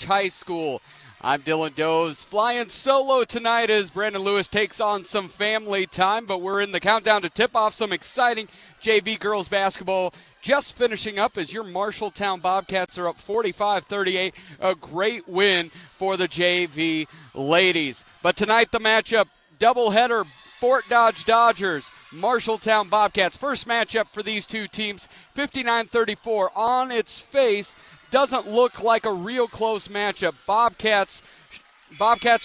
High School. I'm Dylan Doze, flying solo tonight as Brandon Lewis takes on some family time, but we're in the countdown to tip-off. Some exciting JV girls basketball just finishing up as your Marshalltown Bobcats are up 45-38. A great win for the JV ladies. But tonight the matchup, doubleheader, Fort Dodge Dodgers, Marshalltown Bobcats. First matchup for these two teams, 59-34. On its face, doesn't look like a real close matchup. Bobcats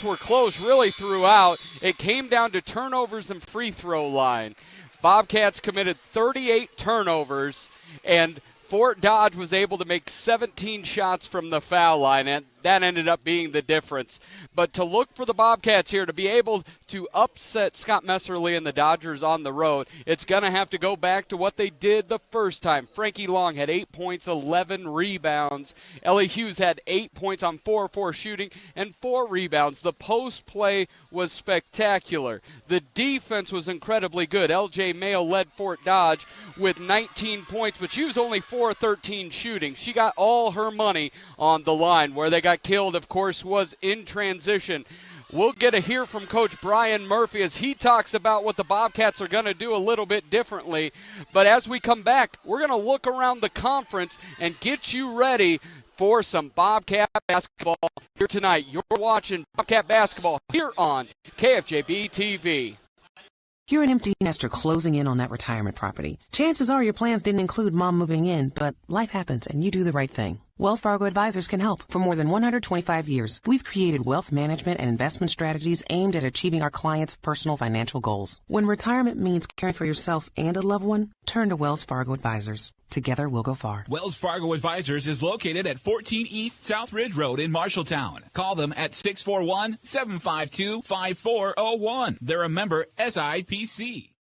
were close really throughout. It came down to turnovers and free throw line. Bobcats committed 38 turnovers, and Fort Dodge was able to make 17 shots from the foul line, and that ended up being the difference. But to look for the Bobcats here to be able to upset Scott Messerly and the Dodgers on the road, it's going to have to go back to what they did the first time. Frankie Long had 8 points, 11 rebounds. Ellie Hughes had 8 points on 4-4 shooting and 4 rebounds. The post play was spectacular. The defense was incredibly good. LJ Mayo led Fort Dodge with 19 points, but she was only 4-13 shooting. She got all her money on the line. Where they got killed, of course, was in transition. We'll get to hear from Coach Brian Murphy as he talks about what the Bobcats are going to do a little bit differently. But as we come back, we're going to look around the conference and get you ready for some Bobcat basketball here tonight. You're watching Bobcat basketball here on KFJB-TV. You're an empty nester closing in on that retirement property. Chances are your plans didn't include mom moving in, but life happens and you do the right thing. Wells Fargo Advisors can help. For more than 125 years, we've created wealth management and investment strategies aimed at achieving our clients' personal financial goals. When retirement means caring for yourself and a loved one, turn to Wells Fargo Advisors. Together, we'll go far. Wells Fargo Advisors is located at 14 East South Ridge Road in Marshalltown. Call them at 641-752-5401. They're a member SIPC.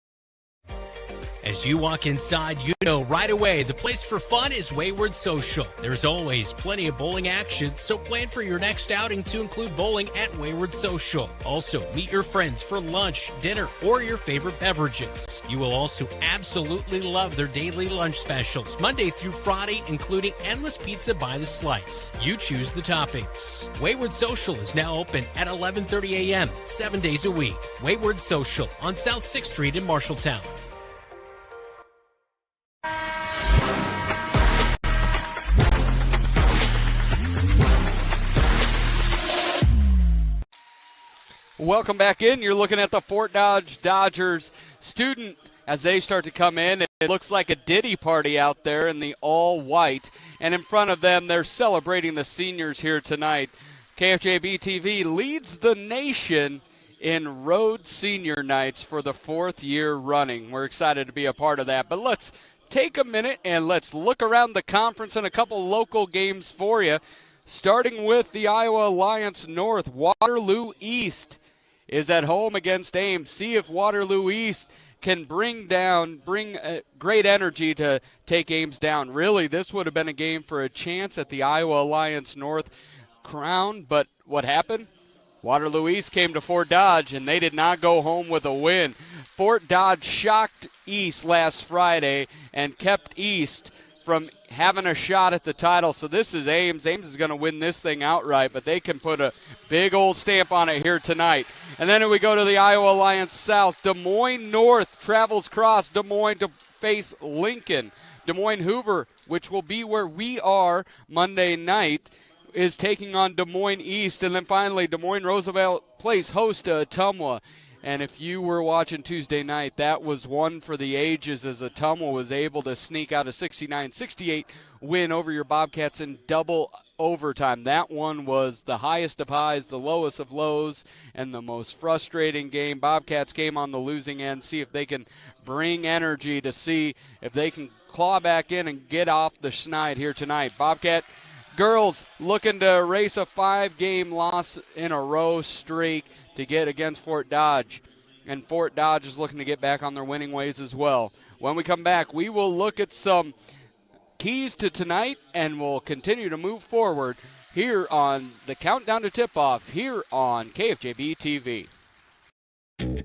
As you walk inside, you know right away the place for fun is Wayward Social. There's always plenty of bowling action, so plan for your next outing to include bowling at Wayward Social. Also, meet your friends for lunch, dinner, or your favorite beverages. You will also absolutely love their daily lunch specials, Monday through Friday, including endless pizza by the slice. You choose the toppings. Wayward Social is now open at 11:30 a.m., 7 days a week. Wayward Social on South 6th Street in Marshalltown. Welcome back in. You're looking at the Fort Dodge Dodgers student as they start to come in. It looks like a Diddy party out there in the all-white. And in front of them, they're celebrating the seniors here tonight. KFJB-TV leads the nation in Road Senior Nights for the 4th year running. We're excited to be a part of that. But let's take a minute and let's look around the conference and a couple local games for you. Starting with the Iowa Alliance North, Waterloo East is at home against Ames. See if Waterloo East can bring great energy to take Ames down. Really, this would have been a game for a chance at the Iowa Alliance North crown, but what happened? Waterloo East came to Fort Dodge, and they did not go home with a win. Fort Dodge shocked East last Friday and kept East from having a shot at the title. So this is Ames. Ames is going to win this thing outright, but they can put a big old stamp on it here tonight. And then we go to the Iowa Alliance South. Des Moines North travels across Des Moines to face Lincoln. Des Moines Hoover, which will be where we are Monday night, is taking on Des Moines East. And then finally, Des Moines Roosevelt plays host to Ottumwa. And if you were watching Tuesday night, that was one for the ages as Ottumwa was able to sneak out a 69-68 win over your Bobcats in double overtime. That one was the highest of highs, the lowest of lows, and the most frustrating game. Bobcats came on the losing end. See if they can bring energy to see if they can claw back in and get off the schneid here tonight. Bobcat girls looking to erase a 5-game loss in a row streak to get against Fort Dodge. And Fort Dodge is looking to get back on their winning ways as well. When we come back, we will look at some keys to tonight, and we'll continue to move forward here on the Countdown to Tip-Off here on KFJB-TV.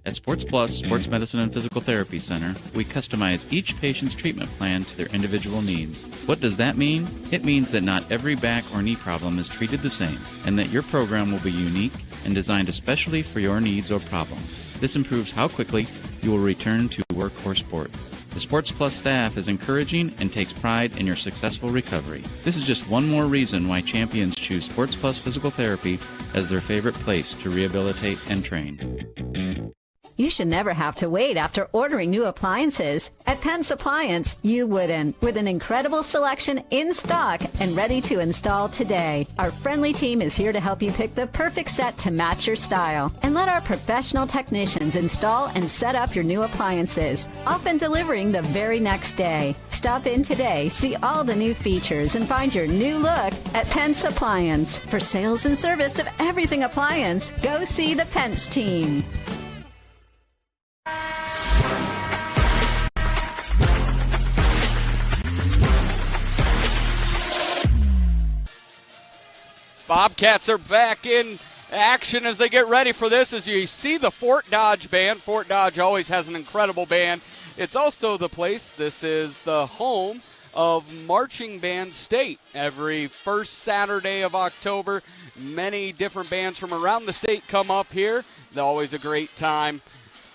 At Sports Plus Sports Medicine and Physical Therapy Center, we customize each patient's treatment plan to their individual needs. What does that mean? It means that not every back or knee problem is treated the same, and that your program will be unique and designed especially for your needs or problem. This improves how quickly you will return to work or sports. The Sports Plus staff is encouraging and takes pride in your successful recovery. This is just one more reason why champions choose Sports Plus Physical Therapy as their favorite place to rehabilitate and train. You should never have to wait after ordering new appliances. At Penn's Appliance, you wouldn't. With an incredible selection in stock and ready to install today. Our friendly team is here to help you pick the perfect set to match your style. And let our professional technicians install and set up your new appliances, often delivering the very next day. Stop in today, see all the new features, and find your new look at Penn's Appliance. For sales and service of everything appliance, go see the Pence team. Bobcats are back in action as they get ready for this. As you see the Fort Dodge band. Fort Dodge always has an incredible band. It's also the place, this is the home of Marching Band State. Every first Saturday of October, many different bands from around the state come up here. They're always a great time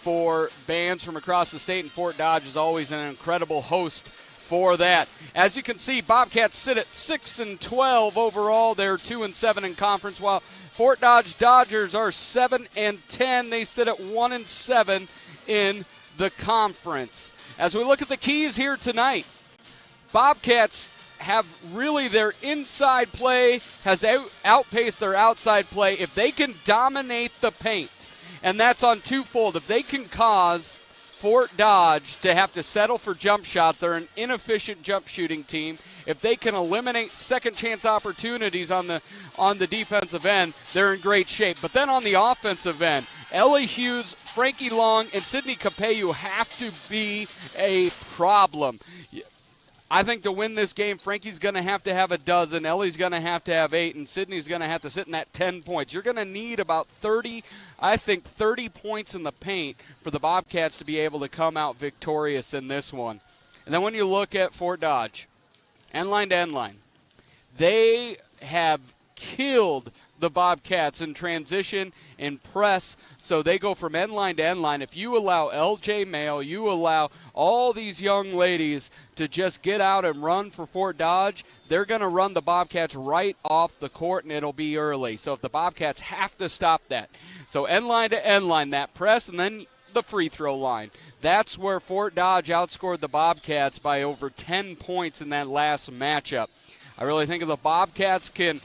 for bands from across the state, and Fort Dodge is always an incredible host for that. As you can see, Bobcats sit at 6-12 overall. They're 2-7 in conference, while Fort Dodge Dodgers are 7-10. They sit at 1-7 in the conference. As we look at the keys here tonight, Bobcats have really their inside play has outpaced their outside play. If they can dominate the paint, and that's on twofold, if they can cause Fort Dodge to have to settle for jump shots, they're an inefficient jump shooting team. If they can eliminate second chance opportunities on the defensive end, they're in great shape. But then on the offensive end, Ellie Hughes, Frankie Long, and Sydney Capeyu have to be a problem. I think to win this game, Frankie's going to have a dozen, Ellie's going to have 8, and Sydney's going to have to sit in that 10 points. You're going to need about 30 points in the paint for the Bobcats to be able to come out victorious in this one. And then when you look at Fort Dodge, end line to end line, they have killed the Bobcats in transition and press, so they go from end line to end line. If you allow LJ Mayo, you allow all these young ladies to just get out and run for Fort Dodge, they're going to run the Bobcats right off the court, and it'll be early. So if the Bobcats have to stop that. So end line to end line, that press, and then the free throw line. That's where Fort Dodge outscored the Bobcats by over 10 points in that last matchup. I really think if the Bobcats can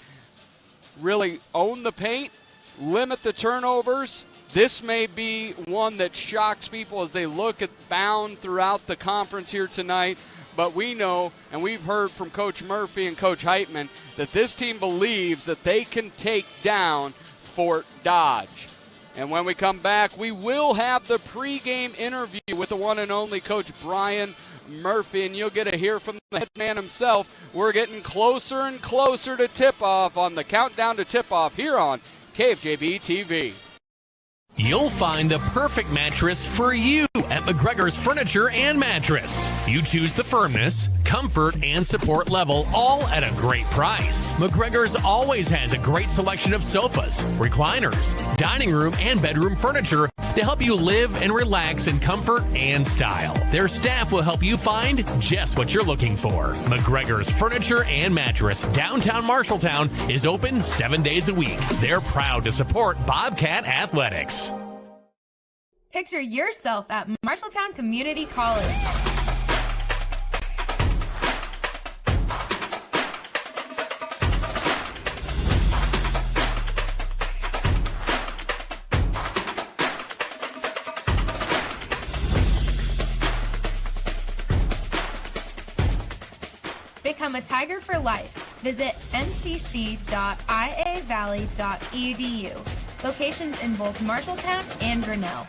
really own the paint, limit the turnovers, this may be one that shocks people as they look at bound throughout the conference here tonight. But we know, and we've heard from Coach Murphy and Coach Heitman, that this team believes that they can take down Fort Dodge. And when we come back, we will have the pregame interview with the one and only Coach Brian Murphy, and you'll get to hear from the head man himself. We're getting closer and closer to tip-off on the countdown to tip-off here on KFJB-TV. You'll find the perfect mattress for you at McGregor's Furniture and Mattress. You choose the firmness, comfort, and support level, all at a great price. McGregor's always has a great selection of sofas, recliners, dining room, and bedroom furniture to help you live and relax in comfort and style. Their staff will help you find just what you're looking for. McGregor's Furniture and Mattress, downtown Marshalltown, is open 7 days a week. They're proud to support Bobcat Athletics. Picture yourself at Marshalltown Community College. Become a Tiger for life. Visit mcc.iavalley.edu. Locations in both Marshalltown and Grinnell.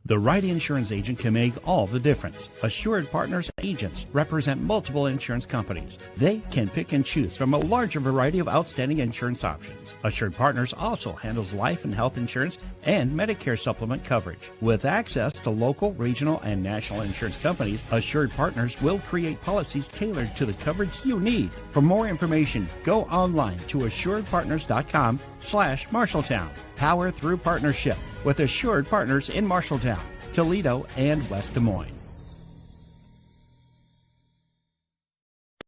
The right insurance agent can make all the difference. Assured Partners agents represent multiple insurance companies. They can pick and choose from a larger variety of outstanding insurance options. Assured Partners also handles life and health insurance and Medicare supplement coverage. With access to local, regional, and national insurance companies, Assured Partners will create policies tailored to the coverage you need. For more information, go online to assuredpartners.com/Marshalltown. Power through partnership with Assured Partners in Marshalltown, Toledo, and West Des Moines.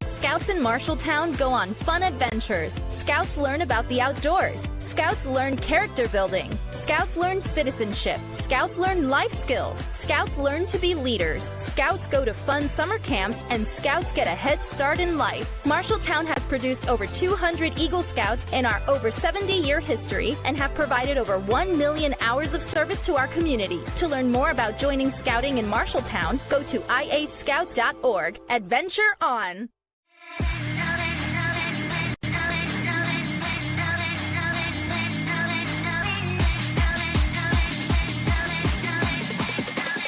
Scouts in Marshalltown go on fun adventures. Scouts learn about the outdoors. Scouts learn character building. Scouts learn citizenship. Scouts learn life skills. Scouts learn to be leaders. Scouts go to fun summer camps, and Scouts get a head start in life. Marshalltown has produced over 200 Eagle Scouts in our over 70-year history and have provided over 1 million hours of service to our community. To learn more about joining Scouting in Marshalltown, go to iascouts.org. Adventure on!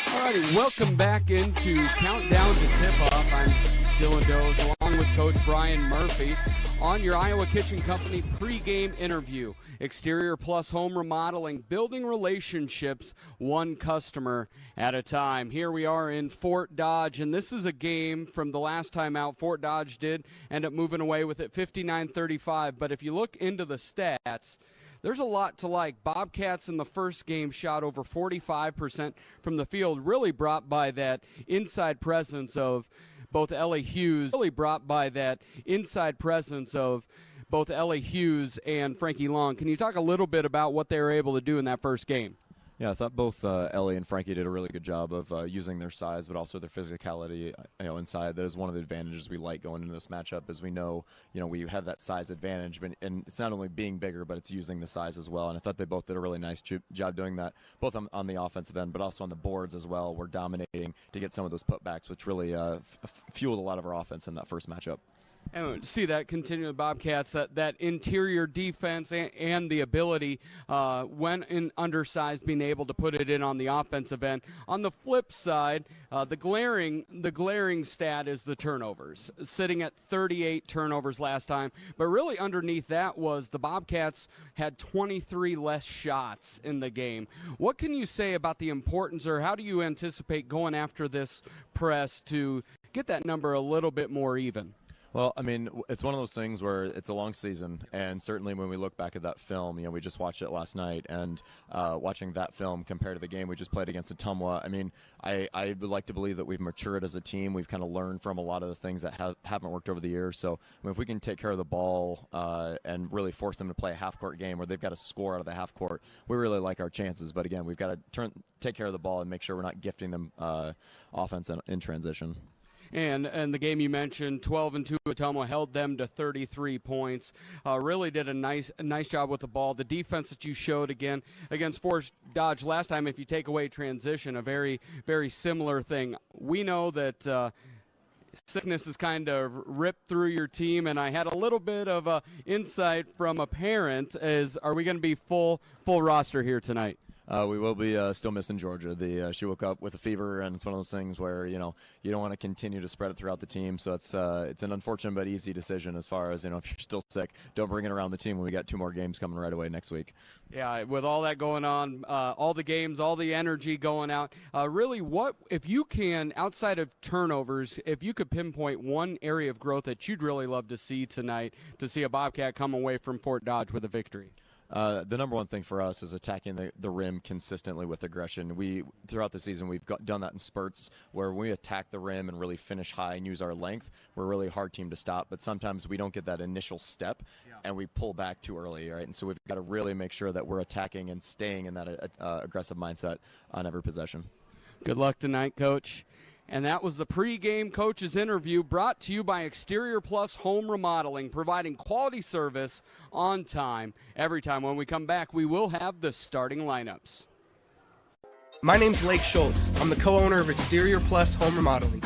Alrighty, welcome back into Countdown to Tip-Off. I'm Dylan Doze, along with Coach Brian Murphy, on your Iowa Kitchen Company pregame interview. Exterior plus home remodeling, building relationships one customer at a time. Here we are in Fort Dodge, and this is a game from the last time out. Fort Dodge did end up moving away with it 59-35, but if you look into the stats, there's a lot to like. Bobcats in the first game shot over 45% from the field, really brought by that inside presence of both Ellie Hughes, and Frankie Long. Can you talk a little bit about what they were able to do in that first game? Yeah, I thought both Ellie and Frankie did a really good job of using their size, but also their physicality, inside. That is one of the advantages we like going into this matchup, as we know, we have that size advantage, and it's not only being bigger, but it's using the size as well. And I thought they both did a really nice job doing that, both on the offensive end, but also on the boards as well. We're dominating to get some of those putbacks, which really fueled a lot of our offense in that first matchup. And see that continue with Bobcats, that interior defense and the ability, when in undersized, being able to put it in on the offensive end. On the flip side, the glaring stat is the turnovers, sitting at 38 turnovers last time. But really underneath that was the Bobcats had 23 less shots in the game. What can you say about the importance, or how do you anticipate going after this press to get that number a little bit more even? Well, I mean, it's one of those things where it's a long season, and certainly when we look back at that film, we just watched it last night, and watching that film compared to the game we just played against Ottumwa, I mean, I would like to believe that we've matured as a team. We've kind of learned from a lot of the things that haven't worked over the years. So, I mean, if we can take care of the ball and really force them to play a half-court game where they've got to score out of the half-court, we really like our chances. But, again, we've got to take care of the ball and make sure we're not gifting them offense in transition. And the game you mentioned, 12-2, Ottumwa held them to 33 points. Really did a nice job with the ball. The defense that you showed again against Fort Dodge last time, if you take away transition, a very, very similar thing. We know that sickness has kind of ripped through your team, and I had a little bit of insight from a parent. Are we going to be full roster here tonight? We will be still missing Georgia. She woke up with a fever, and it's one of those things where you don't want to continue to spread it throughout the team. So it's an unfortunate but easy decision as far as if you're still sick, don't bring it around the team when we got 2 more games coming right away next week. Yeah, with all that going on, all the games, all the energy going out. Really, what if you can, outside of turnovers, if you could pinpoint one area of growth that you'd really love to see tonight, to see a Bobcat come away from Fort Dodge with a victory? The number one thing for us is attacking the rim consistently with aggression. Throughout the season, we've done that in spurts where we attack the rim and really finish high and use our length. We're a really hard team to stop, but sometimes we don't get that initial step and we pull back too early, right? And so we've got to really make sure that we're attacking and staying in that aggressive mindset on every possession. Good luck tonight, Coach. And that was the pregame coach's interview, brought to you by Exterior Plus Home Remodeling, providing quality service on time, every time. When we come back, we will have the starting lineups. My name's Lake Schultz. I'm the co-owner of Exterior Plus Home Remodeling.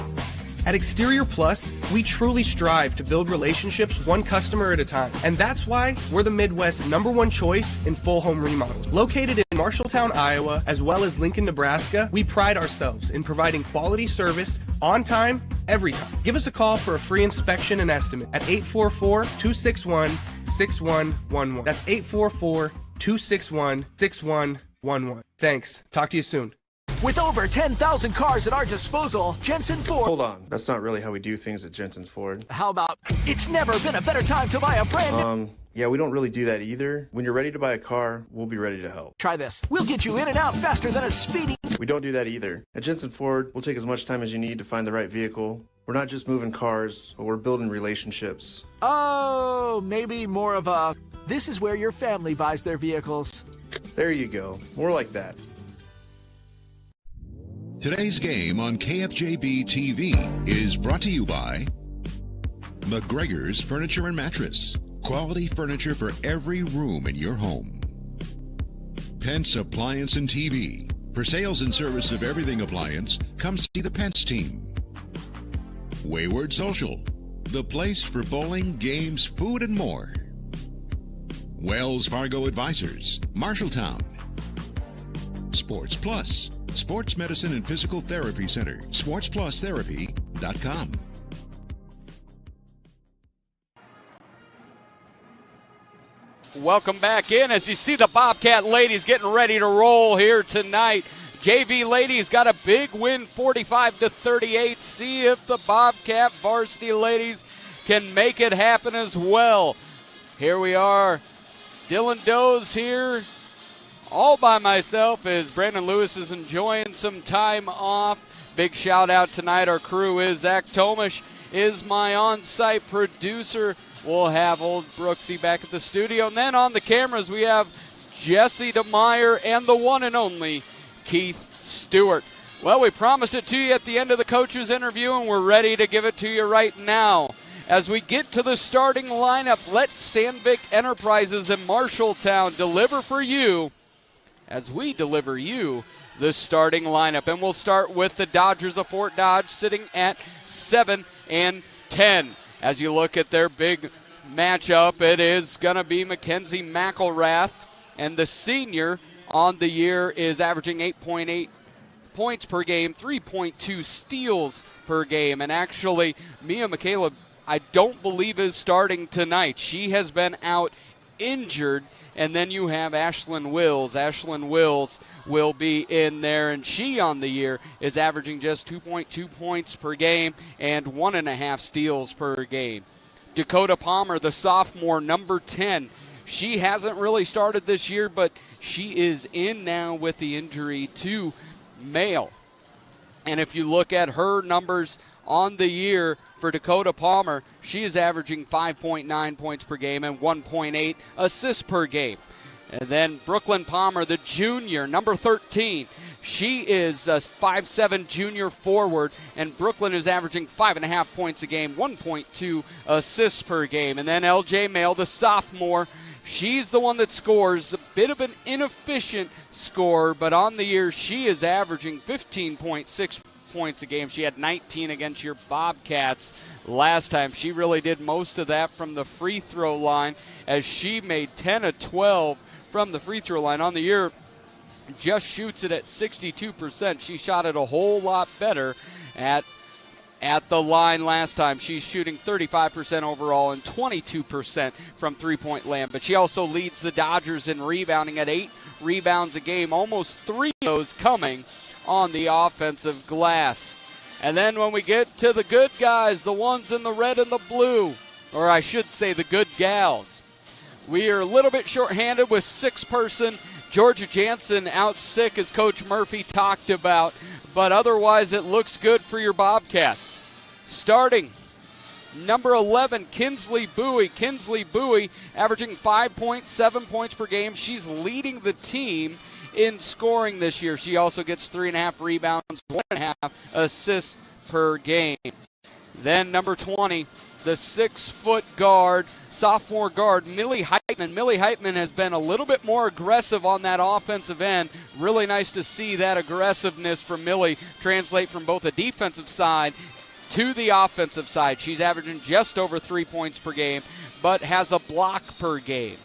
At Exterior Plus, we truly strive to build relationships one customer at a time. And that's why we're the Midwest's #1 choice in full home remodels. Located in Marshalltown, Iowa, as well as Lincoln, Nebraska, we pride ourselves in providing quality service on time, every time. Give us a call for a free inspection and estimate at 844-261-6111. That's 844-261-6111. Thanks. Talk to you soon. With over 10,000 cars at our disposal, Jensen Ford... Hold on. That's not really how we do things at Jensen Ford. How about, it's never been a better time to buy a brand new... Yeah, we don't really do that either. When you're ready to buy a car, we'll be ready to help. Try this. We'll get you in and out faster than a speeding... We don't do that either. At Jensen Ford, we'll take as much time as you need to find the right vehicle. We're not just moving cars, but we're building relationships. Oh, maybe more of a... This is where your family buys their vehicles. There you go. More like that. Today's game on KFJB-TV is brought to you by McGregor's Furniture and Mattress. Quality furniture for every room in your home. Pence Appliance and TV. For sales and service of everything appliance, come see the Pence team. Wayward Social. The place for bowling, games, food, and more. Wells Fargo Advisors. Marshalltown. Sports Plus. Sports Medicine and Physical Therapy Center. SportsPlusTherapy.com. Welcome back in as you see the Bobcat ladies getting ready to roll here tonight. JV ladies got a big win, 45-38. See if the Bobcat varsity ladies can make it happen as well. Here we are. Dylan Doe's here all by myself as Brandon Lewis is enjoying some time off. Big shout out tonight. Our crew is Zach Tomish is my on-site producer. We'll have old Brooksy back at the studio. And then on the cameras we have Jesse DeMeyer and the one and only Keith Stewart. Well, we promised it to you at the end of the coach's interview, and we're ready to give it to you right now. As we get to the starting lineup, let Sandvik Enterprises in Marshalltown deliver for you as we deliver you the starting lineup. And we'll start with the Dodgers of Fort Dodge sitting at 7-10. As you look at their big matchup, it is going to be Mackenzie McElrath, and the senior on the year is averaging 8.8 points per game, 3.2 steals per game. And actually, Mia McCaleb, I don't believe is starting tonight. She has been out injured. And then you have Ashlyn Wills. Ashlyn Wills will be in there, and she on the year is averaging just 2.2 points per game and 1.5 steals per game. Dakota Palmer, the sophomore, number 10. She hasn't really started this year, but she is in now with the injury to Mail. And if you look at her numbers on the year for Dakota Palmer, she is averaging 5.9 points per game and 1.8 assists per game. And then Brooklyn Palmer, the junior, number 13. She is a 5'7" junior forward, and Brooklyn is averaging 5.5 points a game, 1.2 assists per game. And then LJ Mail, the sophomore, she's the one that scores, a bit of an inefficient scorer, but on the year she is averaging 15.6 points a game. She had 19 against your Bobcats last time. She really did most of that from the free throw line, as she made 10 of 12 from the free throw line. On the year, just shoots it at 62%. She shot it a whole lot better at the line last time. She's shooting 35% overall and 22% from three-point land. But she also leads the Dodgers in rebounding at 8 rebounds a game, almost 3 of those coming on the offensive glass. And then when we get to the good guys, the ones in the red and the blue, or I should say the good gals, we are a little bit shorthanded with 6-person. Georgia Jansen out sick, as Coach Murphy talked about, but otherwise it looks good for your Bobcats. Starting, number 11, Kinsley Bowie. Kinsley Bowie averaging 5.7 points per game. She's leading the team in scoring this year. She also gets 3.5 rebounds, 1.5 assists per game. Then number 20, the 6-foot guard, sophomore guard, Millie Heitman. Millie Heitman has been a little bit more aggressive on that offensive end. Really nice to see that aggressiveness from Millie translate from both a defensive side to the offensive side. She's averaging just over 3 points per game, but has a block per game.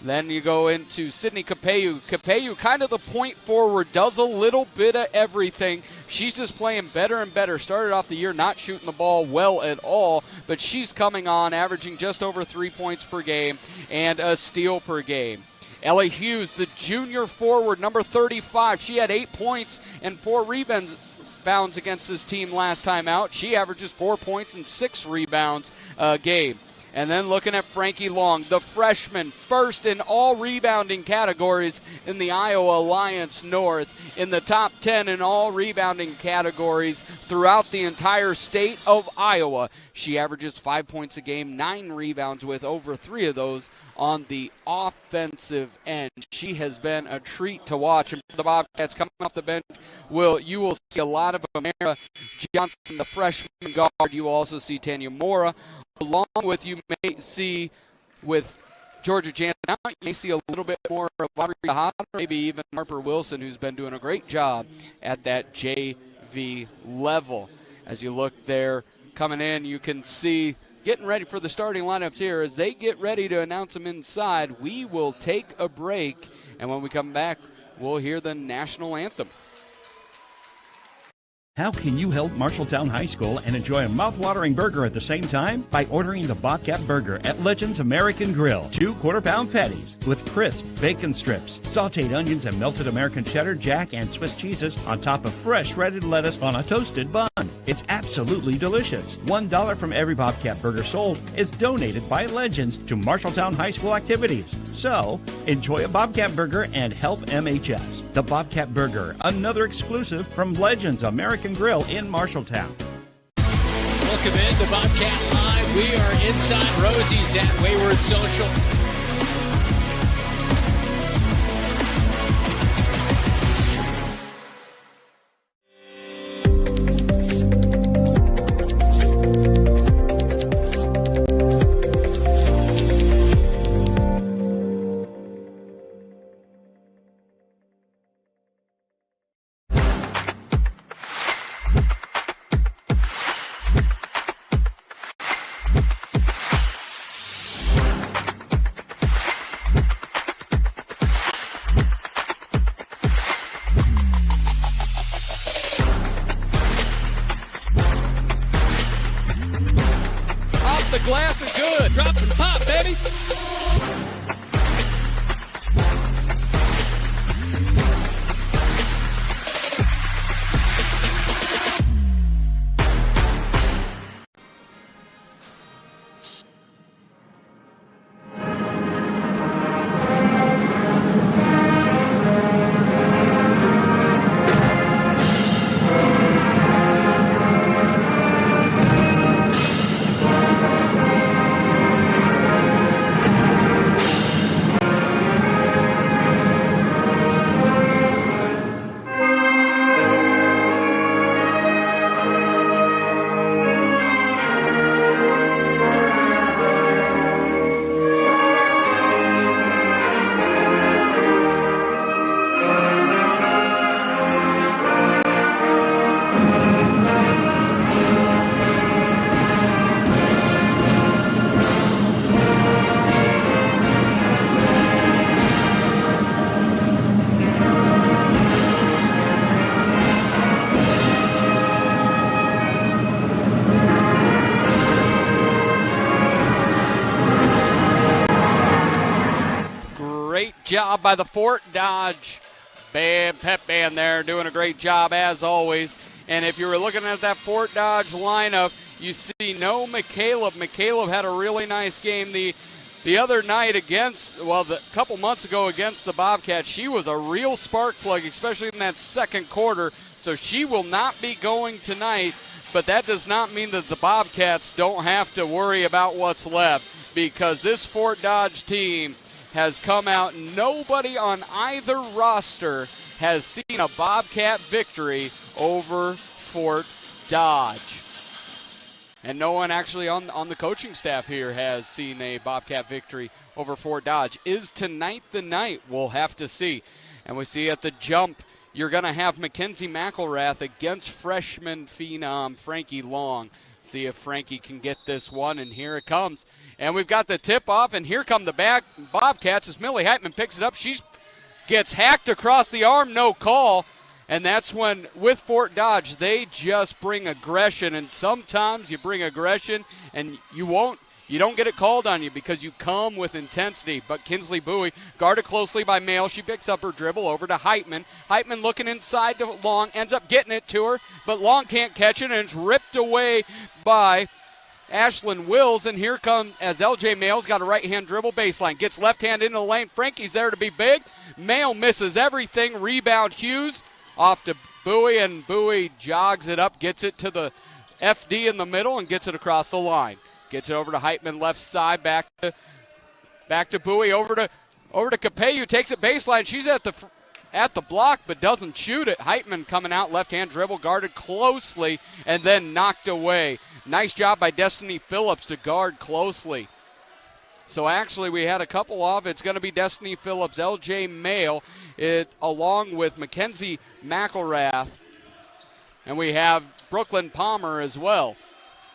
Then you go into Sydney Capeyu. Capeyu, kind of the point forward, does a little bit of everything. She's just playing better and better. Started off the year not shooting the ball well at all, but she's coming on, averaging just over 3 points per game and a steal per game. Ellie Hughes, the junior forward, number 35. She had 8 points and 4 rebounds against this team last time out. She averages 4 points and 6 rebounds a game. And then looking at Frankie Long, the freshman, first in all rebounding categories in the Iowa Alliance North, in the top 10 in all rebounding categories throughout the entire state of Iowa. She averages 5 points a game, 9 rebounds, with over 3 of those on the offensive end. She has been a treat to watch. And for the Bobcats coming off the bench, you will see a lot of Amara Johnson, the freshman guard. You will also see Tanya Mora. Along with, you may see with Georgia Jansen out, you may see a little bit more of Aubrey Hahn, maybe even Harper Wilson, who's been doing a great job at that JV level. As you look there coming in, you can see getting ready for the starting lineups here. As they get ready to announce them inside, we will take a break, and when we come back, we'll hear the national anthem. How can you help Marshalltown High School and enjoy a mouth-watering burger at the same time? By ordering the Bobcat Burger at Legends American Grill. 2 quarter-pound patties with crisp bacon strips, sauteed onions, and melted American cheddar, jack, and Swiss cheeses on top of fresh shredded lettuce on a toasted bun. It's absolutely delicious. $1 from every Bobcat Burger sold is donated by Legends to Marshalltown High School activities. So, enjoy a Bobcat Burger and help MHS. The Bobcat Burger, another exclusive from Legends American Grill in Marshalltown. Welcome in to Bobcat Live. We are inside Rosie's at Wayward Social. Glass is good. Drop and pop, baby. Job by the Fort Dodge pep band there, doing a great job as always. And if you were looking at that Fort Dodge lineup, you see no McCaleb. McCaleb had a really nice game the other night a couple months ago against the Bobcats. She was a real spark plug, especially in that second quarter. So she will not be going tonight, but that does not mean that the Bobcats don't have to worry about what's left, because this Fort Dodge team has come out. Nobody on either roster has seen a Bobcat victory over Fort Dodge. And no one actually on the coaching staff here has seen a Bobcat victory over Fort Dodge. Is tonight the night? We'll have to see. And we see at the jump you're going to have Mackenzie McElrath against freshman phenom Frankie Long. See if Frankie can get this one, and here it comes. And we've got the tip-off, and here come the Bobcats as Millie Heitman picks it up. She gets hacked across the arm, no call. And that's when, with Fort Dodge, they just bring aggression. And sometimes you bring aggression and you don't get it called on you because you come with intensity. But Kinsley Bowie, guarded closely by Mail, she picks up her dribble over to Heitman. Heitman looking inside to Long, ends up getting it to her, but Long can't catch it, and it's ripped away by Ashlyn Wills. And here comes, as LJ Mail's got a right-hand dribble baseline, gets left hand into the lane. Frankie's there to be big. Mail misses everything. Rebound Hughes off to Bowie, and Bowie jogs it up, gets it to the FD in the middle, and gets it across the line. Gets it over to Heitman left side, back to Bowie, over to Capeyu, takes it baseline. She's at the block but doesn't shoot it. Heitman coming out, left-hand dribble, guarded closely, and then knocked away. Nice job by Destiny Phillips to guard closely. So actually we had a couple of, it's going to be Destiny Phillips, LJ Mail, along with Mackenzie McElrath, and we have Brooklyn Palmer as well.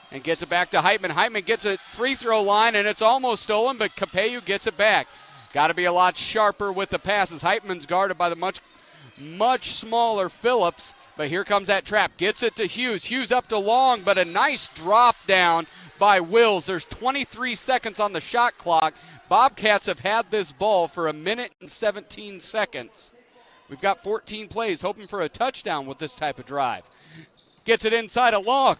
And gets it back to Heitman. Heitman gets a free throw line, and it's almost stolen, but Capeyu gets it back. Got to be a lot sharper with the passes. Heitman's guarded by the much smaller Phillips, but here comes that trap. Gets it to Hughes. Hughes up to Long, but a nice drop down by Wills. There's 23 seconds on the shot clock. Bobcats have had this ball for 1 minute and 17 seconds. We've got 14 plays, hoping for a touchdown with this type of drive. Gets it inside of Long.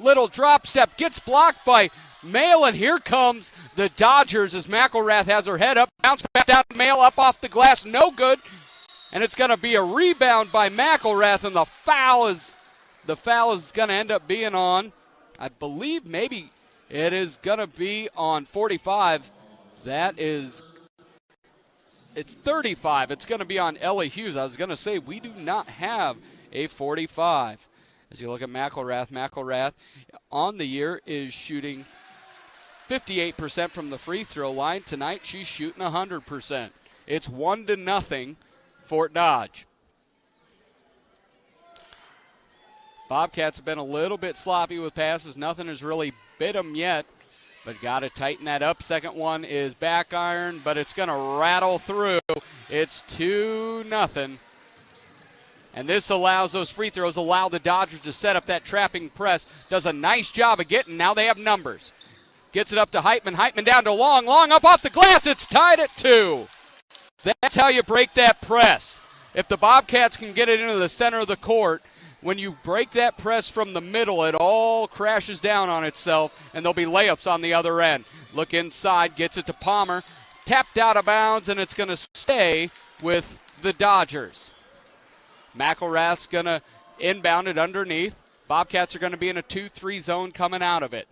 Little drop step, gets blocked by Mail, and here comes the Dodgers as McElrath has her head up, bounce back down, Mail up off the glass, no good, and it's going to be a rebound by McElrath, and the foul is going to end up being on, I believe maybe it is going to be on 45. It's 35. It's going to be on Ellie Hughes. I was going to say we do not have a 45. As you look at McElrath on the year is shooting 58% from the free throw line. Tonight she's shooting 100%. It's 1-0 Fort Dodge. Bobcats have been a little bit sloppy with passes. Nothing has really bit them yet, but got to tighten that up. Second one is back iron, but it's going to rattle through. It's 2-0. And this allows those free throws, allow the Dodgers to set up that trapping press. Does a nice job of getting. Now they have numbers. Gets it up to Heitman. Heitman down to Long. Long up off the glass. It's tied at 2. That's how you break that press. If the Bobcats can get it into the center of the court, when you break that press from the middle, it all crashes down on itself, and there'll be layups on the other end. Look inside. Gets it to Palmer. Tapped out of bounds, and it's going to stay with the Dodgers. McElrath's going to inbound it underneath. Bobcats are going to be in a 2-3 zone coming out of it.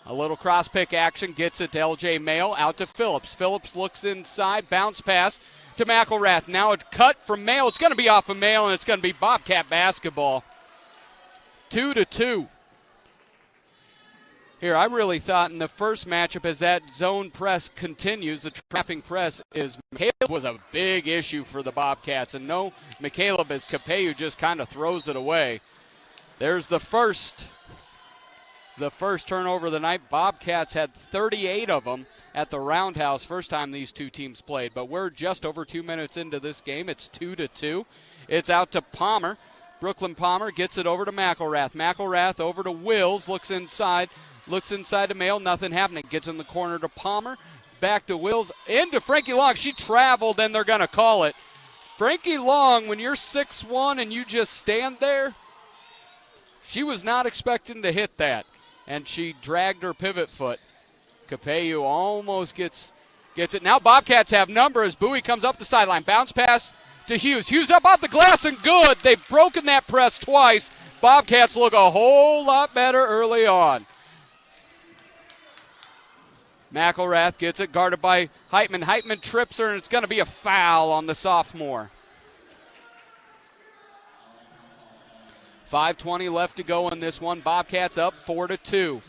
A little cross-pick action gets it to LJ Mail, out to Phillips. Phillips looks inside, bounce pass to McElrath. Now a cut from Mail. It's going to be off of Mail, and it's going to be Bobcat basketball. 2-2. Here, I really thought in the first matchup as that zone press continues, the trapping press is McCaleb was a big issue for the Bobcats. And no McCaleb as Capeyu just kind of throws it away. There's the first turnover of the night. Bobcats had 38 of them at the Roundhouse first time these two teams played. But we're just over 2 minutes into this game. It's 2-2. It's out to Palmer. Brooklyn Palmer gets it over to McElrath. McElrath over to Wills, looks inside to Mail, nothing happening. Gets in the corner to Palmer, back to Wills, into Frankie Long. She traveled, and they're going to call it. Frankie Long, when you're 6'1" and you just stand there, she was not expecting to hit that, and she dragged her pivot foot. Capeyu almost gets it. Now Bobcats have number as Bowie comes up the sideline. Bounce pass to Hughes. Hughes up off the glass and good. They've broken that press twice. Bobcats look a whole lot better early on. McElrath gets it, guarded by Heitman. Heitman trips her, and it's going to be a foul on the sophomore. 5:20 left to go in this one. Bobcats up 4-2.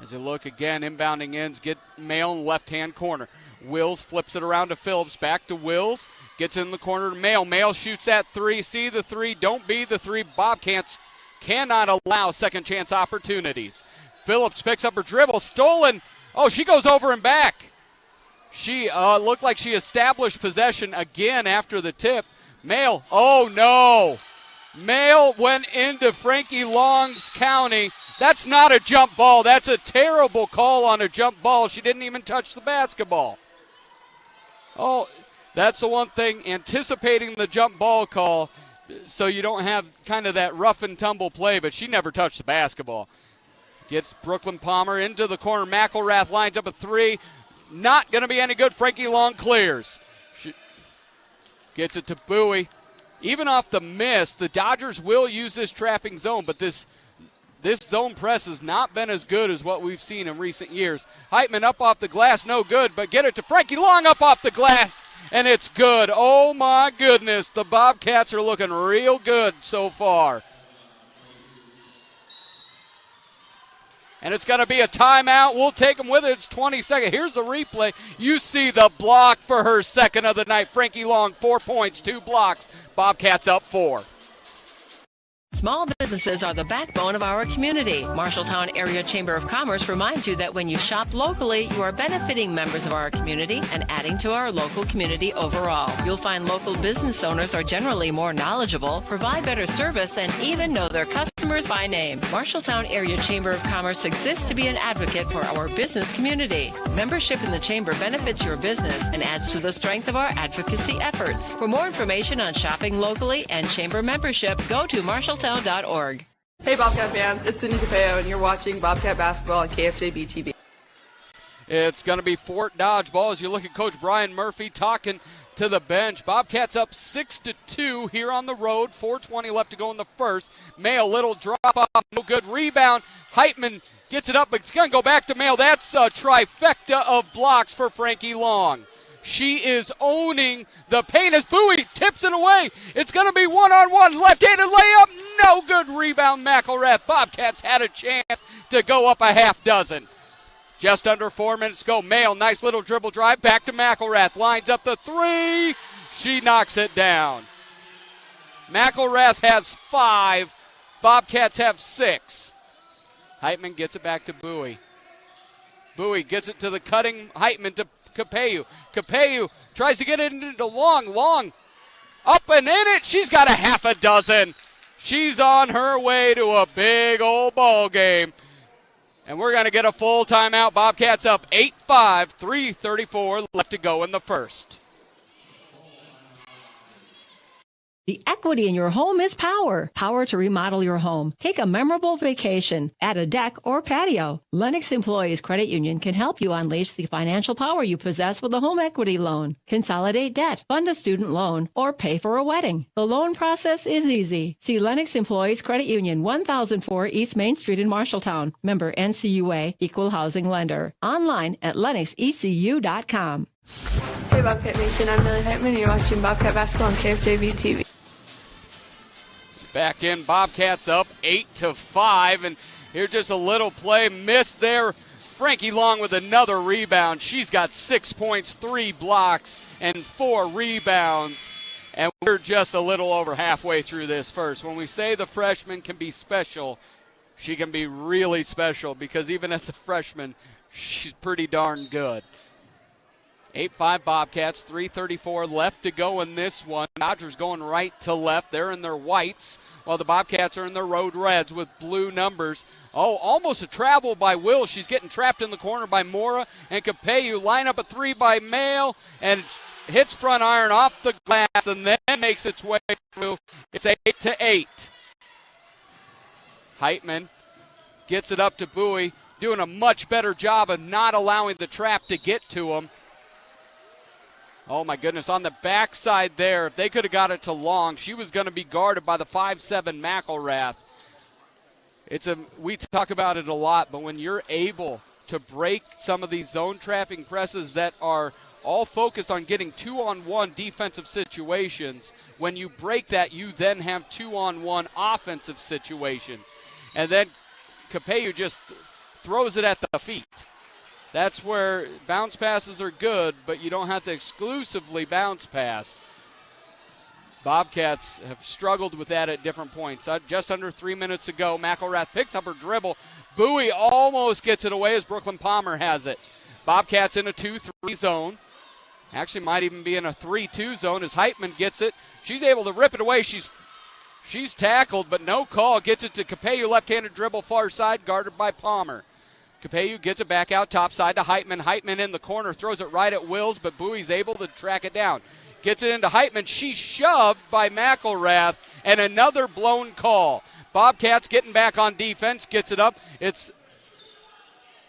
As you look again, inbounding ends, get Mail in the left-hand corner. Wills flips it around to Phillips, back to Wills, gets in the corner to Mail. Mail shoots that three, see the three, don't be the three. Bobcats cannot allow second chance opportunities. Phillips picks up her dribble, stolen. Oh, she goes over and back. She looked like she established possession again after the tip. Mail, oh no. Mail went into Frankie Long's county. That's not a jump ball. That's a terrible call on a jump ball. She didn't even touch the basketball. Oh, that's the one thing, anticipating the jump ball call so you don't have kind of that rough and tumble play, but she never touched the basketball. Gets Brooklyn Palmer into the corner. McElrath lines up a three. Not going to be any good. Frankie Long clears. She gets it to Bowie. Even off the miss, the Dodgers will use this trapping zone, but this zone press has not been as good as what we've seen in recent years. Heitman up off the glass, no good, but get it to Frankie Long up off the glass, and it's good. Oh, my goodness. The Bobcats are looking real good so far. And it's going to be a timeout. We'll take them with it. It's 20 seconds. Here's the replay. You see the block for her second of the night. Frankie Long, 4 points, 2 blocks. Bobcats up 4. Small businesses are the backbone of our community. Marshalltown Area Chamber of Commerce reminds you that when you shop locally, you are benefiting members of our community and adding to our local community overall. You'll find local business owners are generally more knowledgeable, provide better service, and even know their customers by name. Marshalltown Area Chamber of Commerce exists to be an advocate for our business community. Membership in the Chamber benefits your business and adds to the strength of our advocacy efforts. For more information on shopping locally and Chamber membership, go to Marshalltown.org. Hey Bobcat fans, it's Cindy DeFeo and you're watching Bobcat Basketball on KFJB-TV. It's going to be Fort Dodge ball as you look at Coach Brian Murphy talking to the bench. Bobcats up 6-2 here on the road. 4:20 left to go in the first. Mail, little drop off, no good. Rebound. Heitman gets it up, but it's going to go back to Mail. That's the trifecta of blocks for Frankie Long. She is owning the paint as Bowie tips it away. It's going to be one-on-one. Left-handed layup. No good. Rebound, McElrath. Bobcats had a chance to go up a half dozen. Just under 4 minutes to go. Mail, nice little dribble drive. Back to McElrath. Lines up the three. She knocks it down. McElrath has 5. Bobcats have 6. Heitman gets it back to Bowie. Bowie gets it to the cutting Heitman to Capeu. Capeu tries to get it into Long. Up and in it. She's got a half a dozen. She's on her way to a big old ball game. And we're going to get a full timeout. Bobcats up 8-5, 3:34 left to go in the first. The equity in your home is power. Power to remodel your home. Take a memorable vacation. Add a deck or patio. Lennox Employees Credit Union can help you unleash the financial power you possess with a home equity loan. Consolidate debt, fund a student loan, or pay for a wedding. The loan process is easy. See Lennox Employees Credit Union, 1004 East Main Street in Marshalltown. Member NCUA, Equal Housing Lender. Online at lennoxecu.com. Hey Bobcat Nation, I'm Millie Heitman and you're watching Bobcat Basketball on KFJB-TV. Back in, Bobcats up 8-5, and here's just a little play missed there. Frankie Long with another rebound. She's got 6 points, 3 blocks, and 4 rebounds. And we're just a little over halfway through this first. When we say the freshman can be special, she can be really special because even as a freshman, she's pretty darn good. 8-5 Bobcats, 3:34 left to go in this one. Dodgers going right to left. They're in their whites, while the Bobcats are in their road reds with blue numbers. Oh, almost a travel by Will. She's getting trapped in the corner by Mora and Capeu. Line up a 3 by Mail and hits front iron off the glass and then makes its way through. It's 8-8. Heitman gets it up to Bowie, doing a much better job of not allowing the trap to get to him. Oh, my goodness, on the backside there, if they could have got it to Long, she was going to be guarded by the 5'7 McElrath. We talk about it a lot, but when you're able to break some of these zone trapping presses that are all focused on getting 2-on-1 defensive situations, when you break that, you then have 2-on-1 offensive situation. And then Capeu just throws it at the feet. That's where bounce passes are good, but you don't have to exclusively bounce pass. Bobcats have struggled with that at different points. Just under 3 minutes to go, McElrath picks up her dribble. Bowie almost gets it away as Brooklyn Palmer has it. Bobcats in a 2-3 zone. Actually might even be in a 3-2 zone as Heitman gets it. She's able to rip it away. She's tackled, but no call. Gets it to Capeyu, left-handed dribble far side, guarded by Palmer. Capeyu gets it back out top side to Heitman. Heitman in the corner, throws it right at Wills, but Bowie's able to track it down. Gets it into Heitman. She's shoved by McElrath, and another blown call. Bobcats getting back on defense, gets it up. It's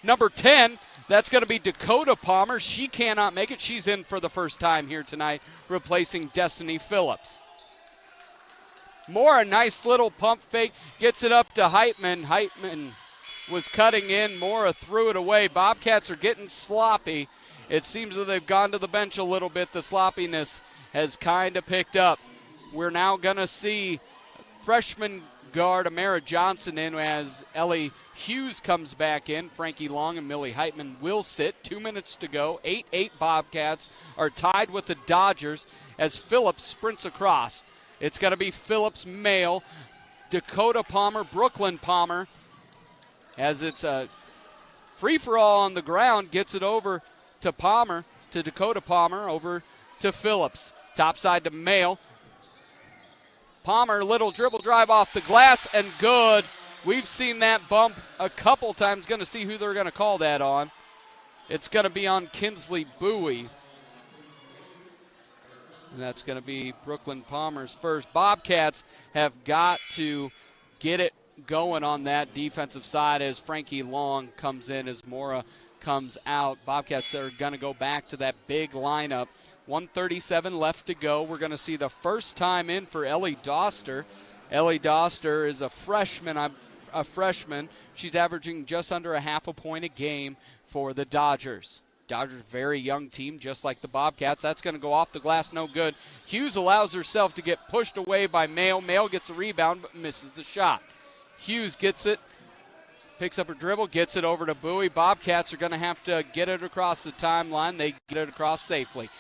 number 10. That's going to be Dakota Palmer. She cannot make it. She's in for the first time here tonight, replacing Destiny Phillips. Moore, a nice little pump fake, gets it up to Heitman. Heitman was cutting in. Moore threw it away. Bobcats are getting sloppy. It seems that they've gone to the bench a little bit. The sloppiness has kind of picked up. We're now going to see freshman guard Amara Johnson in as Ellie Hughes comes back in. Frankie Long and Millie Heitman will sit. 2 minutes to go. 8-8 Bobcats are tied with the Dodgers as Phillips sprints across. It's going to be Phillips male, Dakota Palmer, Brooklyn Palmer. As it's a free-for-all on the ground, gets it over to Palmer, to Dakota Palmer, over to Phillips. Topside to Mail. Palmer, little dribble drive off the glass, and good. We've seen that bump a couple times. Going to see who they're going to call that on. It's going to be on Kinsley Bowie. And that's going to be Brooklyn Palmer's first. Bobcats have got to get it going on that defensive side as Frankie Long comes in, as Mora comes out. Bobcats are going to go back to that big lineup. 1:37 left to go. We're going to see the first time in for Ellie Doster. Ellie Doster is a freshman. She's averaging just under a half a point a game for the Dodgers. Dodgers, very young team, just like the Bobcats. That's going to go off the glass, no good. Hughes allows herself to get pushed away by Mail. Mail gets a rebound, but misses the shot. Hughes gets it, picks up her dribble, gets it over to Bowie. Bobcats are going to have to get it across the timeline. They get it across safely.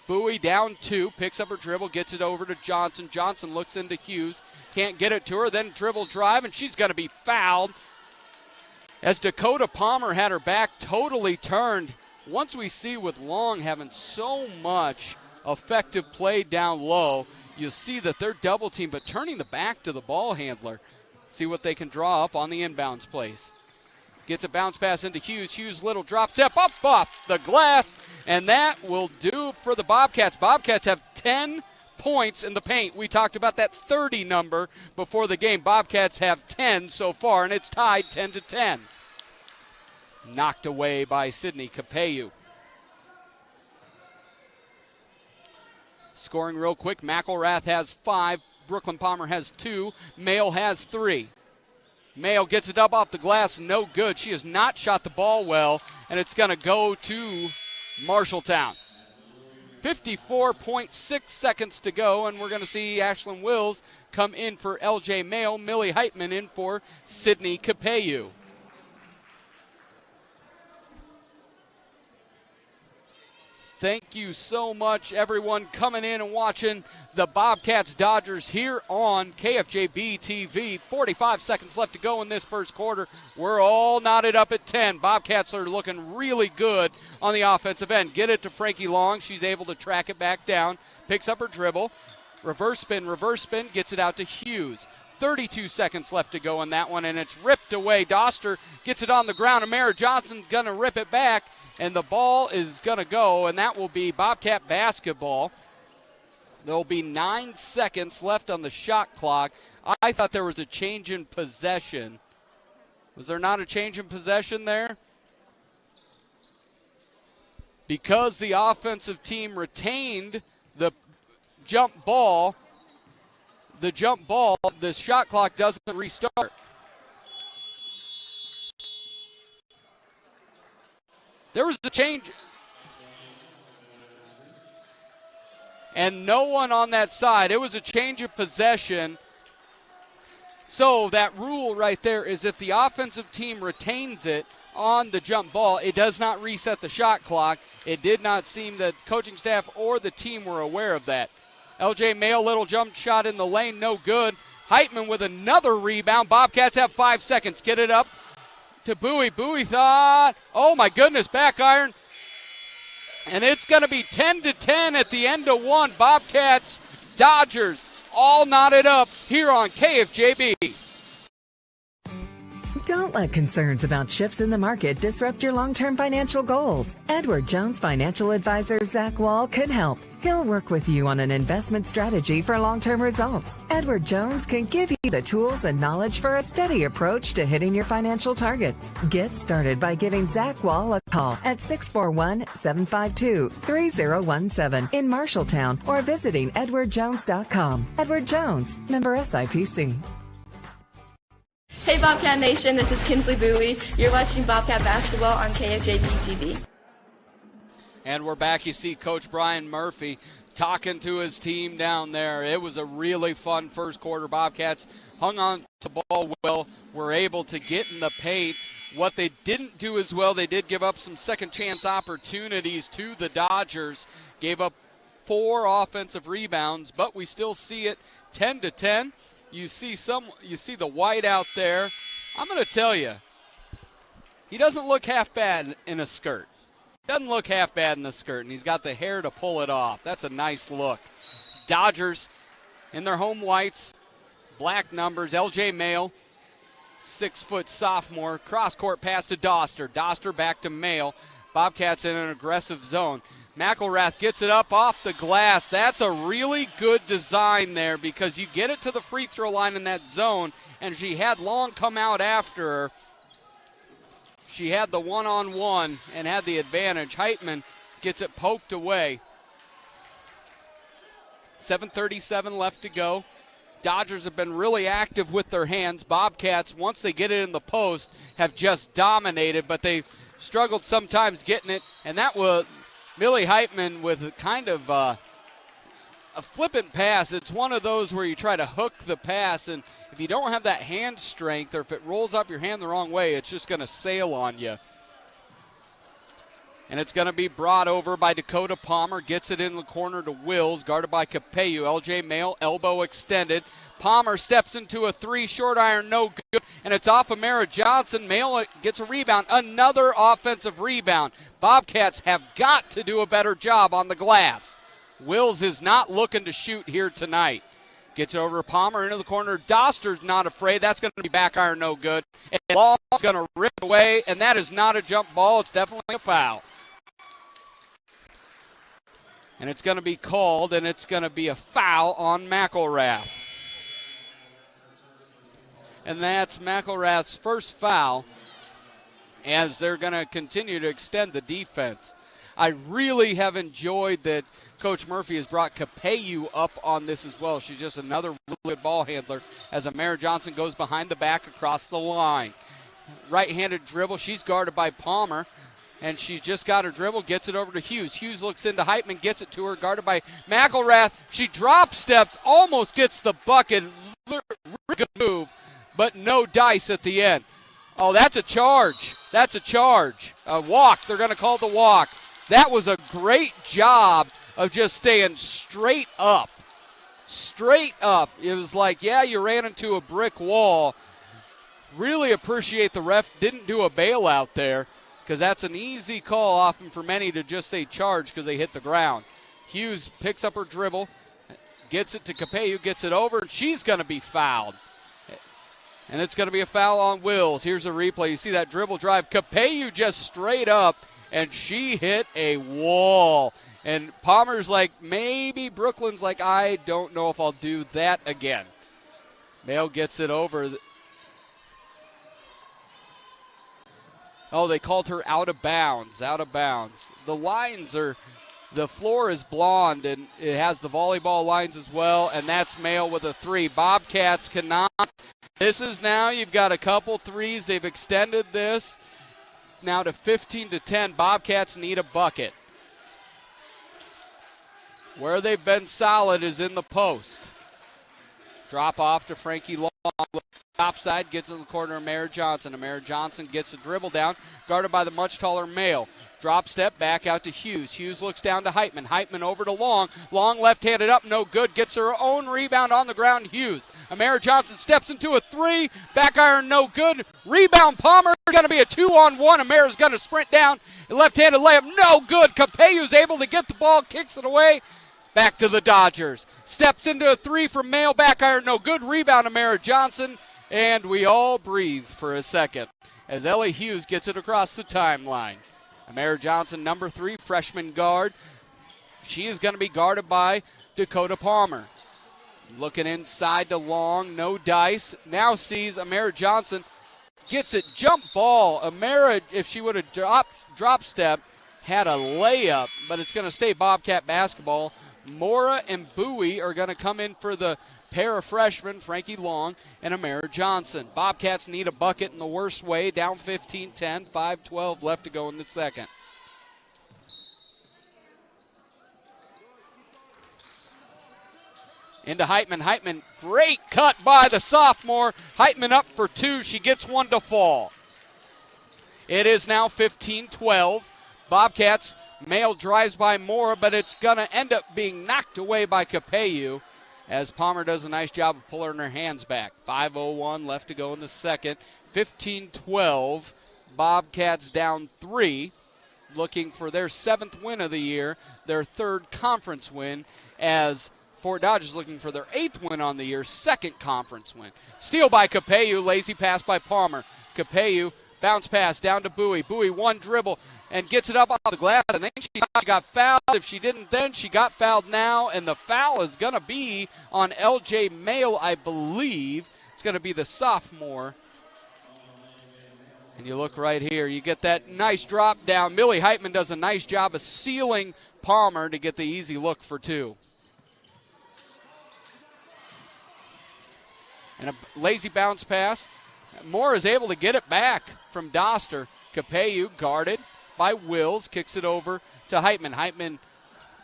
Bowie down 2, picks up her dribble, gets it over to Johnson. Johnson looks into Hughes, can't get it to her, then dribble drive, and she's going to be fouled as Dakota Palmer had her back totally turned. Once we see with Long having so much effective play down low, you see that they're double team, but turning the back to the ball handler. See what they can draw up on the inbounds plays. Gets a bounce pass into Hughes. Hughes, little drop step up off the glass, and that will do for the Bobcats. Bobcats have 10 points in the paint. We talked about that 30 number before the game. Bobcats have 10 so far, and it's tied 10-10. Knocked away by Sydney Capeyu. Scoring real quick, McElrath has 5. Brooklyn Palmer has 2. Mail has 3. Mail gets it up off the glass, no good. She has not shot the ball well, and it's going to go to Marshalltown. 54.6 seconds to go, and we're going to see Ashlyn Wills come in for LJ Mail, Millie Heitman in for Sydney Capeyu. Thank you so much, everyone, coming in and watching the Bobcats Dodgers here on KFJB-TV. 45 seconds left to go in this first quarter. We're all knotted up at 10. Bobcats are looking really good on the offensive end. Get it to Frankie Long. She's able to track it back down. Picks up her dribble. Reverse spin, gets it out to Hughes. 32 seconds left to go in that one, and it's ripped away. Doster gets it on the ground. Amara Johnson's going to rip it back. And the ball is going to go, and that will be Bobcat basketball. There will be 9 seconds left on the shot clock. I thought there was a change in possession. Was there not a change in possession there? Because the offensive team retained the jump ball, the shot clock doesn't restart. There was a change. And no one on that side. It was a change of possession. So that rule right there is if the offensive team retains it on the jump ball, it does not reset the shot clock. It did not seem that coaching staff or the team were aware of that. LJ Mayo, little jump shot in the lane, no good. Heitman with another rebound. Bobcats have 5 seconds. Get it up to Bowie. Bowie thought, oh my goodness, back iron. And it's going to be 10-10 at the end of one. Bobcats, Dodgers, all knotted up here on KFJB. Don't let concerns about shifts in the market disrupt your long-term financial goals. Edward Jones financial advisor Zach Wall can help. He'll work with you on an investment strategy for long-term results. Edward Jones can give you the tools and knowledge for a steady approach to hitting your financial targets. Get started by giving Zach Wall a call at 641-752-3017 in Marshalltown or visiting edwardjones.com. Edward Jones, member SIPC. Hey Bobcat Nation, this is Kinsley Bowie. You're watching Bobcat Basketball on KFJB-TV. And we're back. You see Coach Brian Murphy talking to his team down there. It was a really fun first quarter. Bobcats hung on to the ball well, were able to get in the paint. What they didn't do as well, they did give up some second chance opportunities to the Dodgers. Gave up 4 offensive rebounds, but we still see it 10-10. You see the white out there. I'm going to tell you, he doesn't look half bad in a skirt. Doesn't look half bad in the skirt, and he's got the hair to pull it off. That's a nice look. Dodgers in their home whites, black numbers. LJ Mayo, 6-foot sophomore, cross-court pass to Doster. Doster back to Mayo. Bobcats in an aggressive zone. McElrath gets it up off the glass. That's a really good design there because you get it to the free throw line in that zone, and she had Long come out after her. She had the one-on-one and had the advantage. Heitman gets it poked away. 7:37 left to go. Dodgers have been really active with their hands. Bobcats, once they get it in the post, have just dominated, but they struggled sometimes getting it, and that was Millie Heitman with kind of a flippant pass. It's one of those where you try to hook the pass, and if you don't have that hand strength or if it rolls up your hand the wrong way, it's just going to sail on you. And it's going to be brought over by Dakota Palmer. Gets it in the corner to Wills, guarded by Capeyu. LJ Mayo, elbow extended. Palmer steps into a 3, short iron, no good, and it's off of Mara Johnson. Mayo gets a rebound, another offensive rebound. Bobcats have got to do a better job on the glass. Wills is not looking to shoot here tonight. Gets it over to Palmer into the corner. Doster's not afraid. That's going to be back iron, no good. And Long's going to rip away, and that is not a jump ball. It's definitely a foul. And it's going to be called, and it's going to be a foul on McElrath. And that's McElrath's first foul as they're going to continue to extend the defense. I really have enjoyed that Coach Murphy has brought Capeyu up on this as well. She's just another really good ball handler as Amara Johnson goes behind the back across the line. Right-handed dribble. She's guarded by Palmer, and she's just got her dribble, gets it over to Hughes. Hughes looks into Heitman, gets it to her, guarded by McElrath. She drop steps, almost gets the bucket. Really good move, but no dice at the end. Oh, that's a charge. That's a charge. A walk. They're going to call the walk. That was a great job of just staying straight up. Straight up. It was like, yeah, you ran into a brick wall. Really appreciate the ref didn't do a bailout there because that's an easy call often for many to just say charge because they hit the ground. Hughes picks up her dribble, gets it to Capeyu, gets it over, and she's going to be fouled. And it's going to be a foul on Wills. Here's a replay. You see that dribble drive. Capeyu just straight up, and she hit a wall. And Palmer's like, maybe Brooklyn's like, I don't know if I'll do that again. Mayo gets it over. Oh, they called her out of bounds, out of bounds. The floor is blonde, and it has the volleyball lines as well, and that's Mayo with a 3. Bobcats cannot. This is now, you've got a couple threes. They've extended this now to 15-10. Bobcats need a bucket. Where they've been solid is in the post. Drop off to Frankie Long. top side, gets in the corner of Mara Johnson. Mara Johnson gets the dribble down, guarded by the much taller Mayo. Drop step back out to Hughes. Hughes looks down to Heitman. Heitman over to Long. Long left-handed up, no good. Gets her own rebound on the ground. Hughes. Amara Johnson steps into a three. Back iron, no good. Rebound, Palmer. Going to be a 2-on-1. Amara's going to sprint down. Left-handed layup, no good. Capello's able to get the ball, kicks it away. Back to the Dodgers. Steps into a three from Mayo. Back iron, no good. Rebound, Amara Johnson. And we all breathe for a second as Ellie Hughes gets it across the timeline. Amara Johnson, number 3, freshman guard. She is going to be guarded by Dakota Palmer. Looking inside to Long, no dice. Now sees Amara Johnson, gets it, jump ball. Amara, if she would have drop step, had a layup, but it's going to stay Bobcat basketball. Mora and Bowie are going to come in for the pair of freshmen, Frankie Long and Amara Johnson. Bobcats need a bucket in the worst way, down 15-10, 5:12 left to go in the second. Into Heitman. Heitman, great cut by the sophomore. Heitman up for 2. She gets one to fall. It is now 15-12. Bobcats, Mayo drives by Mora, but it's going to end up being knocked away by Capello, as Palmer does a nice job of pulling her hands back. 5:01 left to go in the second. 15-12. Bobcats down 3, looking for their 7th win of the year, their 3rd conference win, as Fort Dodge is looking for their 8th win on the year, 2nd conference win. Steal by Capello, lazy pass by Palmer. Capello, bounce pass down to Bowie. Bowie, one dribble, and gets it up off the glass. I think she got fouled. If she didn't then, she got fouled now, and the foul is going to be on LJ Mayo, I believe. It's going to be the sophomore. And you look right here. You get that nice drop down. Millie Heitman does a nice job of sealing Palmer to get the easy look for 2. And a lazy bounce pass. Moore is able to get it back from Doster. Capello guarded by Wills, kicks it over to Heitman. Heitman,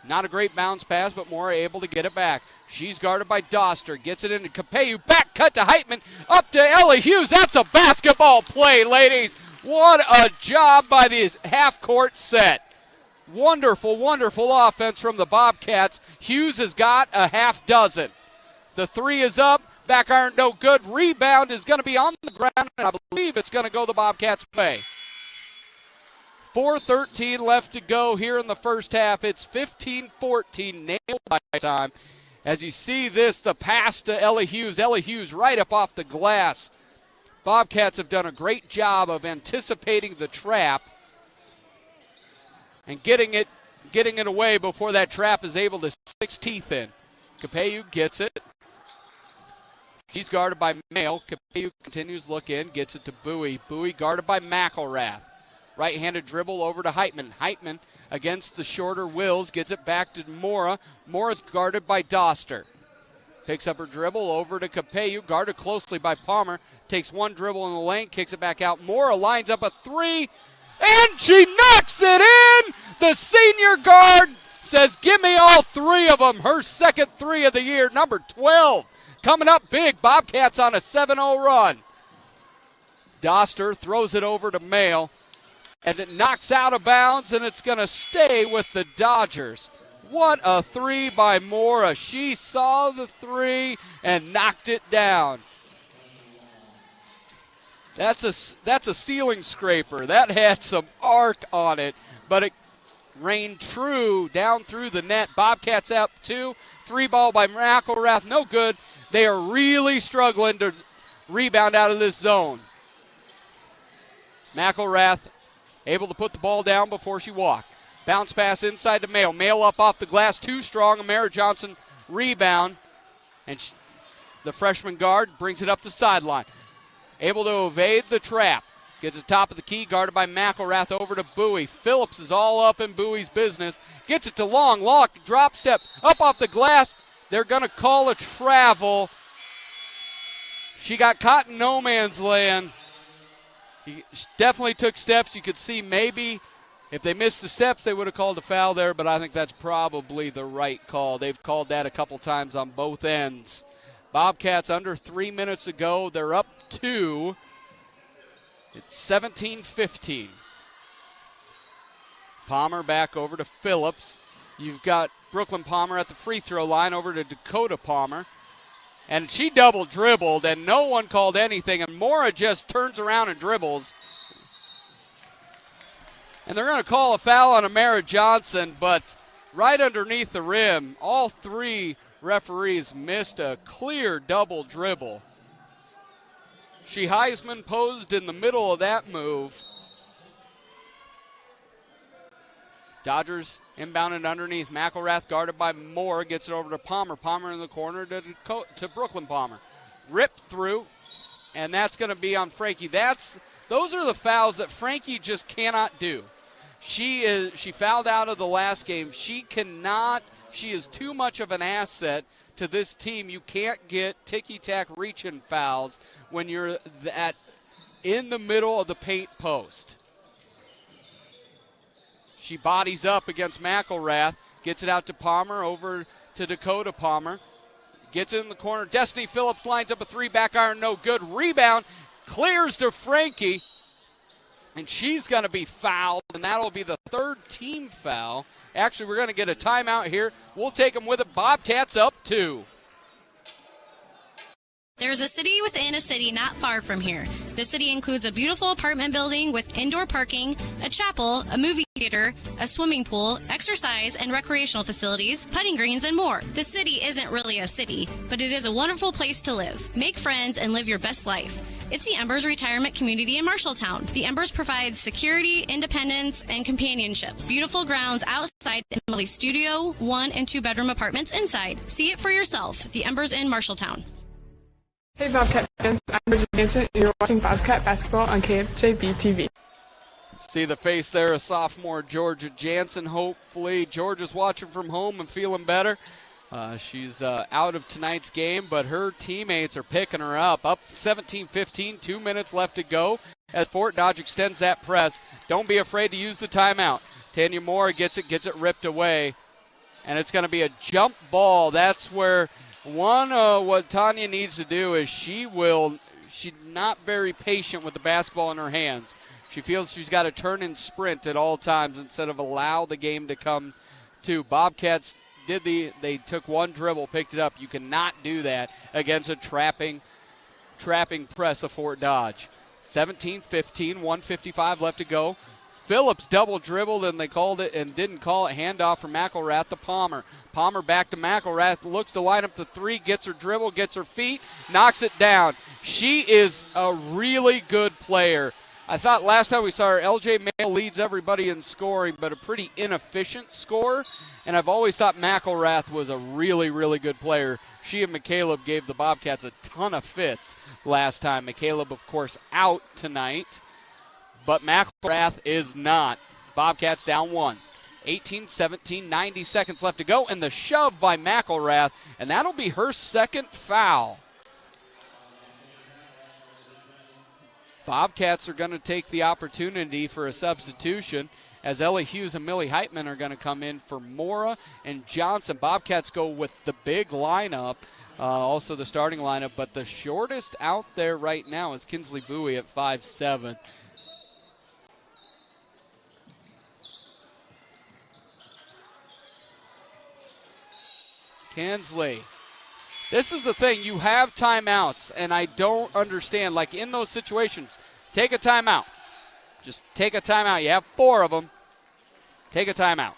not a great bounce pass, but Moore able to get it back. She's guarded by Doster, gets it into Capello, back cut to Heitman, up to Ellie Hughes. That's a basketball play, ladies. What a job by the half-court set. Wonderful, wonderful offense from the Bobcats. Hughes has got a half dozen. The 3 is up. Back iron, no good. Rebound is going to be on the ground, and I believe it's going to go the Bobcats' way. 4:13 left to go here in the first half. It's 15-14, nailed by time. As you see this, the pass to Ellie Hughes. Ellie Hughes right up off the glass. Bobcats have done a great job of anticipating the trap and getting it away before that trap is able to stick its teeth in. Capello gets it. She's guarded by Mayo. Capello continues look in, gets it to Bowie. Bowie guarded by McElrath. Right-handed dribble over to Heitman. Heitman against the shorter Wills, gets it back to Mora. Mora's guarded by Doster. Picks up her dribble over to Capello, guarded closely by Palmer. Takes one dribble in the lane, kicks it back out. Mora lines up a 3, and she knocks it in! The senior guard says, give me all 3 of them. Her second 3 of the year, number 12. Coming up big, Bobcats on a 7-0 run. Doster throws it over to Mayo, and it knocks out of bounds, and it's going to stay with the Dodgers. What a 3 by Mora. She saw the 3 and knocked it down. That's a ceiling scraper. That had some arc on it, but it rained true down through the net. Bobcats up 2. 3 ball by McElrath, no good. They are really struggling to rebound out of this zone. McElrath able to put the ball down before she walked. Bounce pass inside to Mayo. Mayo up off the glass, too strong. Amara Johnson rebound. And the freshman guard brings it up the sideline. Able to evade the trap. Gets it top of the key, guarded by McElrath over to Bowie. Phillips is all up in Bowie's business. Gets it to Long. Long drop step up off the glass. They're going to call a travel. She got caught in no man's land. He definitely took steps. You could see maybe if they missed the steps, they would have called a foul there, but I think that's probably the right call. They've called that a couple times on both ends Bobcats under 3 minutes to go. They're up 2. It's 17-15. Palmer back over to Phillips. You've got Brooklyn Palmer at the free throw line over to Dakota Palmer. And she double dribbled, and no one called anything. And Mora just turns around and dribbles. And they're going to call a foul on Amara Johnson, but right underneath the rim, all 3 referees missed a clear double dribble. She Heisman posed in the middle of that move. Dodgers inbounded underneath. McElrath guarded by Moore. Gets it over to Palmer. Palmer in the corner to Brooklyn Palmer. Ripped through, and that's going to be on Frankie. Those are the fouls that Frankie just cannot do. She fouled out of the last game. She is too much of an asset to this team. You can't get ticky-tack reach-in fouls when you're in the middle of the paint post. She bodies up against McElrath, gets it out to Palmer, over to Dakota Palmer. Gets it in the corner. Destiny Phillips lines up a 3, back iron, no good. Rebound, clears to Frankie, and she's going to be fouled, and that'll be the 3rd team foul. Actually, we're going to get a timeout here. We'll take them with it. Bobcats up 2. There's a city within a city not far from here. The city includes a beautiful apartment building with indoor parking, a chapel, a movie theater, a swimming pool, exercise and recreational facilities, putting greens, and more. The city isn't really a city, but it is a wonderful place to live. Make friends and live your best life. It's the Embers Retirement Community in Marshalltown. The Embers provides security, independence, and companionship. Beautiful grounds outside and lovely studio, 1 and 2 bedroom apartments inside. See it for yourself. The Embers in Marshalltown. Hey Bobcat fans, I'm Bridget Jansen, and you're watching Bobcat Basketball on KFJB-TV. See the face there of sophomore Georgia Jansen. Hopefully Georgia's watching from home and feeling better. She's out of tonight's game, but her teammates are picking her up. Up 17-15, 2 minutes left to go as Fort Dodge extends that press. Don't be afraid to use the timeout. Tanya Moore gets it ripped away, and it's going to be a jump ball. That's where what Tanya needs to do is she's not very patient with the basketball in her hands. She feels she's got to turn and sprint at all times instead of allow the game to come to. Bobcats they took one dribble, picked it up. You cannot do that against a trapping press of Fort Dodge. 17-15, 1:55 left to go. Phillips double dribbled, and they called it and didn't call it. Handoff from McElrath to Palmer. Palmer back to McElrath, looks to line up the 3, gets her dribble, gets her feet, knocks it down. She is a really good player. I thought last time we saw her, LJ Mail leads everybody in scoring, but a pretty inefficient scorer. And I've always thought McElrath was a really, really good player. She and McCaleb gave the Bobcats a ton of fits last time. McCaleb, of course, out tonight, but McElrath is not. Bobcats down 1. 18-17, 90 seconds left to go, and the shove by McElrath, and that'll be her 2nd foul. Bobcats are going to take the opportunity for a substitution as Ellie Hughes and Millie Heitman are going to come in for Mora and Johnson. Bobcats go with the big lineup, also the starting lineup, but the shortest out there right now is Kinsley Bowie at 5'7". Kinsley. This is the thing. You have timeouts, and I don't understand. Like in those situations, take a timeout. Just take a timeout. You have 4 of them. Take a timeout.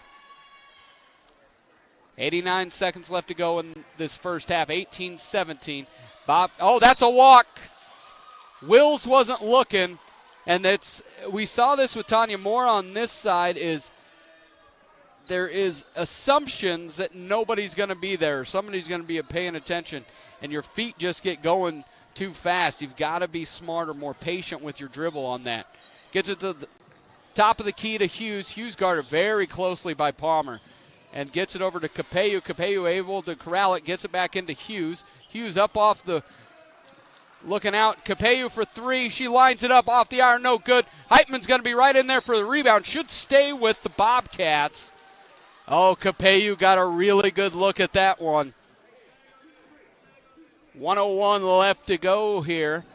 89 seconds left to go in this first half. 18-17. That's a walk. Wills wasn't looking, and we saw this with Tanya Moore on this side there is assumptions that nobody's going to be there. Somebody's going to be paying attention, and your feet just get going too fast. You've got to be smarter, more patient with your dribble on that. Gets it to the top of the key to Hughes. Hughes guarded very closely by Palmer and gets it over to Capello. Capello able to corral it, gets it back into Hughes. Hughes up off the looking out. Capello for 3. She lines it up off the iron. No good. Heitman's going to be right in there for the rebound. Should stay with the Bobcats. Oh, Capello got a really good look at that one. 1:01 left to go here.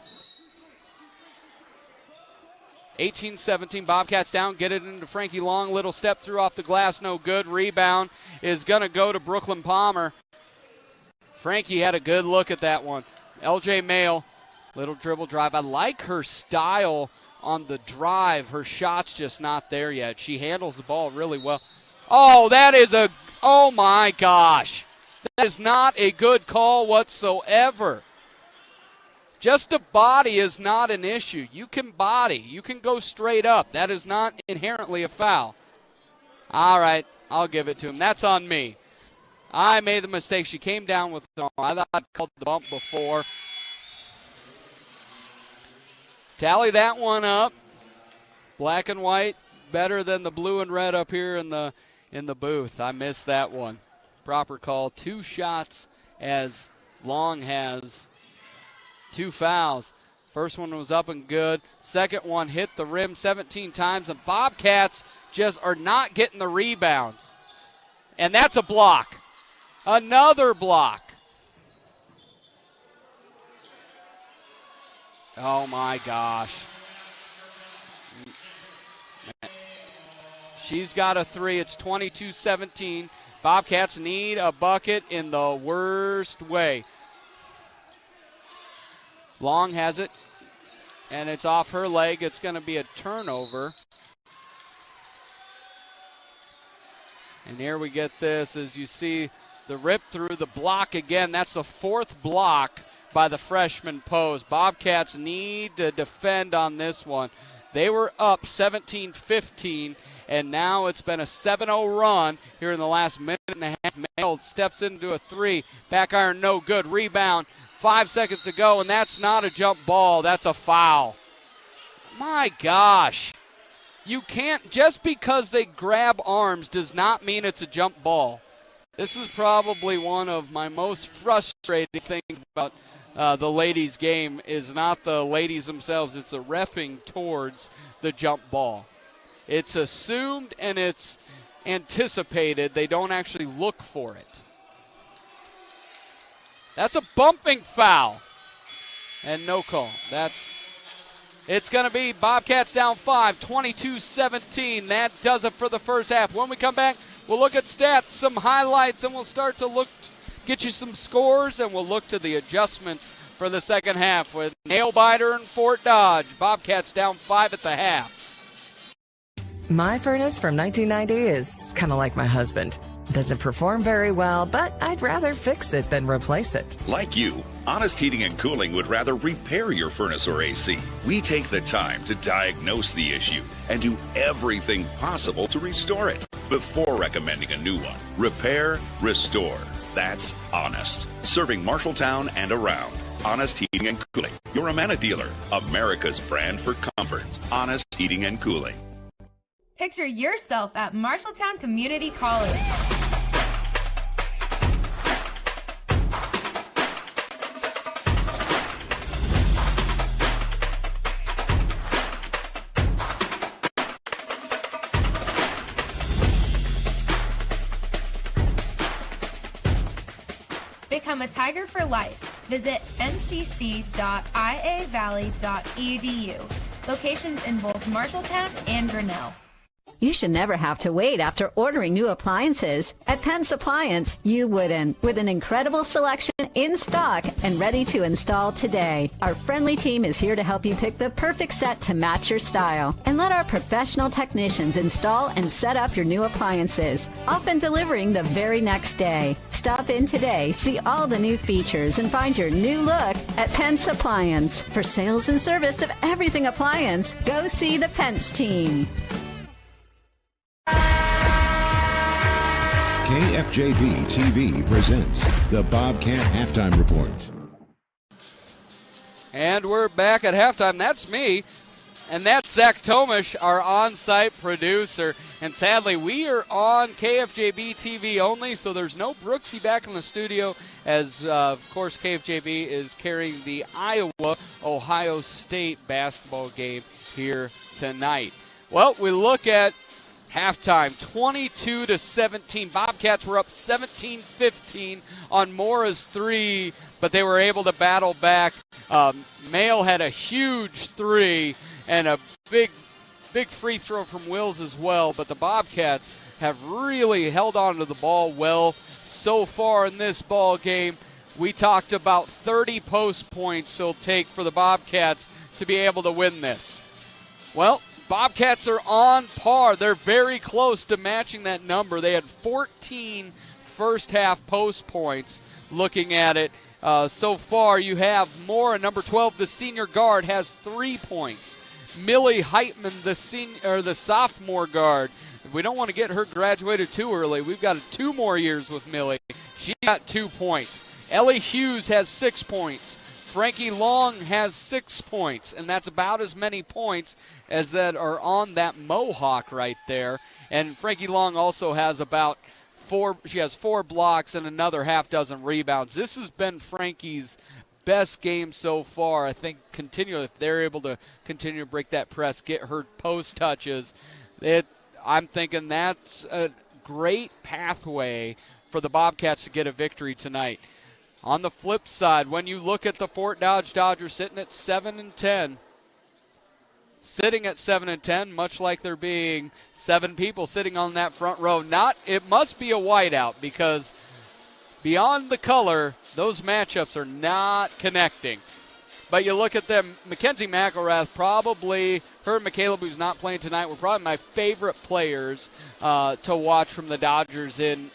18-17, Bobcats down, get it into Frankie Long. Little step through off the glass, no good. Rebound is going to go to Brooklyn Palmer. Frankie had a good look at that one. LJ Mail, little dribble drive. I like her style on the drive. Her shot's just not there yet. She handles the ball really well. Oh, oh my gosh. That is not a good call whatsoever. Just a body is not an issue. You can body. You can go straight up. That is not inherently a foul. All right, I'll give it to him. That's on me. I made the mistake. She came down with the arm. I thought I called the bump before. Tally that one up. Black and white better than the blue and red up here in the booth. I missed that one. Proper call. 2 shots as Long has 2 fouls. First one was up and good. Second one hit the rim 17 times, and Bobcats just are not getting the rebounds. And that's a block. Another block. Oh, my gosh. She's got a 3. It's 22-17. Bobcats need a bucket in the worst way. Long has it, and it's off her leg. It's going to be a turnover. And here we get this as you see the rip through the block again. That's the 4th block by the freshman Pose. Bobcats need to defend on this one. They were up 17-15, and now it's been a 7-0 run here in the last minute and a half. Mail steps into a 3. Back iron, no good. Rebound. 5 seconds to go, and that's not a jump ball. That's a foul. My gosh. You can't, just because they grab arms does not mean it's a jump ball. This is probably one of my most frustrating things about the ladies' game is not the ladies themselves. It's the reffing towards the jump ball. It's assumed and it's anticipated. They don't actually look for it. That's a bumping foul. And no call. It's going to be Bobcats down 5, 22-17. That does it for the first half. When we come back, we'll look at stats, some highlights, and we'll start to get you some scores, and we'll look to the adjustments for the second half with Nail Biter and Fort Dodge. Bobcats down 5 at the half. My furnace from 1990 is kind of like my husband. Doesn't perform very well, but I'd rather fix it than replace it. Like you, Honest Heating and Cooling would rather repair your furnace or AC. We take the time to diagnose the issue and do everything possible to restore it before recommending a new one. Repair, restore. That's Honest. Serving Marshalltown and around. Honest Heating and Cooling. Your Amana dealer. America's brand for comfort. Honest Heating and Cooling. Picture yourself at Marshalltown Community College. Become a Tiger for life. Visit mcc.iavalley.edu. Locations in both Marshalltown and Grinnell. You should never have to wait after ordering new appliances. At Penn's Appliance, you wouldn't. With an incredible selection in stock and ready to install today. Our friendly team is here to help you pick the perfect set to match your style. And let our professional technicians install and set up your new appliances, often delivering the very next day. Stop in today, see all the new features, and find your new look at Penn's Appliance. For sales and service of everything appliance, go see the Pence team. KFJB-TV presents the Bobcat Halftime Report. And we're back at halftime. That's me. And that's Zach Tomish, our on-site producer. And sadly, we are on KFJB-TV only, so there's no Brooksy back in the studio as, of course, KFJB is carrying the Iowa-Ohio State basketball game here tonight. Well, we look at Halftime, 22-17. Bobcats were up 17-15 on Mora's three, but they were able to battle back. Mail had a huge three and a big free throw from Wills as well, but the Bobcats have really held on to the ball well so far in this ball game. We talked about 30 post points it'll take for the Bobcats to be able to win this. Well, Bobcats are on par. They're very close to matching that number. They had 14 first half post points. Looking at it so far, you have Mora, number 12, the senior guard, has 3 points. Millie Heitman, the sophomore guard. We don't want to get her graduated too early. We've got 2 more years with Millie. She got 2 points. Ellie Hughes has 6 points. Frankie Long has 6 points, and that's about as many points as that are on that Mohawk right there. And Frankie Long also has about 4 blocks and another half dozen rebounds. This has been Frankie's best game so far. I think if they're able to continue to break that press, get her post touches, I'm thinking that's a great pathway for the Bobcats to get a victory tonight. On the flip side, when you look at the Fort Dodge Dodgers sitting at 7-10, much like there being 7 people sitting on that front row. It must be a whiteout, because beyond the color, those matchups are not connecting. But you look at them, Mackenzie McElrath, her and Michaela, who's not playing tonight, were probably my favorite players to watch from the Dodgers in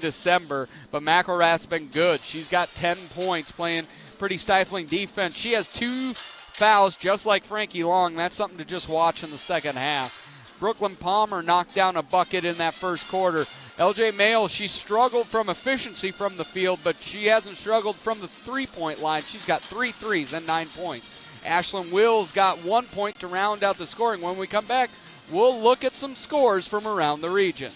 December, but McElrath's been good. She's got 10 points, playing pretty stifling defense. She has 2 fouls, just like Frankie Long. That's something to just watch in the second half. Brooklyn Palmer knocked down a bucket in that first quarter. LJ Mail, she struggled from efficiency from the field, but she hasn't struggled from the three-point line. She's got 3 threes and 9 points. Ashlyn Wills got 1 point to round out the scoring. When we come back, we'll look at some scores from around the region.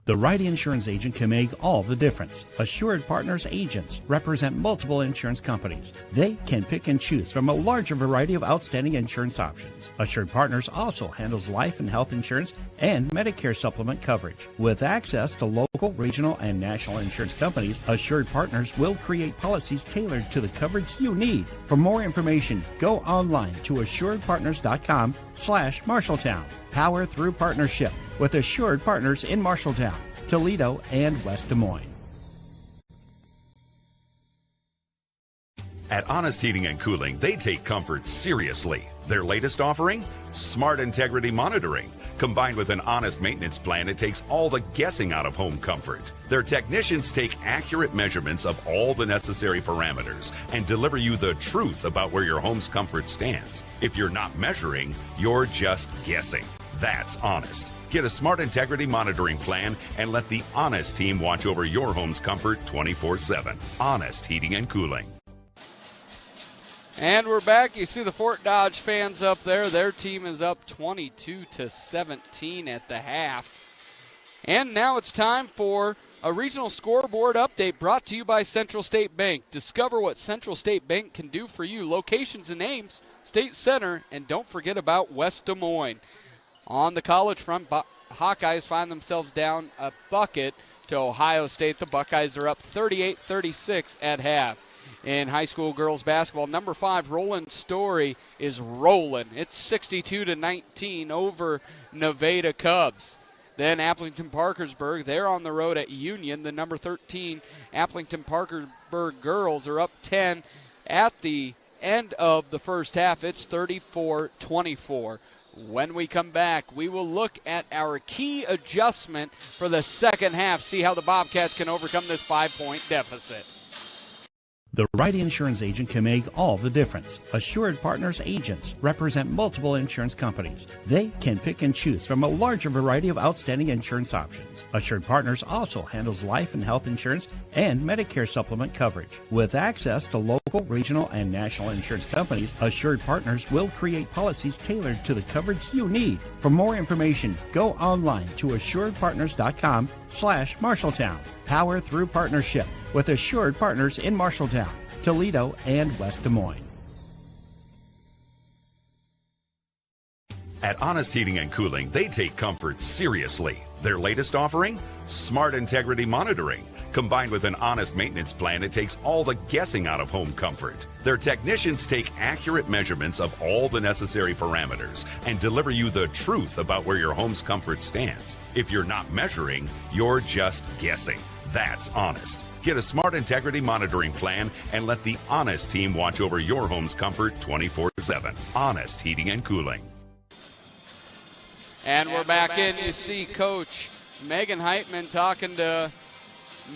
The right insurance agent can make all the difference. Assured Partners agents represent multiple insurance companies. They can pick and choose from a larger variety of outstanding insurance options. Assured Partners also handles life and health insurance and Medicare supplement coverage. With access to local, regional, and national insurance companies, Assured Partners will create policies tailored to the coverage you need. For more information, go online to assuredpartners.com/Marshalltown. Power through partnership with Assured Partners in Marshalltown, Toledo, and West Des Moines. At Honest Heating and Cooling, they take comfort seriously. Their latest offering? Smart Integrity Monitoring. Combined with an honest maintenance plan, it takes all the guessing out of home comfort. Their technicians take accurate measurements of all the necessary parameters and deliver you the truth about where your home's comfort stands. If you're not measuring, you're just guessing. That's honest. Get a Smart Integrity Monitoring plan and let the Honest team watch over your home's comfort 24/7. Honest Heating and Cooling. And we're back. You see the Fort Dodge fans up there. Their team is up 22-17 at the half. And now it's time for a regional scoreboard update brought to you by Central State Bank. Discover what Central State Bank can do for you. Locations and names, State Center, and don't forget about West Des Moines. On the college front, Hawkeyes find themselves down a bucket to Ohio State. The Buckeyes are up 38-36 at half. In high school girls basketball, number 5, Roland Story is rolling. It's 62-19 over Nevada Cubs. Then Applington Parkersburg, they're on the road at Union. The number 13 Applington Parkersburg girls are up 10 at the end of the first half. It's 34-24. When we come back, we will look at our key adjustment for the second half, see how the Bobcats can overcome this 5-point deficit. The right insurance agent can make all the difference. Assured Partners agents represent multiple insurance companies. They can pick and choose from a larger variety of outstanding insurance options. Assured Partners also handles life and health insurance and Medicare supplement coverage. With access to local, regional, and national insurance companies, Assured Partners will create policies tailored to the coverage you need. For more information, go online to assuredpartners.com/Marshalltown. Power through partnership with Assured Partners in Marshalltown, Toledo, and West Des Moines. At Honest Heating and Cooling, they take comfort seriously. Their latest offering? Smart Integrity Monitoring. Combined with an honest maintenance plan, it takes all the guessing out of home comfort. Their technicians take accurate measurements of all the necessary parameters and deliver you the truth about where your home's comfort stands. If you're not measuring, you're just guessing. That's honest. Get a Smart Integrity Monitoring plan and let the Honest team watch over your home's comfort 24/7. Honest Heating and Cooling. And we're back in. You see Coach Megan Heitman talking to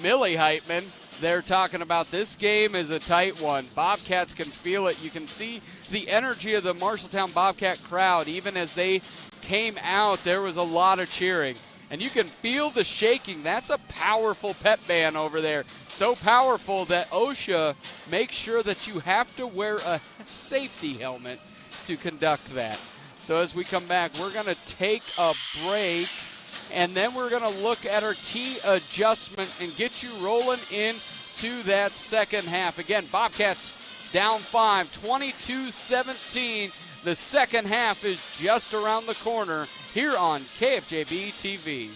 Millie Heitman. They're talking about this game is a tight one. Bobcats can feel it. You can see the energy of the Marshalltown Bobcat crowd. Even as they came out, there was a lot of cheering. And you can feel the shaking. That's a powerful pep band over there. So powerful that OSHA makes sure that you have to wear a safety helmet to conduct that. So as we come back, we're going to take a break, and then we're going to look at our key adjustment and get you rolling into that second half. Again, Bobcats down 5, 22-17. The second half is just around the corner here on KFJB-TV.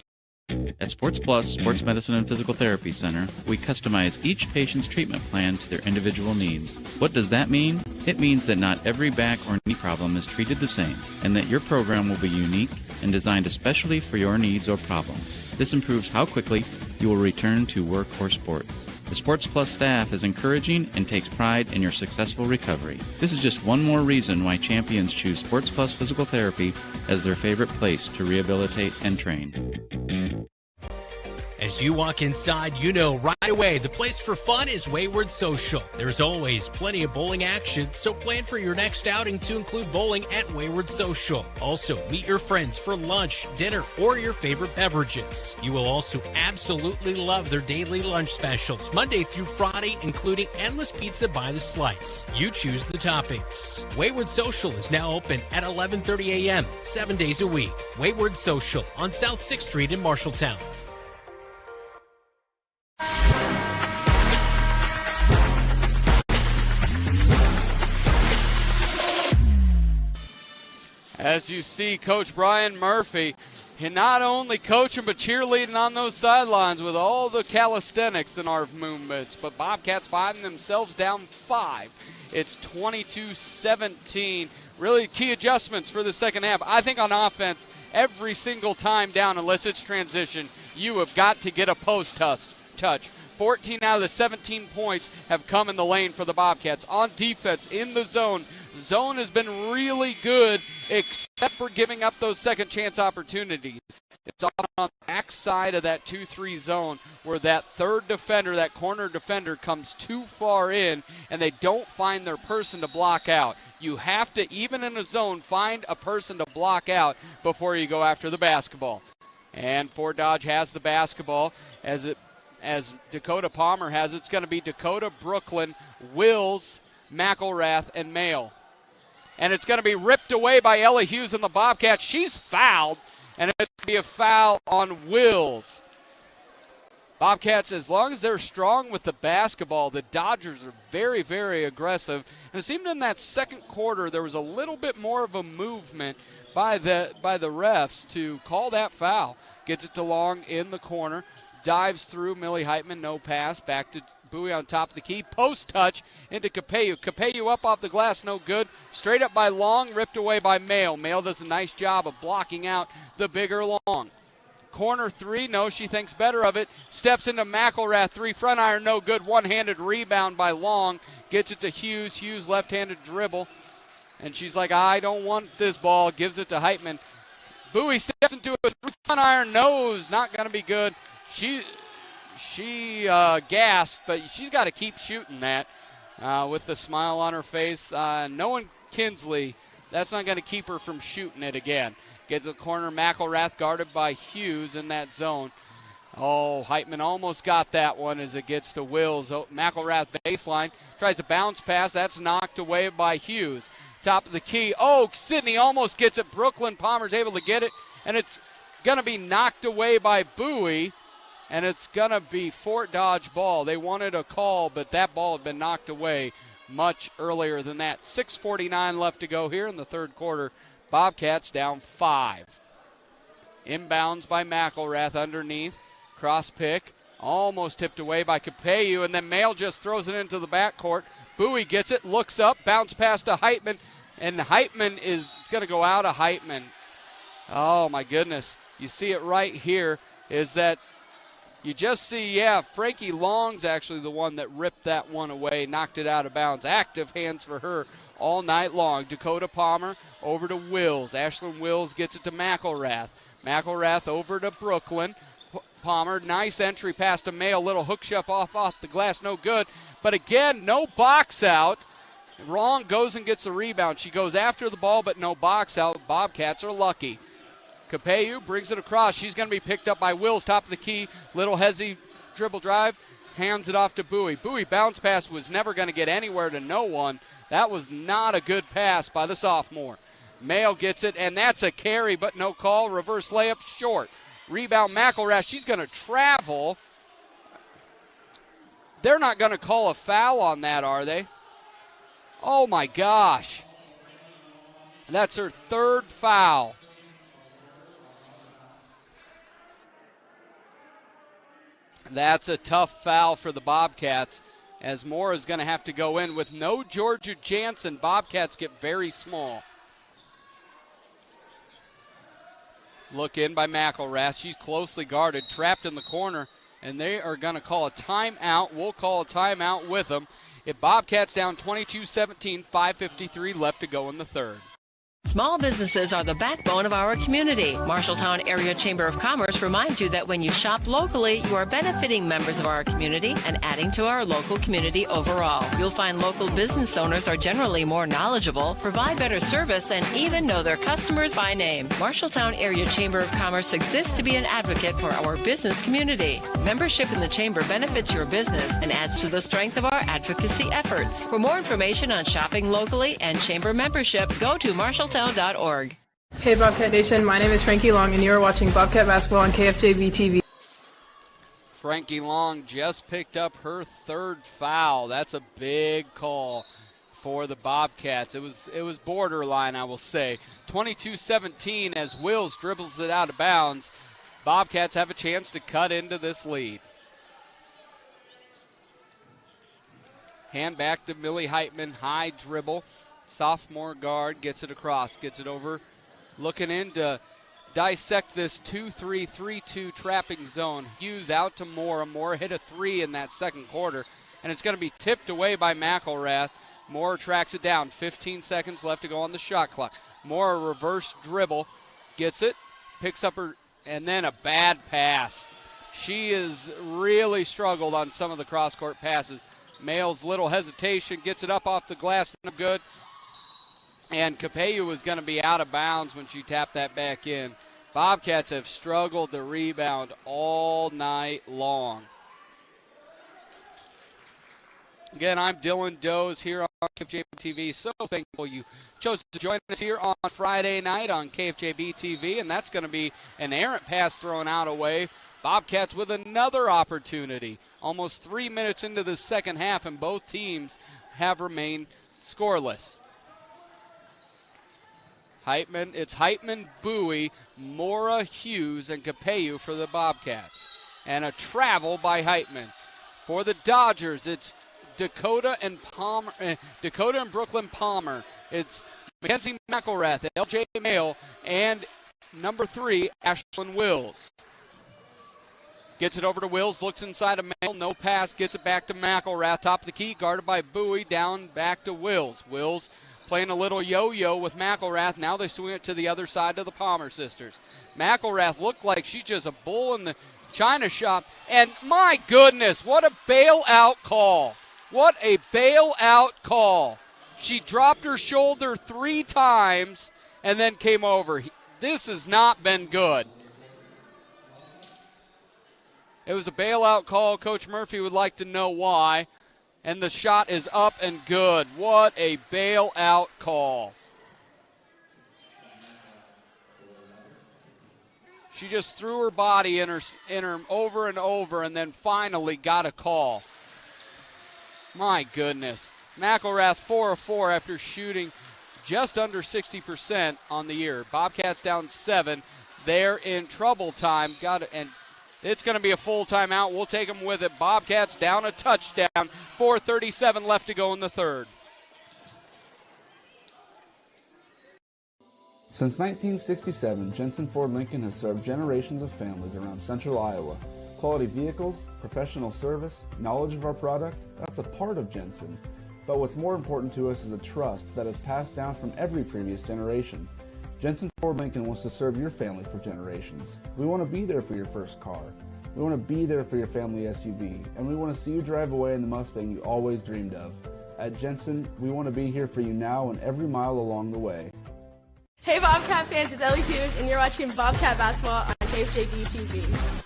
At Sports Plus Sports Medicine and Physical Therapy Center, we customize each patient's treatment plan to their individual needs. What does that mean? It means that not every back or knee problem is treated the same, and that your program will be unique and designed especially for your needs or problem. This improves how quickly you will return to work or sports. The Sports Plus staff is encouraging and takes pride in your successful recovery. This is just one more reason why champions choose Sports Plus Physical Therapy as their favorite place to rehabilitate and train. As you walk inside, you know right away the place for fun is Wayward Social. There's always plenty of bowling action, so plan for your next outing to include bowling at Wayward Social. Also, meet your friends for lunch, dinner, or your favorite beverages. You will also absolutely love their daily lunch specials, Monday through Friday, including endless pizza by the slice. You choose the toppings. Wayward Social is now open at 11:30 a.m., 7 days a week. Wayward Social on South 6th Street in Marshalltown. As you see, Coach Brian Murphy, he not only coaching but cheerleading on those sidelines with all the calisthenics in our movements. But Bobcats finding themselves down 5. It's 22-17. Really key adjustments for the second half. I think on offense, every single time down, unless it's transition, you have got to get a post touch. 14 out of the 17 points have come in the lane for the Bobcats. On defense, in the zone has been really good, except for giving up those second chance opportunities. It's on the back side of that 2-3 zone where that third defender, that corner defender, comes too far in and they don't find their person to block out. You have to, even in a zone, find a person to block out before you go after the basketball. And Fort Dodge has the basketball as Dakota Palmer has it. It's going to be Dakota, Brooklyn, Wills, McElrath, and Mayle. And it's going to be ripped away by Ella Hughes and the Bobcats. She's fouled, and it's going to be a foul on Wills. Bobcats, as long as they're strong with the basketball, the Dodgers are very, very aggressive. And it seemed in that second quarter there was a little bit more of a movement by the refs to call that foul. Gets it to Long in the corner. Dives through Millie Heitman, no pass. Back to Bowie on top of the key. Post touch into Capeyu. Capeyu up off the glass, no good. Straight up by Long, ripped away by Mayle. Mayle does a nice job of blocking out the bigger Long. Corner 3, no, she thinks better of it. Steps into McElrath, 3 front iron, no good. One-handed rebound by Long. Gets it to Hughes. Hughes left-handed dribble. And she's like, I don't want this ball. Gives it to Heitman. Bowie steps into it with front iron, nose. Not going to be good. She gasped, but she's got to keep shooting that with the smile on her face. Knowing Kinsley, that's not going to keep her from shooting it again. Gets a corner, McElrath guarded by Hughes in that zone. Oh, Heitman almost got that one as it gets to Wills. McElrath baseline, tries to bounce pass. That's knocked away by Hughes. Top of the key. Oh, Sydney almost gets it. Brooklyn Palmer's able to get it, and it's going to be knocked away by Bowie. And it's going to be Fort Dodge ball. They wanted a call, but that ball had been knocked away much earlier than that. 6:49 left to go here in the third quarter. Bobcats down 5. Inbounds by McElrath underneath. Cross pick. Almost tipped away by Capeyu, and then Mail just throws it into the backcourt. Bowie gets it, looks up, bounce pass to Heitman, and Heitman is going to go out of Heitman. Oh, my goodness. You see it right here is that you just see, Frankie Long's actually the one that ripped that one away, knocked it out of bounds. Active hands for her all night long. Dakota Palmer over to Wills. Ashlyn Wills gets it to McElrath. McElrath over to Brooklyn. Palmer, nice entry pass to Mayo. Little hook shot off the glass, no good. But again, no box out. Wrong goes and gets the rebound. She goes after the ball, but no box out. Bobcats are lucky. Capeyu brings it across. She's going to be picked up by Wills, top of the key. Little hezzy dribble drive, hands it off to Bowie. Bowie bounce pass was never going to get anywhere to no one. That was not a good pass by the sophomore. Mayo gets it, and that's a carry, but no call. Reverse layup short. Rebound McElrath. She's going to travel. They're not going to call a foul on that, are they? Oh, my gosh. That's her third foul. That's a tough foul for the Bobcats, as Moore is going to have to go in. With no Georgia Jansen, Bobcats get very small. Look in by McElrath. She's closely guarded, trapped in the corner, and they are going to call a timeout. We'll call a timeout with them. If Bobcats down 22-17, 5:53 left to go in the third. Small businesses are the backbone of our community. Marshalltown Area Chamber of Commerce reminds you that when you shop locally, you are benefiting members of our community and adding to our local community overall. You'll find local business owners are generally more knowledgeable, provide better service, and even know their customers by name. Marshalltown Area Chamber of Commerce exists to be an advocate for our business community. Membership in the Chamber benefits your business and adds to the strength of our advocacy efforts. For more information on shopping locally and Chamber membership, go to Marshalltown.org. Hey Bobcat Nation, my name is Frankie Long and you are watching Bobcat Basketball on KFJB-TV. Frankie Long just picked up her third foul. That's a big call for the Bobcats. It was borderline, I will say. 22-17 as Wills dribbles it out of bounds. Bobcats have a chance to cut into this lead. Hand back to Millie Heitman, high dribble. Sophomore guard gets it across, gets it over. Looking in to dissect this 2-3-3-2 trapping zone. Hughes out to Moore. Moore hit a three in that second quarter, and it's going to be tipped away by McElrath. Moore tracks it down. 15 seconds left to go on the shot clock. Moore, a reverse dribble, gets it, picks up her, and then a bad pass. She has really struggled on some of the cross-court passes. Mail's little hesitation, gets it up off the glass, no good. And Capeyu was going to be out of bounds when she tapped that back in. Bobcats have struggled to rebound all night long. Again, I'm Dylan Doze here on KFJB-TV. So thankful you chose to join us here on Friday night on KFJB-TV, and that's going to be an errant pass thrown out away. Bobcats with another opportunity. Almost 3 minutes into the second half, and both teams have remained scoreless. It's Heitman, Bowie, Mora, Hughes, and Capeyu for the Bobcats. And a travel by Heitman. For the Dodgers, it's Dakota and Brooklyn Palmer. It's Mackenzie McElrath, LJ Mayo, and number 3, Ashlyn Wills. Gets it over to Wills, looks inside of Mail, no pass, gets it back to McElrath, top of the key, guarded by Bowie, down back to Wills. Wills playing a little yo-yo with McElrath. Now they swing it to the other side to the Palmer sisters. McElrath looked like she's just a bull in the china shop. And my goodness, what a bailout call. What a bailout call. She dropped her shoulder 3 times and then came over. This has not been good. It was a bailout call. Coach Murphy would like to know why. And the shot is up and good. What a bailout call. She just threw her body in her over and over and then finally got a call. My goodness. McElrath 4 of 4 after shooting just under 60% on the year. Bobcats down 7. They're in trouble time. And it's going to be a full timeout. We'll take them with it. Bobcats down a touchdown. 4:37 left to go in the third. Since 1967, Jensen Ford Lincoln has served generations of families around central Iowa. Quality vehicles, professional service, knowledge of our product, that's a part of Jensen. But what's more important to us is a trust that is passed down from every previous generation. Jensen Ford Lincoln wants to serve your family for generations. We want to be there for your first car. We want to be there for your family SUV. And we want to see you drive away in the Mustang you always dreamed of. At Jensen, we want to be here for you now and every mile along the way. Hey Bobcat fans, it's Ellie Hughes, and you're watching Bobcat Basketball on KFJB-TV.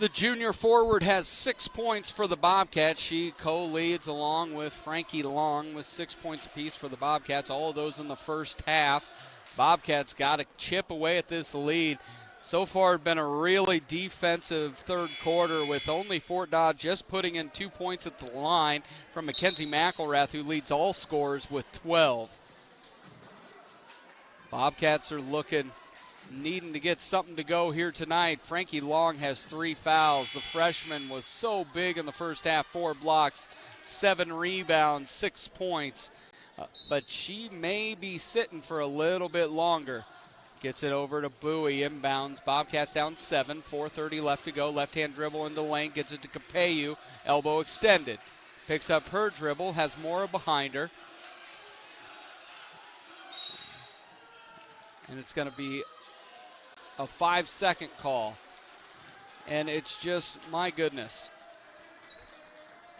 The junior forward has 6 points for the Bobcats. She co-leads along with Frankie Long with 6 points apiece for the Bobcats. All of those in the first half. Bobcats got to chip away at this lead. So far, it's been a really defensive third quarter with only Fort Dodge just putting in 2 points at the line from Mackenzie McElrath, who leads all scorers with 12. Bobcats are needing to get something to go here tonight. Frankie Long has 3 fouls. The freshman was so big in the first half, 4 blocks, 7 rebounds, 6 points. But she may be sitting for a little bit longer. Gets it over to Bowie, inbounds. Bobcats down 7, 4:30 left to go. Left-hand dribble in the lane, gets it to Capeyu, elbow extended. Picks up her dribble, has Mora behind her. And it's going to be a 5-second call. And it's just, my goodness.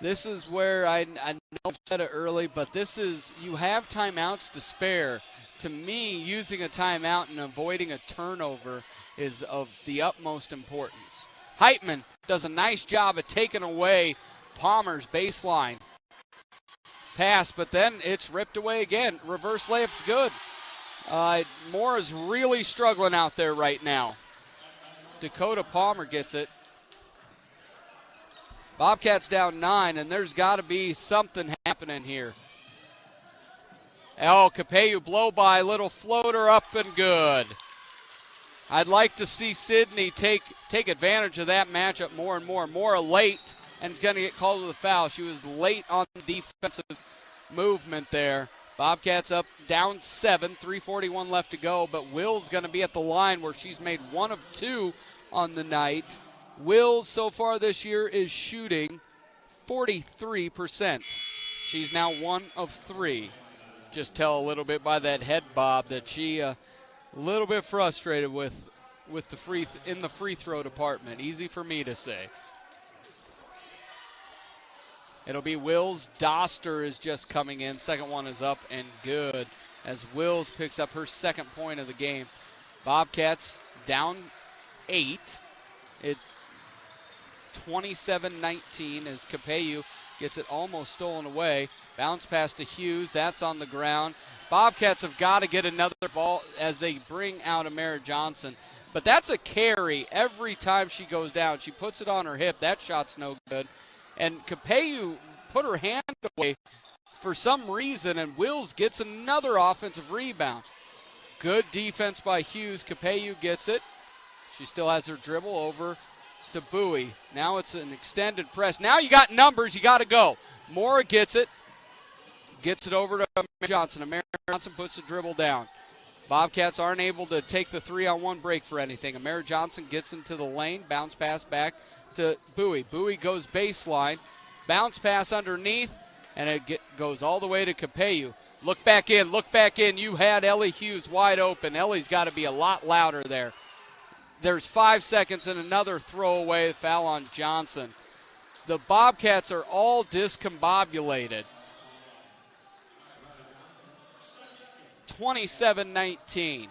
This is where I know I've said it early, but this is, you have timeouts to spare. To me, using a timeout and avoiding a turnover is of the utmost importance. Heitman does a nice job of taking away Palmer's baseline pass, but then it's ripped away again. Reverse layup's good. Mora's really struggling out there right now. Dakota Palmer gets it. Bobcats down 9, and there's got to be something happening here. Oh, Capeyu blow by, little floater up and good. I'd like to see Sydney take advantage of that matchup more and more. Mora late and going to get called to the foul. She was late on the defensive movement there. Bobcats up down 7, 3:41 left to go, but Will's going to be at the line where she's made 1 of 2 on the night. Will so far this year is shooting 43%. She's now 1 of 3. Just tell a little bit by that head bob that she a little bit frustrated with the free throw department. Easy for me to say. It'll be Wills. Doster is just coming in. Second one is up and good as Wills picks up her second point of the game. Bobcats down 8. It's 27-19 as Capeyu gets it almost stolen away. Bounce pass to Hughes. That's on the ground. Bobcats have got to get another ball as they bring out Amara Johnson. But that's a carry every time she goes down. She puts it on her hip. That shot's no good. And Capeyu put her hand away for some reason, and Wills gets another offensive rebound. Good defense by Hughes. Capeyu gets it. She still has her dribble over to Bowie. Now it's an extended press. Now you got numbers. You got to go. Mora gets it. Gets it over to Amara Johnson. Amara Johnson puts the dribble down. Bobcats aren't able to take the 3-on-1 break for anything. Amara Johnson gets into the lane. Bounce pass back to Bowie. Bowie goes baseline. Bounce pass underneath, and it goes all the way to Capeyu. Look back in. Look back in. You had Ellie Hughes wide open. Ellie's got to be a lot louder there. There's 5 seconds and another throwaway foul on Johnson. The Bobcats are all discombobulated. 27-19.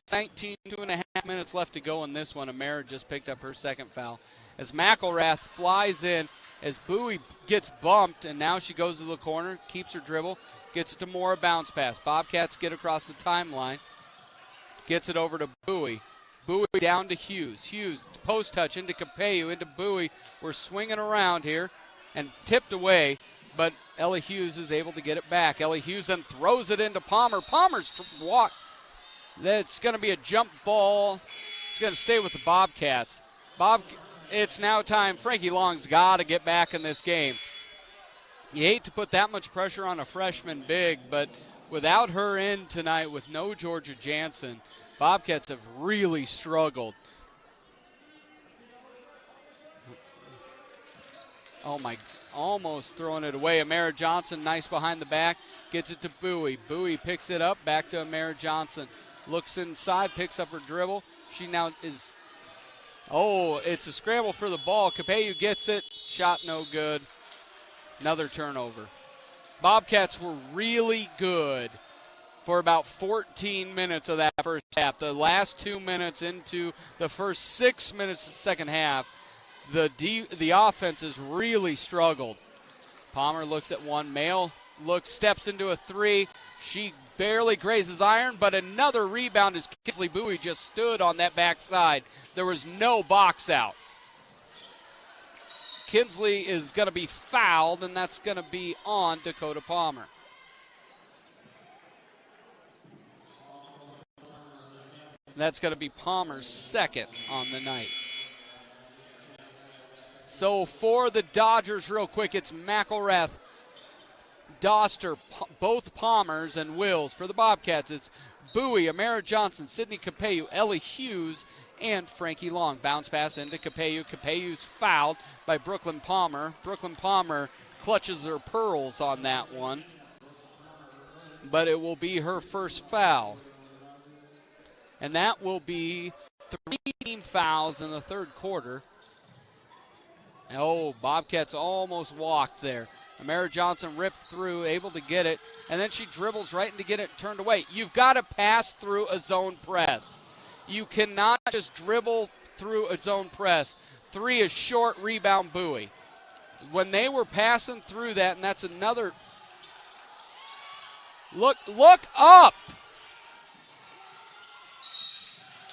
Two and a half minutes left to go in this one. Amara just picked up her second foul. As McElrath flies in, as Bowie gets bumped, and now she goes to the corner, keeps her dribble, gets it to Mora, bounce pass. Bobcats get across the timeline, gets it over to Bowie. Bowie down to Hughes. Hughes, post touch into Capello, into Bowie. We're swinging around here and tipped away, but Ellie Hughes is able to get it back. Ellie Hughes then throws it into Palmer. Palmer's walk. That's going to be a jump ball. It's going to stay with the Bobcats. It's now time. Frankie Long's got to get back in this game. You hate to put that much pressure on a freshman big, but without her in tonight, with no Georgia Jansen, Bobcats have really struggled. Oh, my, almost throwing it away. Amara Johnson, nice behind the back, gets it to Bowie. Bowie picks it up, back to Amara Johnson. Looks inside, picks up her dribble. She now is, it's a scramble for the ball. Capello gets it, shot no good. Another turnover. Bobcats were really good for about 14 minutes of that first half. The last 2 minutes into the first 6 minutes of the second half, the offense has really struggled. Palmer looks at one. Mail steps into a three. She barely grazes iron, but another rebound as Kinsley Bowie just stood on that backside. There was no box out. Kinsley is going to be fouled, and that's going to be on Dakota Palmer. That's going to be Palmer's second on the night. So for the Dodgers, real quick, it's McElrath, Doster, both Palmers, and Wills. For the Bobcats, it's Bowie, Amara Johnson, Sydney Capello, Ellie Hughes, and Frankie Long. Bounce pass into Capello. Capello's fouled by Brooklyn Palmer. Brooklyn Palmer clutches her pearls on that one, but it will be her first foul. And that will be 3 team fouls in the third quarter. Oh, Bobcats almost walked there. Amara Johnson ripped through, able to get it, and then she dribbles right in to get it turned away. You've got to pass through a zone press. You cannot just dribble through a zone press. 3 is short, rebound Bowie. When they were passing through that, and that's another. Look up!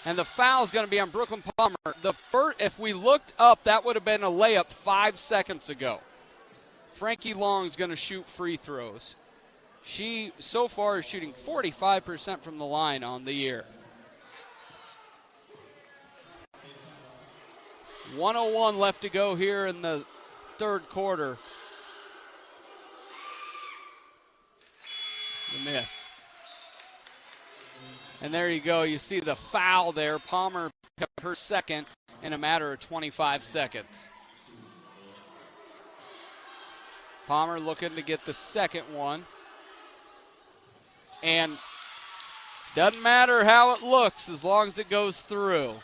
And the foul is going to be on Brooklyn Palmer. If we looked up, that would have been a layup 5 seconds ago. Frankie Long is going to shoot free throws. She, so far, is shooting 45% from the line on the year. 1:01 left to go here in the third quarter. The miss. And there you go. You see the foul there. Palmer picked up her second in a matter of 25 seconds. Palmer looking to get the second one. And doesn't matter how it looks as long as it goes through,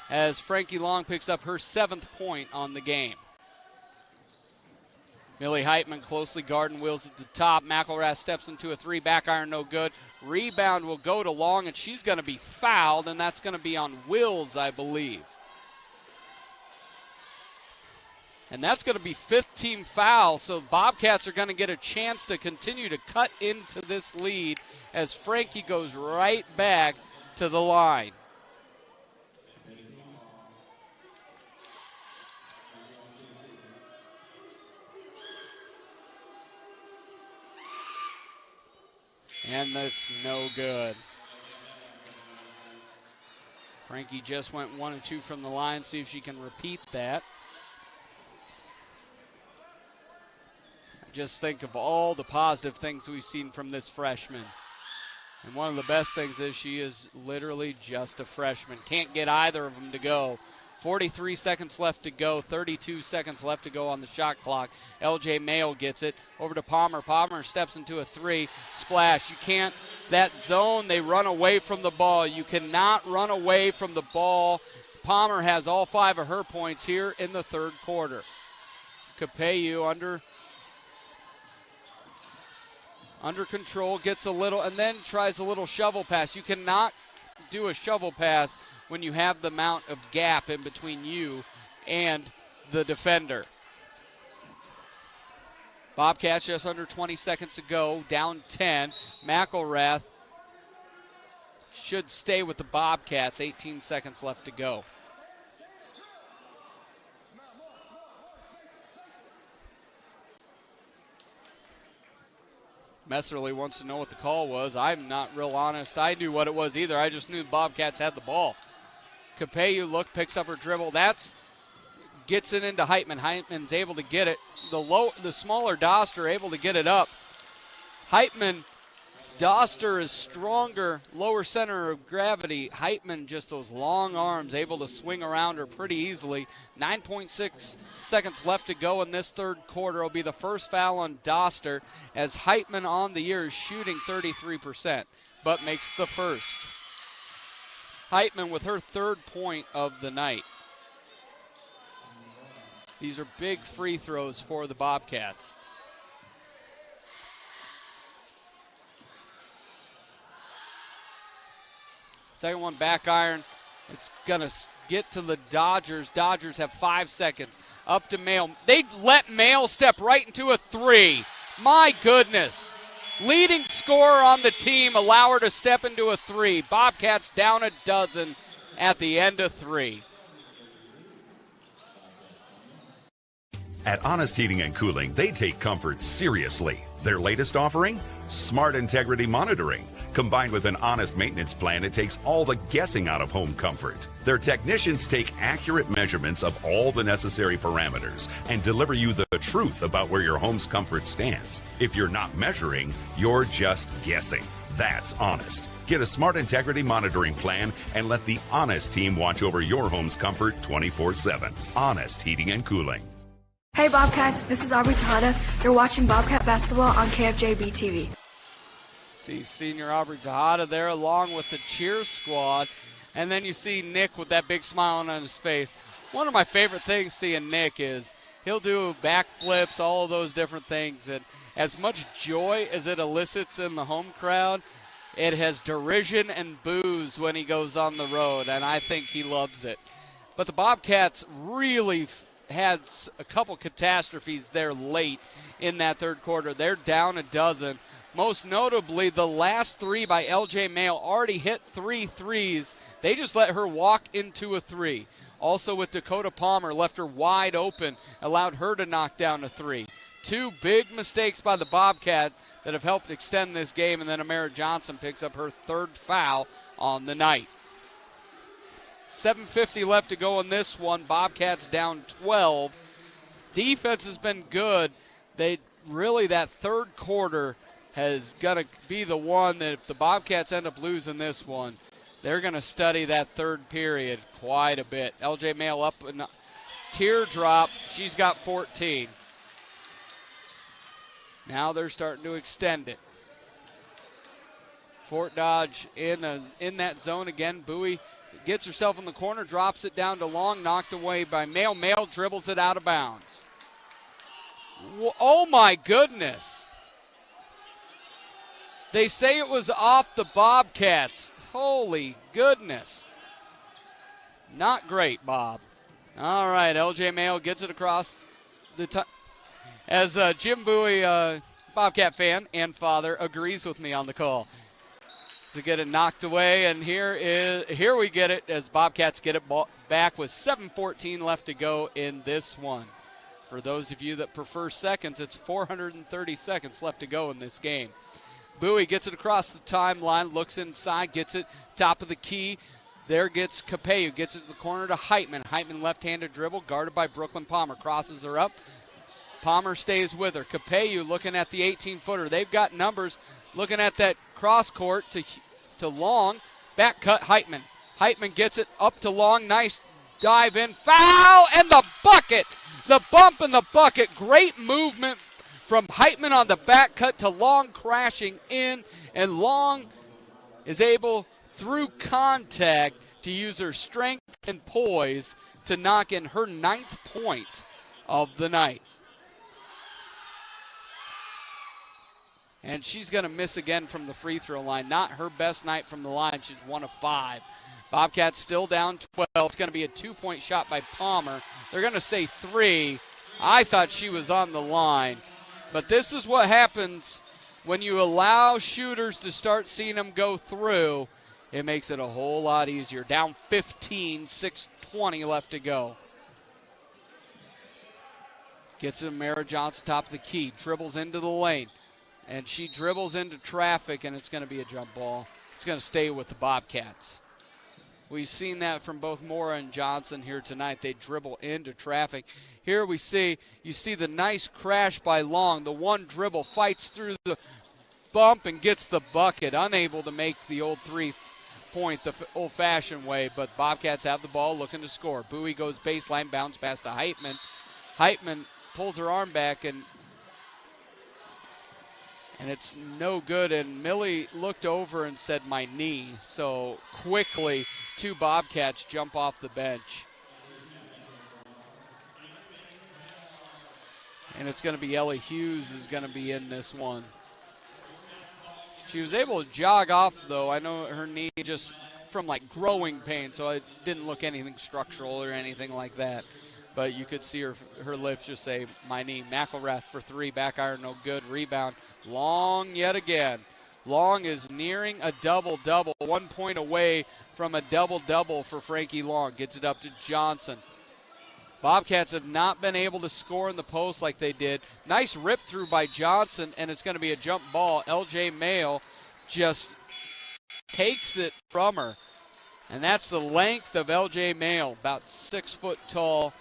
as Frankie Long picks up her 7th point on the game. Millie Heitman closely guarding Wills at the top. McElrath steps into a 3, back iron no good. Rebound will go to Long, and she's going to be fouled, and that's going to be on Wills, I believe. And that's going to be 5th team foul, so Bobcats are going to get a chance to continue to cut into this lead as Frankie goes right back to the line. And that's no good. Frankie just went 1 and 2 from the line. See if she can repeat that. Just think of all the positive things we've seen from this freshman. And one of the best things is she is literally just a freshman. Can't get either of them to go. 43 seconds left to go, 32 seconds left to go on the shot clock. LJ Mayo gets it over to Palmer. Palmer steps into a 3, splash. You can't, that zone, they run away from the ball. You cannot run away from the ball. Palmer has all 5 of her points here in the third quarter. Capello under control, gets a little, and then tries a little shovel pass. You cannot do a shovel pass when you have the amount of gap in between you and the defender. Bobcats just under 20 seconds to go, down 10. McElrath should stay with the Bobcats. 18 seconds left to go. Messerly wants to know what the call was. I'm not real honest. I knew what it was either. I just knew the Bobcats had the ball. Capeyu picks up her dribble. Gets it into Heitman. Heitman's able to get it. The smaller Doster able to get it up. Heitman, Doster is stronger, lower center of gravity. Heitman, just those long arms, able to swing around her pretty easily. 9.6 seconds left to go in this third quarter. Will be the first foul on Doster, as Heitman on the year is shooting 33%, but makes the first. Heitman with her third point of the night. These are big free throws for the Bobcats. Second one, back iron. It's going to get to the Dodgers. Dodgers have 5 seconds. Up to Mail. They let Mail step right into a three. My goodness. Leading scorer on the team, allow her to step into a three. Bobcats down a dozen at the end of three. At Honest Heating and Cooling, they take comfort seriously. Their latest offering? Smart Integrity Monitoring. Combined with an honest maintenance plan, it takes all the guessing out of home comfort. Their technicians take accurate measurements of all the necessary parameters and deliver you the truth about where your home's comfort stands. If you're not measuring, you're just guessing. That's honest. Get a Smart Integrity Monitoring plan and let the Honest team watch over your home's comfort 24/7. Honest Heating and Cooling. Hey Bobcats, this is Aubrey Tejada. You're watching Bobcat Basketball on KFJB-TV. See senior Aubrey Tejada there along with the cheer squad. And then you see Nick with that big smile on his face. One of my favorite things seeing Nick is he'll do backflips, all of those different things. And as much joy as it elicits in the home crowd, it has derision and boos when he goes on the road, and I think he loves it. But the Bobcats really had a couple catastrophes there late in that third quarter. They're down a dozen. Most notably, the last three by LJ Mail already hit 3 threes. They just let her walk into a three. Also with Dakota Palmer, left her wide open, allowed her to knock down a three. 2 big mistakes by the Bobcat that have helped extend this game, and then Amara Johnson picks up her third foul on the night. 7:50 left to go in this one. Bobcats down 12. Defense has been good. That third quarter has got to be the one that if the Bobcats end up losing this one, they're going to study that third period quite a bit. LJ Mail up in a teardrop. She's got 14. Now they're starting to extend it. Fort Dodge in that zone again. Bowie gets herself in the corner, drops it down to Long, knocked away by Mail. Mail dribbles it out of bounds. Oh, my goodness. They say it was off the Bobcats. Holy goodness. Not great, Bob. All right, LJ Mail gets it across the as Jim Bowie, Bobcat fan and father, agrees with me on the call. To get it knocked away, and here we get it as Bobcats get it back with 7:14 left to go in this one. For those of you that prefer seconds, it's 430 seconds left to go in this game. Bowie gets it across the timeline, looks inside, gets it top of the key. There gets Capeyu, gets it to the corner to Heitman. Heitman left-handed dribble, guarded by Brooklyn Palmer. Crosses her up. Palmer stays with her. Capeyu looking at the 18-footer. They've got numbers looking at that cross court to Long. Back cut, Heitman. Heitman gets it up to Long. Nice dive in. Foul and the bucket. The bump and the bucket. Great movement from Heitman on the back cut to Long crashing in. And Long is able, through contact, to use her strength and poise to knock in her 9th point of the night. And she's going to miss again from the free throw line. Not her best night from the line. She's 1 of 5. Bobcats still down 12. It's going to be a 2-point shot by Palmer. They're going to say 3. I thought she was on the line. But this is what happens when you allow shooters to start seeing them go through. it makes it a whole lot easier. Down 15, 6:20 left to go. Gets it, Mara Johnson, top of the key, dribbles into the lane, and she dribbles into traffic, and it's going to be a jump ball. It's going to stay with the Bobcats. We've seen that from both Mora and Johnson here tonight. They dribble into traffic. Here you see the nice crash by Long. The one dribble fights through the bump and gets the bucket. Unable to make the old three-point the old-fashioned way, but Bobcats have the ball looking to score. Bowie goes baseline, bounce pass to Heitman. Heitman pulls her arm back, and it's no good. And Millie looked over and said, my knee. So quickly, 2 Bobcats jump off the bench. And it's going to be Ellie Hughes is going to be in this one. She was able to jog off, though. I know her knee just from like growing pain, so it didn't look anything structural or anything like that. But you could see her lips just say, my knee. McElrath for 3, back iron, no good. Rebound, Long yet again. Long is nearing a double-double, 1 point away from a double-double for Frankie Long. Gets it up to Johnson. Bobcats have not been able to score in the post like they did. Nice rip through by Johnson, and it's going to be a jump ball. LJ Mail just takes it from her. And that's the length of LJ Mail, about 6 foot tall.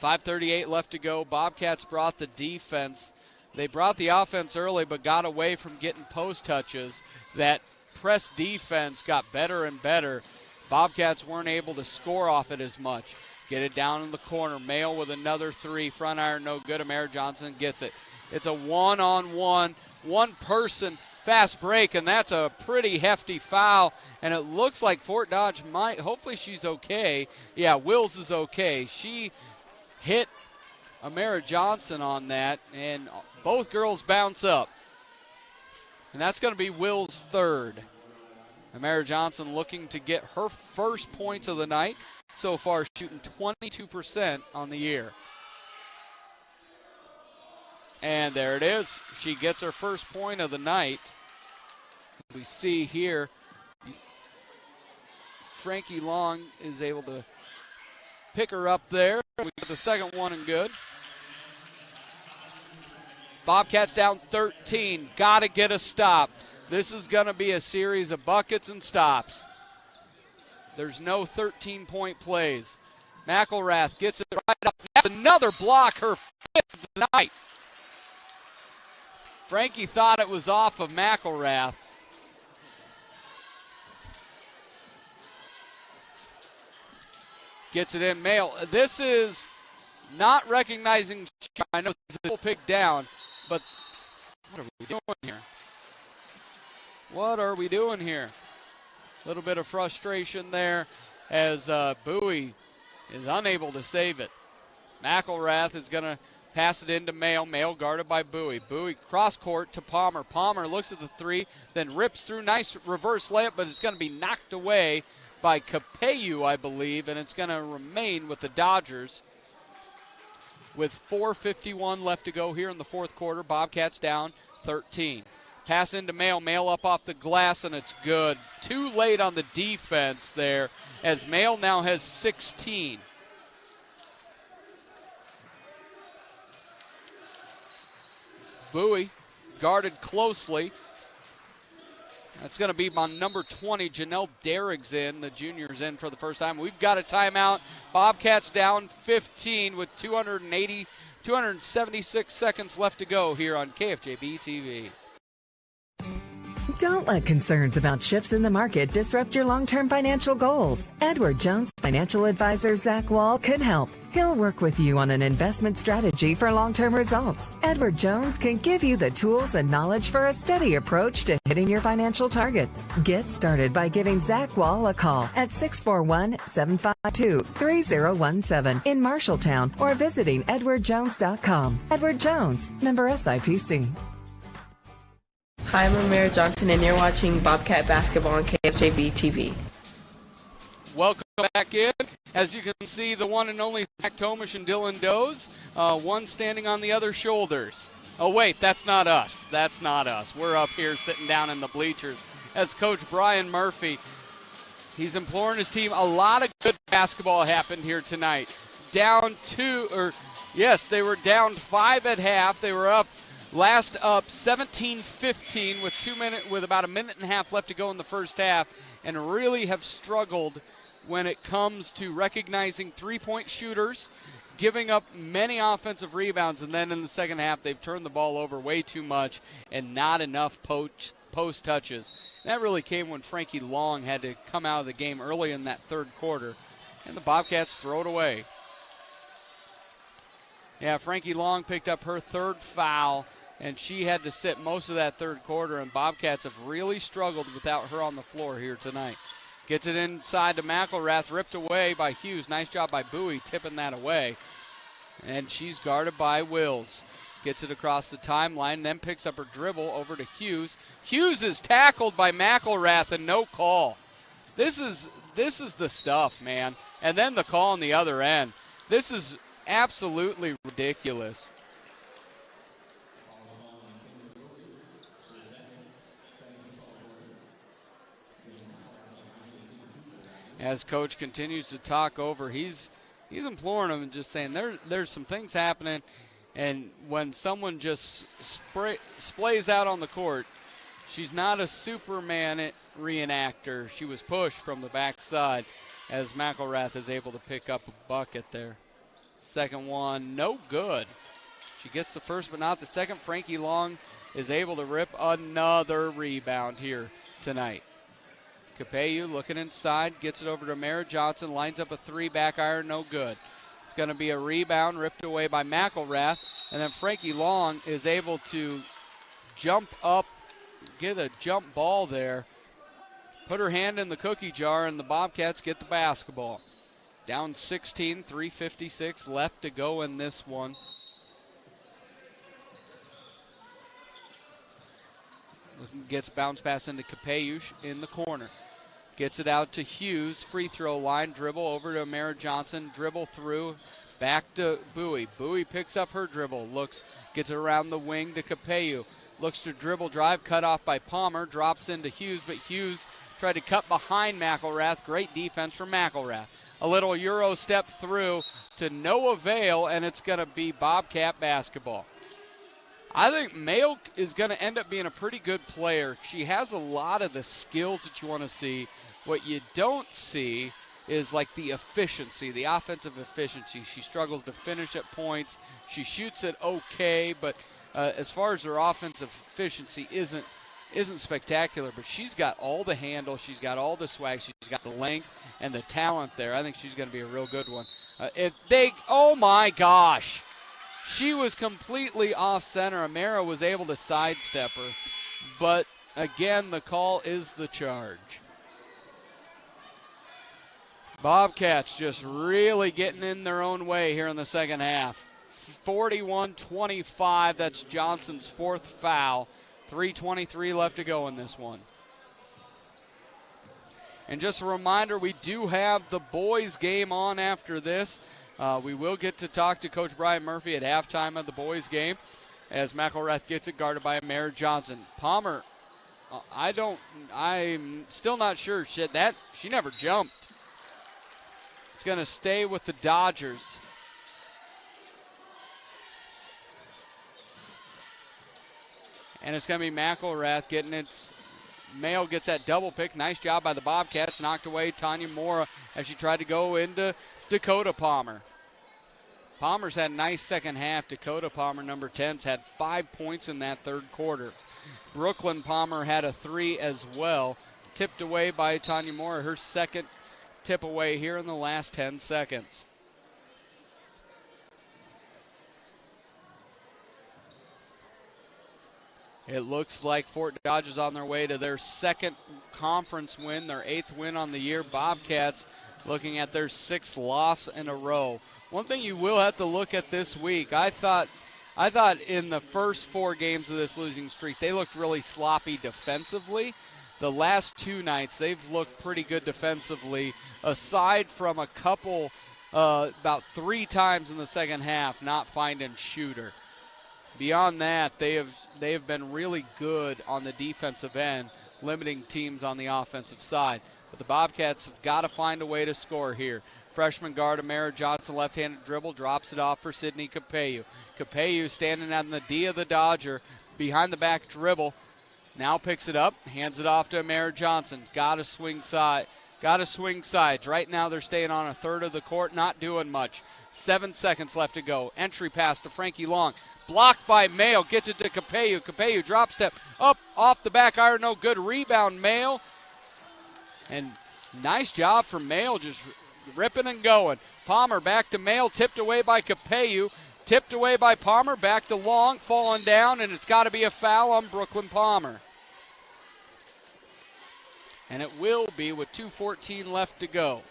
5:38 left to go. Bobcats brought the defense. They brought the offense early but got away from getting post touches. That press defense got better and better. Bobcats weren't able to score off it as much. Get it down in the corner. Mail with another 3. Front iron, no good. Amara Johnson gets it. It's a one-on-one, one-person fast break, and that's a pretty hefty foul. And it looks like Fort Dodge might, hopefully she's okay. Yeah, Wills is okay. She hit Amara Johnson on that, and both girls bounce up. And that's going to be Will's 3rd. Amara Johnson looking to get her first points of the night. So far, shooting 22% on the year. And there it is. She gets her first point of the night. We see here, Frankie Long is able to pick her up there. We got the second one and good. Bobcats down 13. Got to get a stop. This is going to be a series of buckets and stops. There's no 13-point plays. McElrath gets it right up. That's another block, her 5th of the night. Frankie thought it was off of McElrath. Gets it in. Mail. This is not recognizing. I know it's a pick down, but what are we doing here? What are we doing here? A little bit of frustration there as Bowie is unable to save it. McElrath is going to pass it into Mail. Mail guarded by Bowie. Bowie cross court to Palmer. Palmer looks at the 3, then rips through. Nice reverse layup, but it's going to be knocked away by Capeyu, I believe, and it's going to remain with the Dodgers. With 4:51 left to go here in the fourth quarter, Bobcats down 13. Pass into Mail. Mail up off the glass, and it's good. Too late on the defense there, as Mail now has 16. Bowie guarded closely. That's going to be my number 20, Janelle Derrick's in. The junior's in for the first time. We've got a timeout. Bobcats down 15 with 276 seconds left to go here on KFJB-TV. Don't let concerns about shifts in the market disrupt your long-term financial goals. Edward Jones financial advisor Zach Wall can help. He'll work with you on an investment strategy for long-term results. Edward Jones can give you the tools and knowledge for a steady approach to hitting your financial targets. Get started by giving Zach Wall a call at 641-752-3017 in Marshalltown or visiting edwardjones.com. Edward Jones, member SIPC. Hi, I'm Amara Johnson, and you're watching Bobcat Basketball on KFJB-TV. Welcome back in. As you can see, the one and only Zach Tomish and Dylan Doze, one standing on the other shoulders. Oh, wait, that's not us. That's not us. We're up here sitting down in the bleachers. as Coach Brian Murphy, he's imploring his team. A lot of good basketball happened here tonight. They were down 5 at half. They were up 17-15 with about a minute and a half left to go in the first half, and really have struggled when it comes to recognizing three-point shooters, giving up many offensive rebounds, and then in the second half they've turned the ball over way too much and not enough post touches. And that really came when Frankie Long had to come out of the game early in that third quarter, and the Bobcats throw it away. Yeah, Frankie Long picked up her third foul, and she had to sit most of that third quarter, and Bobcats have really struggled without her on the floor here tonight. Gets it inside to McElrath, ripped away by Hughes. Nice job by Bowie tipping that away. And she's guarded by Wills. Gets it across the timeline, then picks up her dribble over to Hughes. Hughes is tackled by McElrath and no call. This is the stuff, man. And then the call on the other end. This is absolutely ridiculous. As Coach continues to talk over, he's imploring them and just saying there's some things happening, and when someone just splays out on the court, she's not a Superman reenactor. She was pushed from the backside as McElrath is able to pick up a bucket there. Second one, no good. She gets the first but not the second. Frankie Long is able to rip another rebound here tonight. Capeyu looking inside, gets it over to Mara Johnson, lines up a three, back iron, no good. It's going to be a rebound ripped away by McElrath, and then Frankie Long is able to jump up, get a jump ball there, put her hand in the cookie jar, and the Bobcats get the basketball. Down 16, 3:56 left to go in this one. Gets bounce pass into Capeyu in the corner. Gets it out to Hughes, free throw line, dribble over to Mara Johnson, dribble through, back to Bowie. Bowie picks up her dribble, gets it around the wing to Capeyu. Looks to dribble drive, cut off by Palmer, drops into Hughes, but Hughes tried to cut behind McElrath. Great defense from McElrath. A little Euro step through to no avail, and it's going to be Bobcat basketball. I think Mayo is going to end up being a pretty good player. She has a lot of the skills that you want to see. What you don't see is like the efficiency, the offensive efficiency. She struggles to finish at points. She shoots it okay, but as far as her offensive efficiency isn't spectacular, but she's got all the handle, she's got all the swag, she's got the length and the talent there. I think she's going to be a real good one. Oh my gosh. She was completely off center. Amara was able to sidestep her, but again, the call is the charge. Bobcats just really getting in their own way here in the second half. 41-25, that's Johnson's fourth foul. 3:23 left to go in this one. And just a reminder, we do have the boys game on after this. We will get to talk to Coach Brian Murphy at halftime of the boys game as McElrath gets it guarded by Mara Johnson. Palmer, I'm still not sure. She never jumped. It's going to stay with the Dodgers. And it's going to be McElrath getting it. Mayo gets that double pick. Nice job by the Bobcats. Knocked away Tanya Mora as she tried to go into Dakota Palmer. Palmer's had a nice second half. Dakota Palmer, number 10's had 5 points in that third quarter. Brooklyn Palmer had a three as well. Tipped away by Tanya Mora. Her second tip away here in the last 10 seconds. It looks like Fort Dodge is on their way to their second conference win, their 8th win on the year. Bobcats looking at their 6th loss in a row. One thing you will have to look at this week, I thought in the first 4 games of this losing streak, they looked really sloppy defensively. The last 2 nights, they've looked pretty good defensively, aside from a couple, about 3 times in the second half, not finding shooter. Beyond that, they have been really good on the defensive end, limiting teams on the offensive side. But the Bobcats have got to find a way to score here. Freshman guard Amara Johnson, left-handed dribble, drops it off for Sydney Capeyu. Capeyu standing on the D of the Dodger, behind the back dribble. Now picks it up, hands it off to Amara Johnson. Got to swing sides. Right now they're staying on a third of the court, not doing much. 7 seconds left to go. Entry pass to Frankie Long. Blocked by Mayo. Gets it to Capeyu. Capeyu drop step up off the back iron. No good. Rebound Mayo. And nice job from Mayo, just ripping and going. Palmer back to Mayo. Tipped away by Capeyu. Tipped away by Palmer. Back to Long. Falling down, and it's got to be a foul on Brooklyn Palmer. And it will be with 2:14 left to go.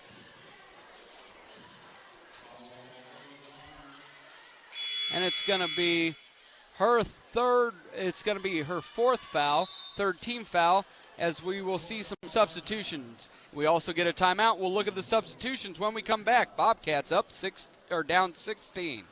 And it's going to be her fourth foul, third team foul, as we will see some substitutions. We also get a timeout. We'll look at the substitutions when we come back. Bobcats down 16.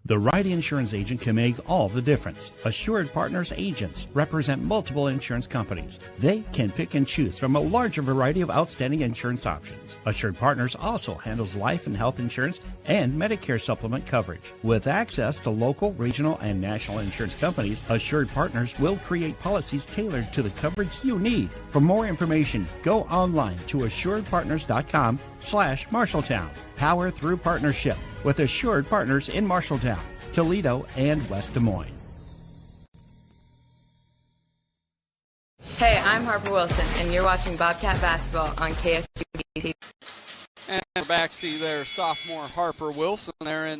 The right insurance agent can make all the difference. Assured Partners agents represent multiple insurance companies. They can pick and choose from a larger variety of outstanding insurance options. Assured Partners also handles life and health insurance and Medicare supplement coverage. With access to local, regional, and national insurance companies, Assured Partners will create policies tailored to the coverage you need. For more information, go online to assuredpartners.com/Marshalltown. Power through partnership with Assured Partners in Marshalltown, Toledo, and West Des Moines. Hey, I'm Harper Wilson, and you're watching Bobcat Basketball on KFJB-TV. And we're back, see there, sophomore Harper Wilson there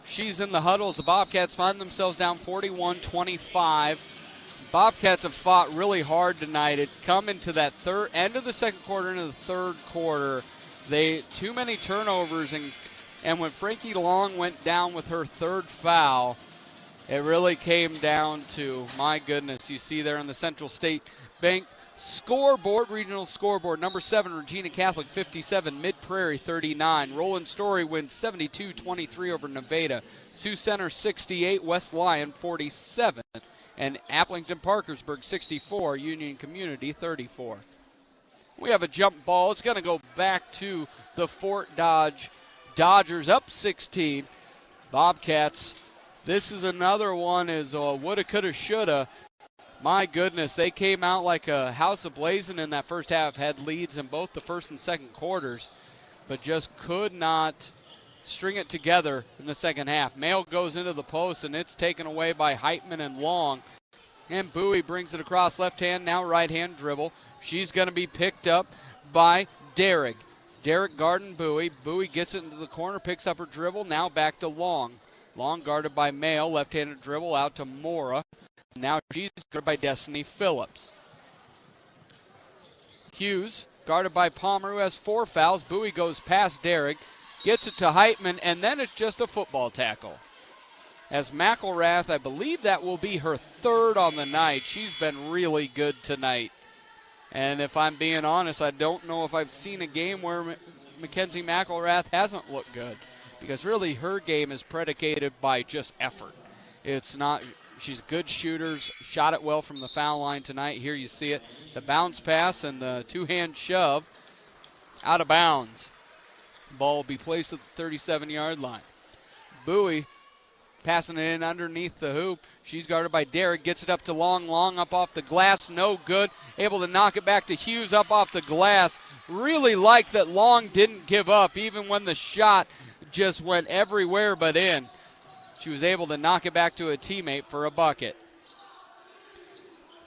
she's in the huddles. The Bobcats find themselves down 41-25. Bobcats have fought really hard tonight. It's come into that end of the second quarter into the third quarter. Too many turnovers, and when Frankie Long went down with her third foul, it really came down to, my goodness, you see there in the Central State Bank regional scoreboard, number 7, Regina Catholic 57, Mid-Prairie 39. Roland Story wins 72-23 over Nevada. Sioux Center 68, West Lyon 47, and Applington Parkersburg 64, Union Community 34. We have a jump ball. It's going to go back to the Fort Dodge Dodgers, up 16. Bobcats, this is another one is woulda, coulda, shoulda. My goodness, they came out like a house ablazing in that first half, had leads in both the first and second quarters, but just could not string it together in the second half. Mayo goes into the post, and it's taken away by Heitman and Long. And Bowie brings it across left hand, now right hand dribble. She's going to be picked up by Derrick. Derrick guarding Bowie. Bowie gets it into the corner, picks up her dribble, now back to Long. Long guarded by Mayo, left-handed dribble out to Mora. Now she's guarded by Destiny Phillips. Hughes guarded by Palmer, who has 4 fouls. Bowie goes past Derrick, gets it to Heitman, and then it's just a football tackle. As McElrath, I believe that will be her third on the night. She's been really good tonight. And if I'm being honest, I don't know if I've seen a game where Mackenzie McElrath hasn't looked good, because really her game is predicated by just effort. It's not, she's a good shooter, shot it well from the foul line tonight. Here you see it, the bounce pass and the two-hand shove out of bounds. Ball will be placed at the 37-yard line. Bowie passing it in underneath the hoop. She's guarded by Derrick. Gets it up to Long. Long up off the glass. No good. Able to knock it back to Hughes up off the glass. Really like that Long didn't give up even when the shot just went everywhere but in. She was able to knock it back to a teammate for a bucket.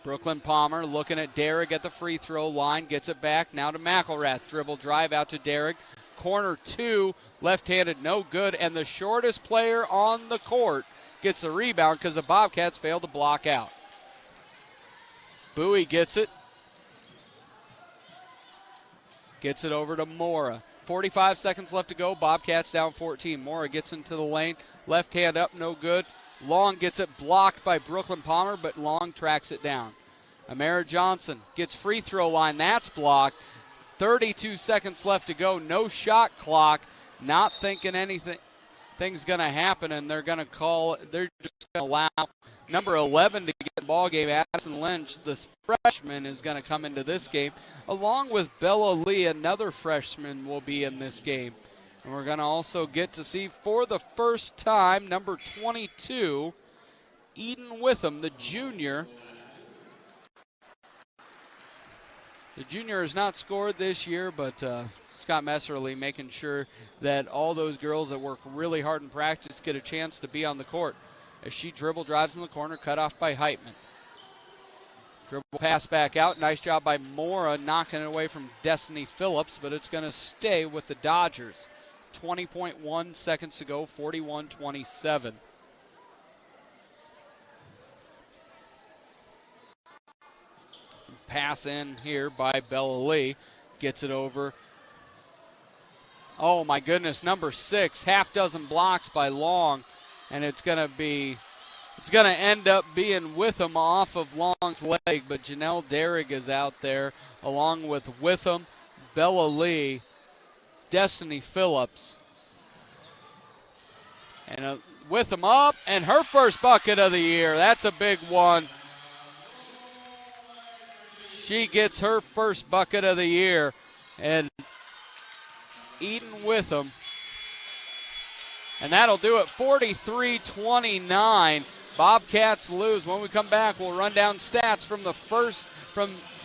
Brooklyn Palmer looking at Derrick at the free throw line. Gets it back now to McElrath. Dribble drive out to Derrick. Corner 2. Left-handed, no good, and the shortest player on the court gets the rebound because the Bobcats failed to block out. Bowie gets it. Gets it over to Mora. 45 seconds left to go. Bobcats down 14. Mora gets into the lane. Left hand up, no good. Long gets it blocked by Brooklyn Palmer, but Long tracks it down. Amara Johnson gets free throw line. That's blocked. 32 seconds left to go. No shot clock. Not thinking anything. thing's going to happen, and they're just going to allow number 11 to get the ball game. Addison Lynch, this freshman, is going to come into this game, along with Bella Lee, another freshman will be in this game. And we're going to also get to see for the first time number 22, Eden Witham, the junior. The junior has not scored this year, but Scott Messerly making sure that all those girls that work really hard in practice get a chance to be on the court. As she dribble drives in the corner, cut off by Heitman. Dribble pass back out. Nice job by Mora knocking it away from Destiny Phillips, but it's going to stay with the Dodgers. 20.1 seconds to go, 41-27. Pass in here by Bella Lee. Gets it over. Oh, my goodness, number 6. Half dozen blocks by Long, and it's going to end up being Witham off of Long's leg, but Janelle Derrig is out there along with Witham, Bella Lee, Destiny Phillips. And Witham up, and her first bucket of the year. That's a big one. She gets her first bucket of the year. And Eden Witham. And that'll do it, 43-29. Bobcats lose. When we come back, we'll run down stats from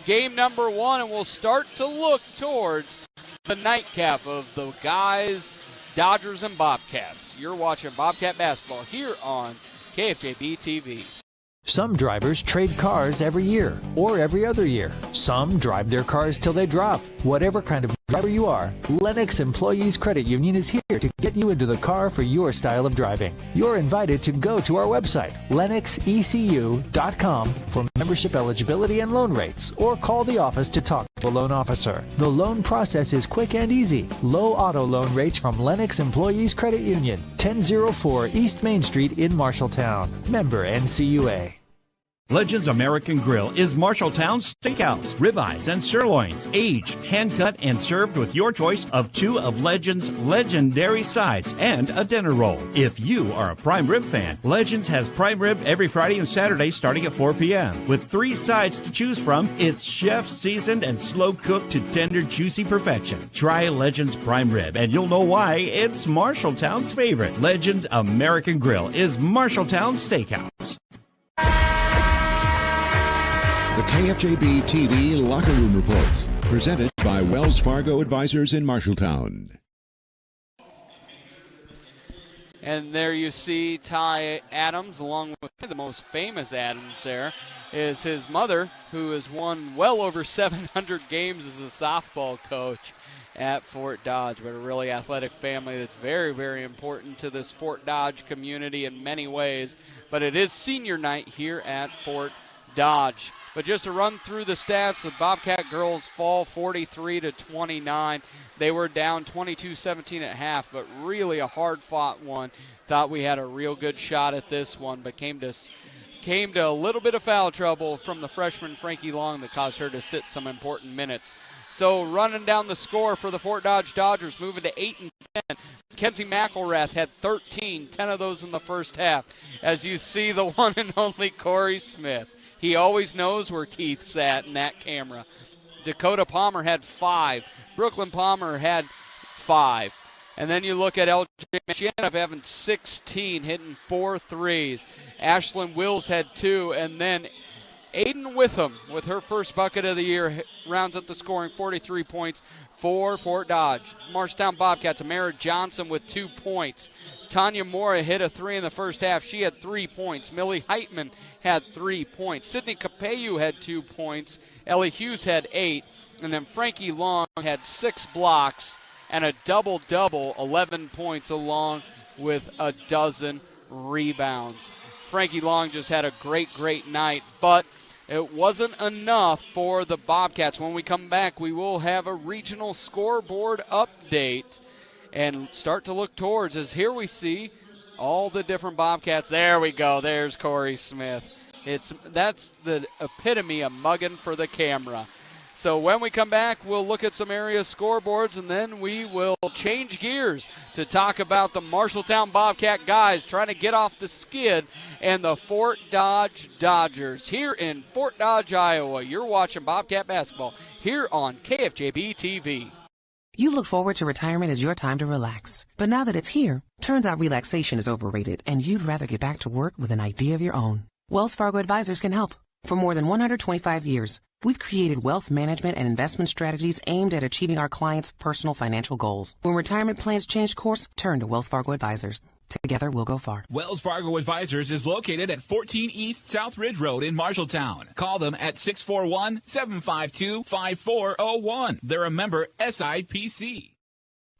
game number 1, and we'll start to look towards the nightcap of the guys, Dodgers and Bobcats. You're watching Bobcat basketball here on KFJB-TV. Some drivers trade cars every year or every other year. Some drive their cars till they drop. Whatever kind of driver you are, Lennox Employees Credit Union is here to get you into the car for your style of driving. You're invited to go to our website, lennoxecu.com, for membership eligibility and loan rates, or call the office to talk to a loan officer. The loan process is quick and easy. Low auto loan rates from Lennox Employees Credit Union, 1004 East Main Street in Marshalltown. Member NCUA. Legends American Grill is Marshalltown Steakhouse. Ribeyes and sirloins, aged, hand-cut, and served with your choice of 2 of Legends' legendary sides and a dinner roll. If you are a prime rib fan, Legends has prime rib every Friday and Saturday starting at 4 p.m. With 3 sides to choose from, it's chef-seasoned and slow-cooked to tender, juicy perfection. Try Legends prime rib, and you'll know why it's Marshalltown's favorite. Legends American Grill is Marshalltown Steakhouse. The KFJB-TV Locker Room Report, presented by Wells Fargo Advisors in Marshalltown. And there you see Ty Adams, along with the most famous Adams there, is his mother, who has won well over 700 games as a softball coach at Fort Dodge. But a really athletic family that's very, very important to this Fort Dodge community in many ways. But it is senior night here at Fort Dodge. But just to run through the stats, the Bobcat girls fall 43-29. They were down 22-17 at half, but really a hard-fought one. Thought we had a real good shot at this one, but came to a little bit of foul trouble from the freshman Frankie Long that caused her to sit some important minutes. So running down the score for the Fort Dodge Dodgers, moving to 8-10. Kenzie McElrath had 13, 10 of those in the first half. As you see, the one and only Corey Smith. He always knows where Keith's at in that camera. Dakota Palmer had 5. Brooklyn Palmer had 5. And then you look at LJ Machanoff having 16, hitting 4 threes. Ashlyn Wills had 2. And then Aiden Witham, with her first bucket of the year, rounds up the scoring, 43 points for Fort Dodge. Marshalltown Bobcats, Amara Johnson with 2 points. Tanya Mora hit a 3 in the first half. She had 3 points. Millie Heitman had 3 points. Sydney Capeyu had 2 points. Ellie Hughes had 8. And then Frankie Long had 6 blocks and a double-double, 11 points, along with a dozen rebounds. Frankie Long just had a great, great night, but it wasn't enough for the Bobcats. When we come back, we will have a regional scoreboard update and start to look towards, as here we see all the different Bobcats. There we go. There's Corey Smith. That's the epitome of mugging for the camera. So when we come back, we'll look at some area scoreboards, and then we will change gears to talk about the Marshalltown Bobcat guys trying to get off the skid and the Fort Dodge Dodgers here in Fort Dodge, Iowa. You're watching Bobcat basketball here on KFJB-TV. You look forward to retirement as your time to relax. But now that it's here, turns out relaxation is overrated and you'd rather get back to work with an idea of your own. Wells Fargo Advisors can help. For more than 125 years, we've created wealth management and investment strategies aimed at achieving our clients' personal financial goals. When retirement plans change course, turn to Wells Fargo Advisors. Together, we'll go far. Wells Fargo Advisors is located at 14 East South Ridge Road in Marshalltown. Call them at 641-752-5401. They're a member SIPC.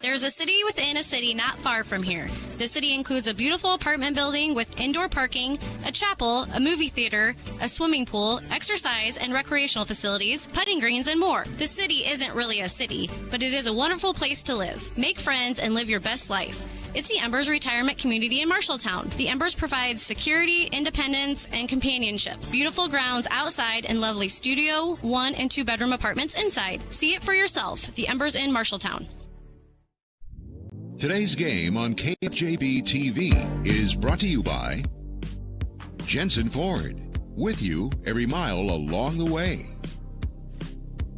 There's a city within a city not far from here. The city includes a beautiful apartment building with indoor parking, a chapel, a movie theater, a swimming pool, exercise and recreational facilities, putting greens, and more. The city isn't really a city, but it is a wonderful place to live. Make friends and live your best life. It's the Embers Retirement Community in Marshalltown. The Embers provides security, independence, and companionship. Beautiful grounds outside and lovely studio, 1- and 2-bedroom apartments inside. See it for yourself. The Embers in Marshalltown. Today's game on KFJB-TV is brought to you by Jensen Ford, with you every mile along the way.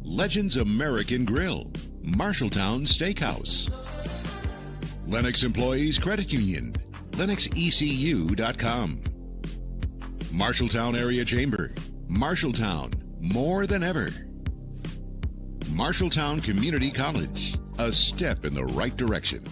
Legends American Grill, Marshalltown Steakhouse. Lennox Employees Credit Union, LennoxECU.com. Marshalltown Area Chamber, Marshalltown, more than ever. Marshalltown Community College, a step in the right direction.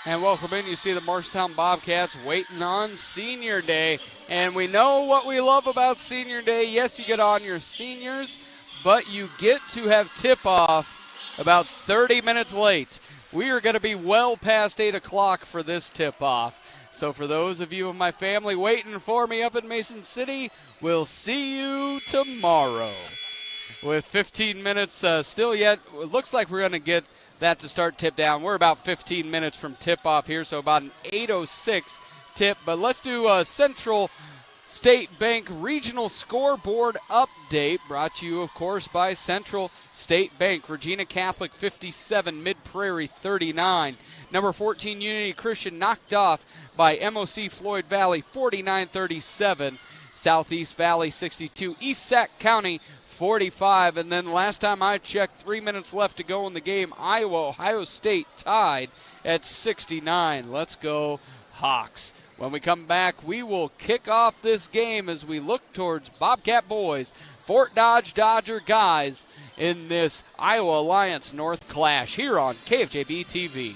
And welcome in. You see the Marshalltown Bobcats waiting on Senior Day. And we know what we love about Senior Day. Yes, you get on your seniors, but you get to have tip-off about 30 minutes late. We are going to be well past 8 o'clock for this tip-off. So for those of you of my family waiting for me up in Mason City, we'll see you tomorrow. With 15 minutes still yet, it looks like we're going to get that to start tip down. We're about 15 minutes from tip-off here, so about an 8:06 tip. But let's do a Central State Bank Regional Scoreboard Update, brought to you, of course, by Central State Bank. Regina Catholic 57, Mid-Prairie 39. Number 14 Unity Christian knocked off by MOC Floyd Valley 49-37. Southeast Valley 62, East Sac County 45. And then last time I checked, 3 minutes left to go in the game, Ohio State tied at 69. Let's go Hawks. When we come back, we will kick off this game as we look towards Bobcat boys, Fort Dodge Dodger guys in this Iowa Alliance North clash here on KFJB-TV.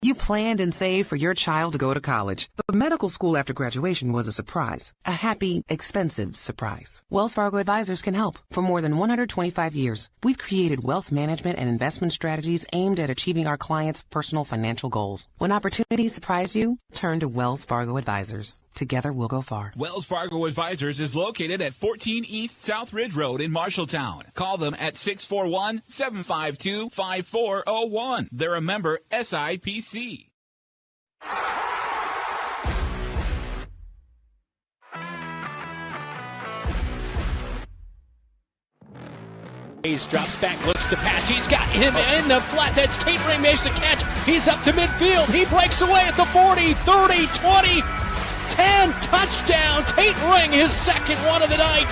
You planned and saved for your child to go to college, but medical school after graduation was a surprise. A happy, expensive surprise. Wells Fargo Advisors can help. For more than 125 years, we've created wealth management and investment strategies aimed at achieving our clients' personal financial goals. When opportunities surprise you, turn to Wells Fargo Advisors. Together, we'll go far. Wells Fargo Advisors is located at 14 East South Ridge Road in Marshalltown. Call them at 641-752-5401. They're a member SIPC. Hayes drops back, looks to pass. He's got him in the flat. That's Tate Ring, makes the catch. He's up to midfield. He breaks away at the 40, 30, 20. 10, touchdown, Tate Ring, his second one of the night.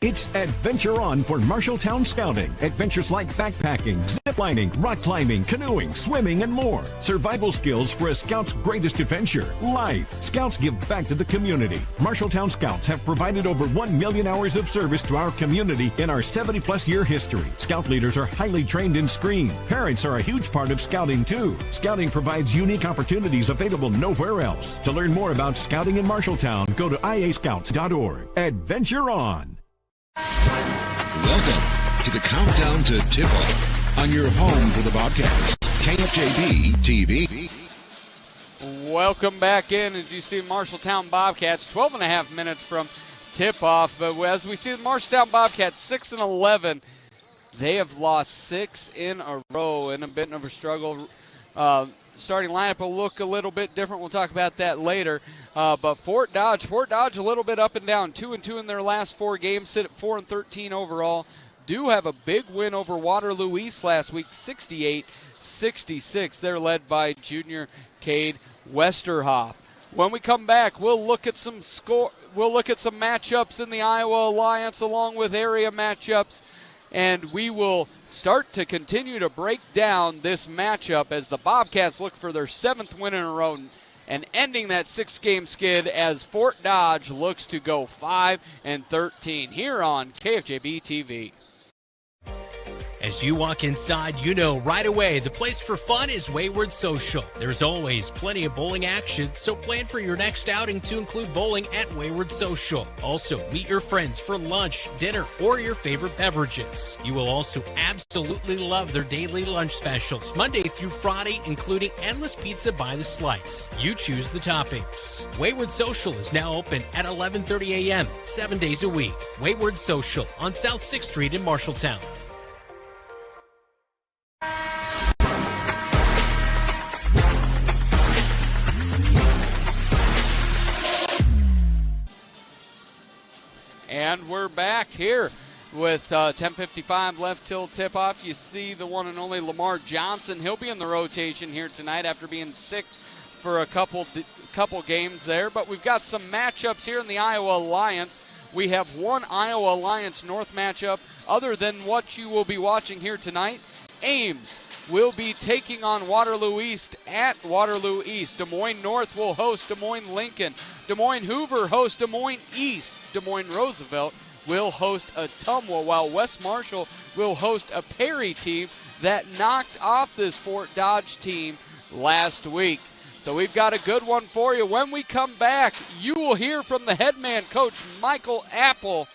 It's Adventure On for Marshalltown Scouting. Adventures like backpacking, ziplining, rock climbing, canoeing, swimming, and more. Survival skills for a scout's greatest adventure, life. Scouts give back to the community. Marshalltown Scouts have provided over 1 million hours of service to our community in our 70-plus year history. Scout leaders are highly trained in screen. Parents are a huge part of scouting, too. Scouting provides unique opportunities available nowhere else. To learn more about scouting in Marshalltown, go to iascouts.org. Adventure On. Welcome to the countdown to tip-off on your home for the Bobcats, KFJB-TV. Welcome back in. As you see, Marshalltown Bobcats 12.5 minutes from tip-off. But as we see the Marshalltown Bobcats 6-11, they have lost 6 in a row in a bit of a struggle. starting lineup will look a little bit different. We'll talk about that later. But Fort Dodge a little bit up and down. 2-2 in their last 4 games, sit at 4-13 overall. Do have a big win over Waterloo East last week, 68-66. They're led by junior Cade Westerhoff. When we come back, we'll look at some matchups in the Iowa Alliance along with area matchups, and we will start to continue to break down this matchup as the Bobcats look for their 7th win in a row and ending that 6-game skid as Fort Dodge looks to go 5-13 here on KFJB-TV. As you walk inside, you know right away the place for fun is Wayward Social. There's always plenty of bowling action, so plan for your next outing to include bowling at Wayward Social. Also, meet your friends for lunch, dinner, or your favorite beverages. You will also absolutely love their daily lunch specials, Monday through Friday, including endless pizza by the slice. You choose the toppings. Wayward Social is now open at 11:30 a.m., 7 days a week. Wayward Social on South 6th Street in Marshalltown. And we're back here with 10:55 left till tip-off. You see the one and only Lamar Johnson. He'll be in the rotation here tonight after being sick for a couple games there. But we've got some matchups here in the Iowa Alliance. We have one Iowa Alliance North matchup other than what you will be watching here tonight. Ames will be taking on Waterloo East at Waterloo East. Des Moines North will host Des Moines Lincoln. Des Moines Hoover hosts Des Moines East. Des Moines Roosevelt will host Ottumwa, while West Marshall will host a Perry team that knocked off this Fort Dodge team last week. So we've got a good one for you. When we come back, you will hear from the head man coach, Michael Apple,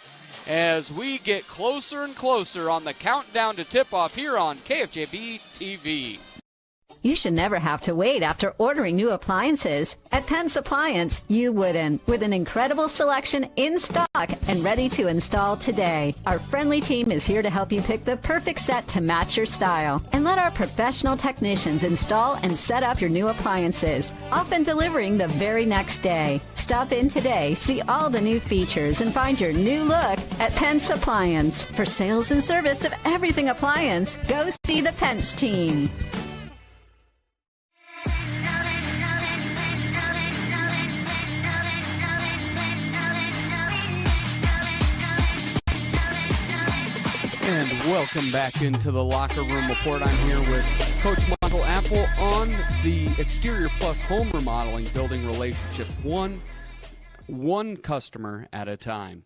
as we get closer and closer on the countdown to tip-off here on KFJB-TV. You should never have to wait after ordering new appliances. At Penn's Appliance, you wouldn't, with an incredible selection in stock and ready to install today. Our friendly team is here to help you pick the perfect set to match your style. And let our professional technicians install and set up your new appliances, often delivering the very next day. Stop in today, see all the new features, and find your new look at Penn's Appliance. For sales and service of everything appliance, go see the Pence team. And welcome back into the Locker Room Report. I'm here with Coach Michael Apple on the Exterior Plus Home Remodeling Building Relationship, one customer at a time.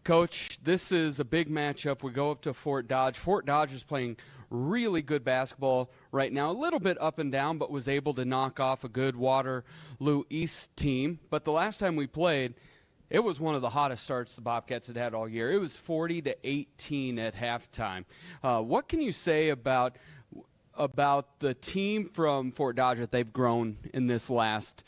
Coach, this is a big matchup. We go up to Fort Dodge. Fort Dodge is playing really good basketball right now, a little bit up and down, but was able to knock off a good Waterloo East team. But the last time we played, it was one of the hottest starts the Bobcats had had all year. It was 40-18 at halftime. What can you say about the team from Fort Dodge that they've grown in this last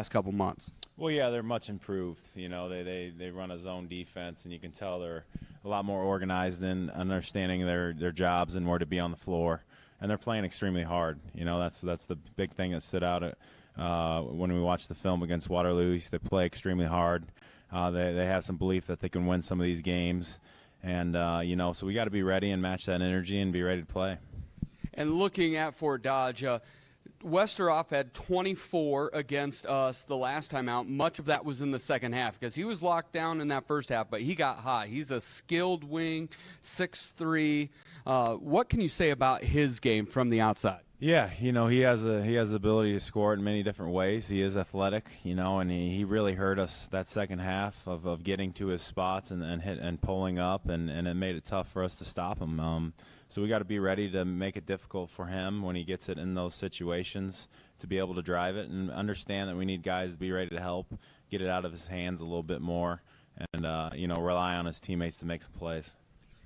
couple months? Well, yeah, they're much improved. You know, they run a zone defense, and you can tell they're a lot more organized in understanding their jobs and where to be on the floor. And they're playing extremely hard. You know, that's the big thing that stood out when we watched the film against Waterloo East. They play extremely hard. They have some belief that they can win some of these games. And, you know, so we got to be ready and match that energy and be ready to play. And looking at Fort Dodge, Westerhoff had 24 against us the last time out. Much of that was in the second half because he was locked down in that first half, but he got hot. He's a skilled wing, 6'3". What can you say about his game from the outside? Yeah, you know, he has the ability to score it in many different ways. He is athletic, you know, and he really hurt us that second half of getting to his spots and pulling up, and it made it tough for us to stop him. So we got to be ready to make it difficult for him when he gets it in those situations to be able to drive it, and understand that we need guys to be ready to help get it out of his hands a little bit more, and you know, rely on his teammates to make some plays.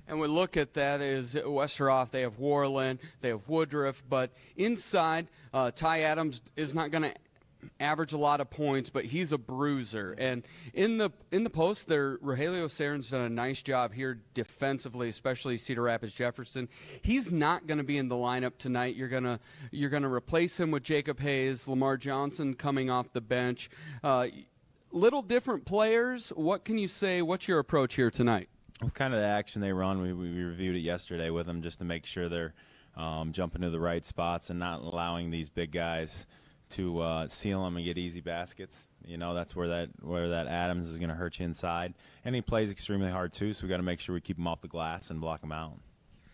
And we look at that is Westerhoff, they have Warland, they have Woodruff, but inside, Ty Adams is not going to average a lot of points, but he's a bruiser. And in the post there, Rogelio Saren's done a nice job here defensively, especially Cedar Rapids Jefferson. He's not going to be in the lineup tonight. You're gonna replace him with Jacob Hayes, Lamar Johnson coming off the bench. Little different players. What can you say? What's your approach here tonight? With kind of the action they run, we reviewed it yesterday with them just to make sure they're jumping to the right spots and not allowing these big guys to seal them and get easy baskets. You know, that's where that Adams is going to hurt you inside. And he plays extremely hard too, so we got to make sure we keep him off the glass and block him out.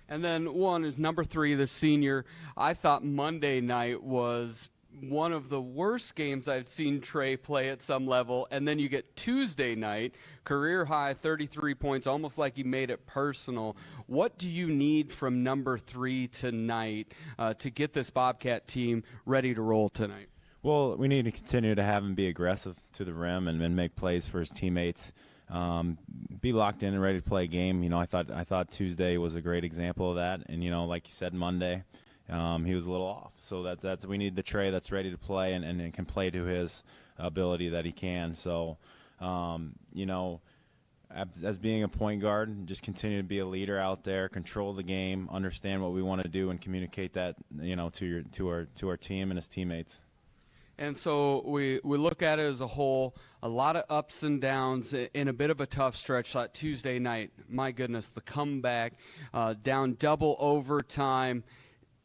And then one is number 3, the senior. I thought Monday night was one of the worst games I've seen Trey play at some level. And then you get Tuesday night, career high 33 points, almost like he made it personal. What do you need from number 3 tonight to get this Bobcat team ready to roll tonight? Well, we need to continue to have him be aggressive to the rim and make plays for his teammates. Be locked in and ready to play a game. You know, I thought Tuesday was a great example of that. And, you know, like you said, Monday, he was a little off. So that's we need the Trey that's ready to play and can play to his ability that he can. So, you know, as being a point guard, just continue to be a leader out there, control the game, understand what we want to do, and communicate that, you know, to our team and his teammates. And so we look at it as a whole, a lot of ups and downs in a bit of a tough stretch. That Tuesday night, my goodness, the comeback, down double overtime,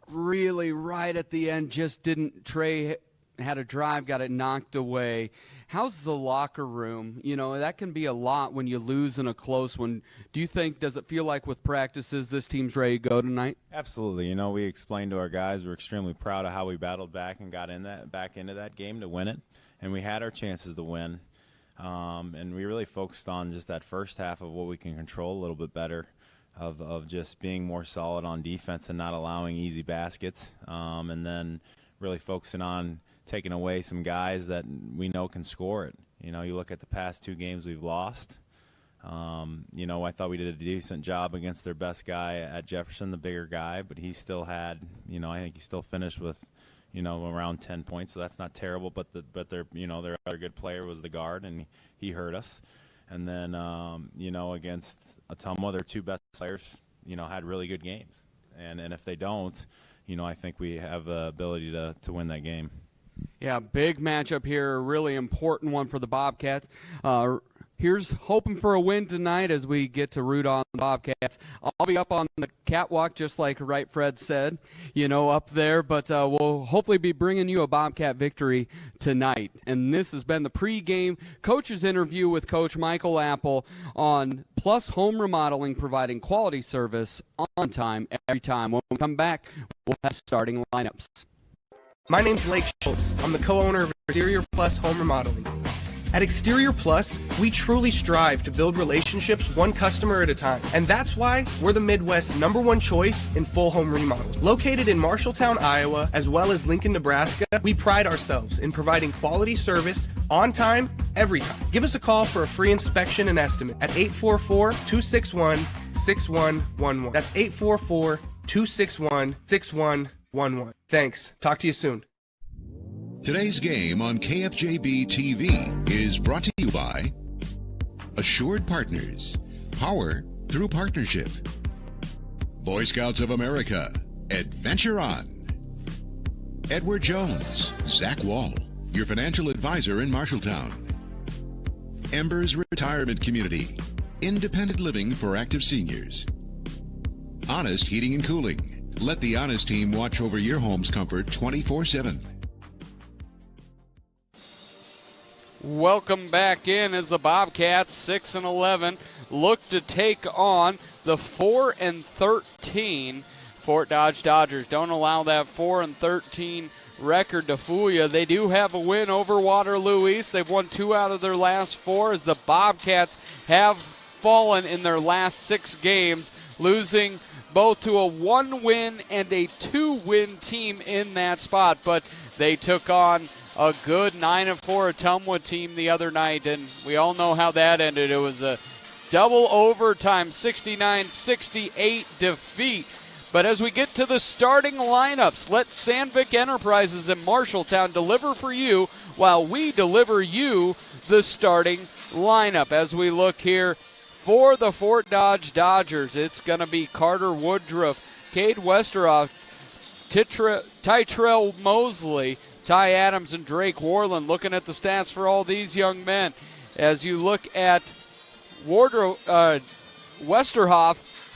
really right at the end, just didn't. Trey had a drive, got it knocked away. How's the locker room? You know, that can be a lot when you lose in a close one. Do you think, does it feel like with practices this team's ready to go tonight? Absolutely. You know, we explained to our guys we're extremely proud of how we battled back and got back into that game to win it. And we had our chances to win. And we really focused on just that first half of what we can control a little bit better, of just being more solid on defense and not allowing easy baskets. And then really focusing on taking away some guys that we know can score it. You know, you look at the past 2 games we've lost. You know, I thought we did a decent job against their best guy at Jefferson, the bigger guy, but he still had, you know, I think he still finished with, you know, around 10 points, so that's not terrible. But their, you know, their other good player was the guard, and he hurt us. And then, you know, against Ottumwa, their 2 best players, you know, had really good games. And if they don't, you know, I think we have the ability to win that game. Yeah, big matchup here, a really important one for the Bobcats. Here's hoping for a win tonight as we get to root on the Bobcats. I'll be up on the catwalk, just like Right Fred said, you know, up there. But we'll hopefully be bringing you a Bobcat victory tonight. And this has been the pregame coach's interview with Coach Michael Apple on Plus Home Remodeling, providing quality service on time, every time. When we come back, we'll have starting lineups. My name's Lake Schultz. I'm the co-owner of Exterior Plus Home Remodeling. At Exterior Plus, we truly strive to build relationships one customer at a time. And that's why we're the Midwest's #1 choice in full home remodels. Located in Marshalltown, Iowa, as well as Lincoln, Nebraska, we pride ourselves in providing quality service on time, every time. Give us a call for a free inspection and estimate at 844-261-6111. That's 844-261-6111. Thanks. Talk to you soon. Today's game on KFJB-TV is brought to you by Assured Partners, power through partnership. Boy Scouts of America, Adventure On. Edward Jones, Zach Wall, your financial advisor in Marshalltown. Embers Retirement Community, independent living for active seniors. Honest Heating and Cooling. Let the Honest team watch over your home's comfort 24/7. Welcome back in as the Bobcats, 6-11, look to take on the 4-13 Fort Dodge Dodgers. Don't allow that 4-13 record to fool you. They do have a win over Waterloo East. They've won 2 out of their last 4 as the Bobcats have fallen in their last 6 games, losing both to a 1-win and a 2-win team in that spot. But they took on a good 9-4 Ottumwa team the other night, and we all know how that ended. It was a double overtime 69-68 defeat. But as we get to the starting lineups, let Sandvik Enterprises in Marshalltown deliver for you while we deliver you the starting lineup. As we look here for the Fort Dodge Dodgers, it's going to be Carter Woodruff, Cade Westerhoff, Tytrell Mosley, Ty Adams, and Drake Warland. Looking at the stats for all these young men, as you look at Westerhoff,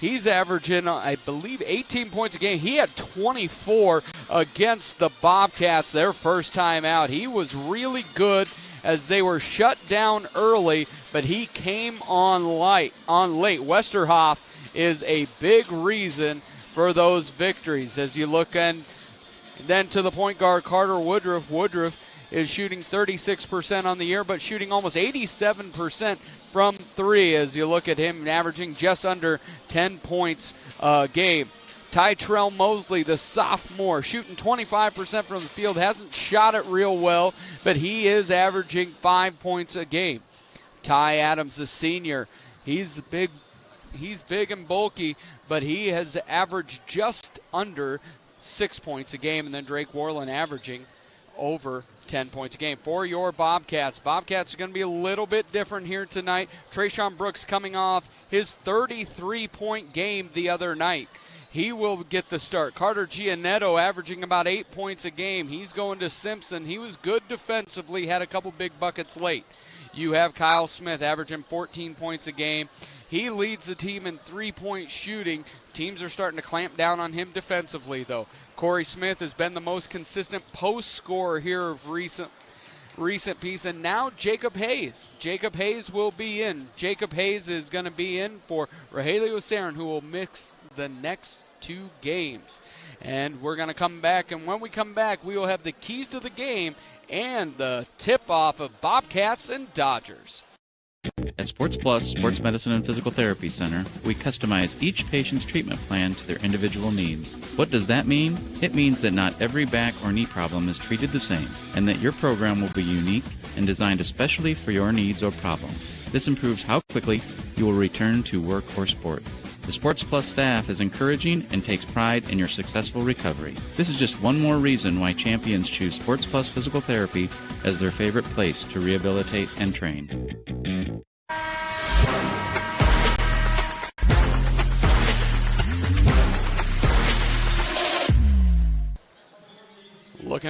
he's averaging, I believe, 18 points a game. He had 24 against the Bobcats their first time out. He was really good as they were shut down early, but he came on late. Westerhoff is a big reason for those victories. As you look and then to the point guard, Carter Woodruff. Woodruff is shooting 36% on the year, but shooting almost 87% from three, as you look at him averaging just under 10 points a game. Tytrell Mosley, the sophomore, shooting 25% from the field, hasn't shot it real well, but he is averaging 5 points a game. Ty Adams, the senior, he's big and bulky, but he has averaged just under 6 points a game. And then Drake Warland averaging over 10 points a game. For your Bobcats are going to be a little bit different here tonight. Trayshawn Brooks coming off his 33-point game the other night. He will get the start. Carter Giannetto averaging about 8 points a game. He's going to Simpson. He was good defensively, had a couple big buckets late. You have Kyle Smith averaging 14 points a game. He leads the team in three-point shooting. Teams are starting to clamp down on him defensively, though. Corey Smith has been the most consistent post scorer here of recent piece. And now Jacob Hayes. Jacob Hayes will be in. Jacob Hayes is going to be in for Rogelio Sarin, who will mix the next two games. And we're going to come back, and when we come back, we will have the keys to the game and the tip-off of Bobcats and Dodgers. At Sports Plus Sports Medicine and Physical Therapy Center, we customize each patient's treatment plan to their individual needs. What does that mean? It means that not every back or knee problem is treated the same, and that your program will be unique and designed especially for your needs or problem. This improves how quickly you will return to work or sports. The Sports Plus staff is encouraging and takes pride in your successful recovery. This is just one more reason why champions choose Sports Plus Physical Therapy as their favorite place to rehabilitate and train.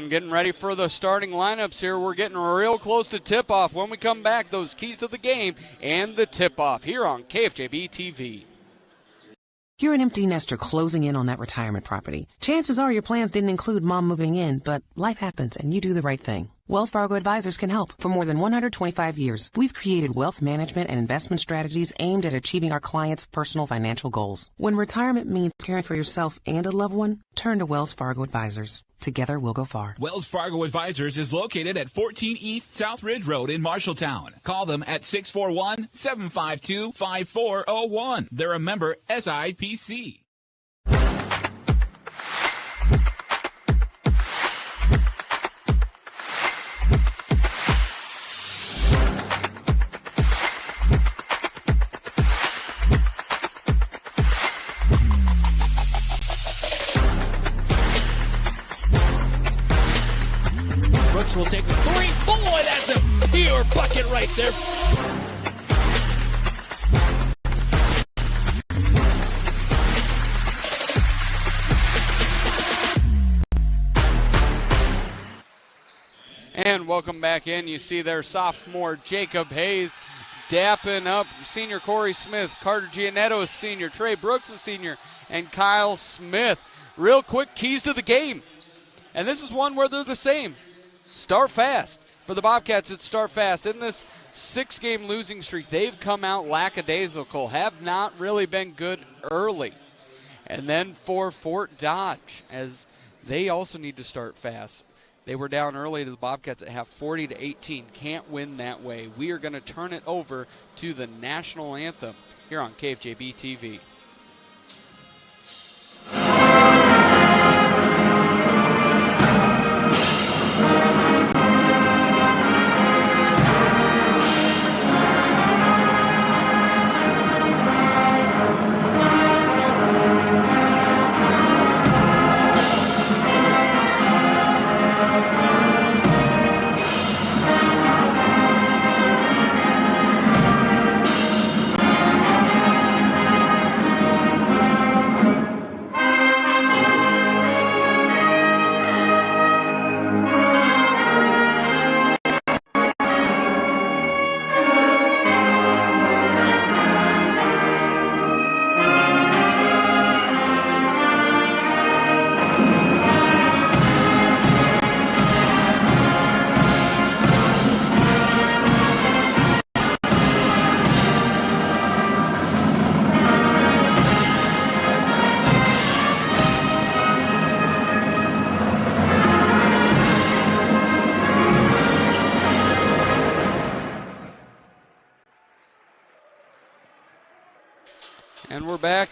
Getting ready for the starting lineups here. We're getting real close to tip-off. When we come back, those keys to the game and the tip-off here on KFJB-TV. You're an empty nester closing in on that retirement property. Chances are your plans didn't include mom moving in, but life happens and you do the right thing. Wells Fargo Advisors can help. For more than 125 years, we've created wealth management and investment strategies aimed at achieving our clients' personal financial goals. When retirement means caring for yourself and a loved one, turn to Wells Fargo Advisors. Together, we'll go far. Wells Fargo Advisors is located at 14 East South Ridge Road in Marshalltown. Call them at 641-752-5401. They're a member SIPC. Will take the three. Boy, that's a pure bucket right there. And welcome back in. You see their sophomore Jacob Hayes dapping up senior Corey Smith, Carter Giannetto is senior, Trey Brooks is senior, and Kyle Smith. Real quick keys to the game. And this is one where they're the same. Start fast. For the Bobcats, it's start fast. In this 6-game losing streak, they've come out lackadaisical, have not really been good early. And then for Fort Dodge, as they also need to start fast. They were down early to the Bobcats at half, 40-18. Can't win that way. We are going to turn it over to the national anthem here on KFJB-TV.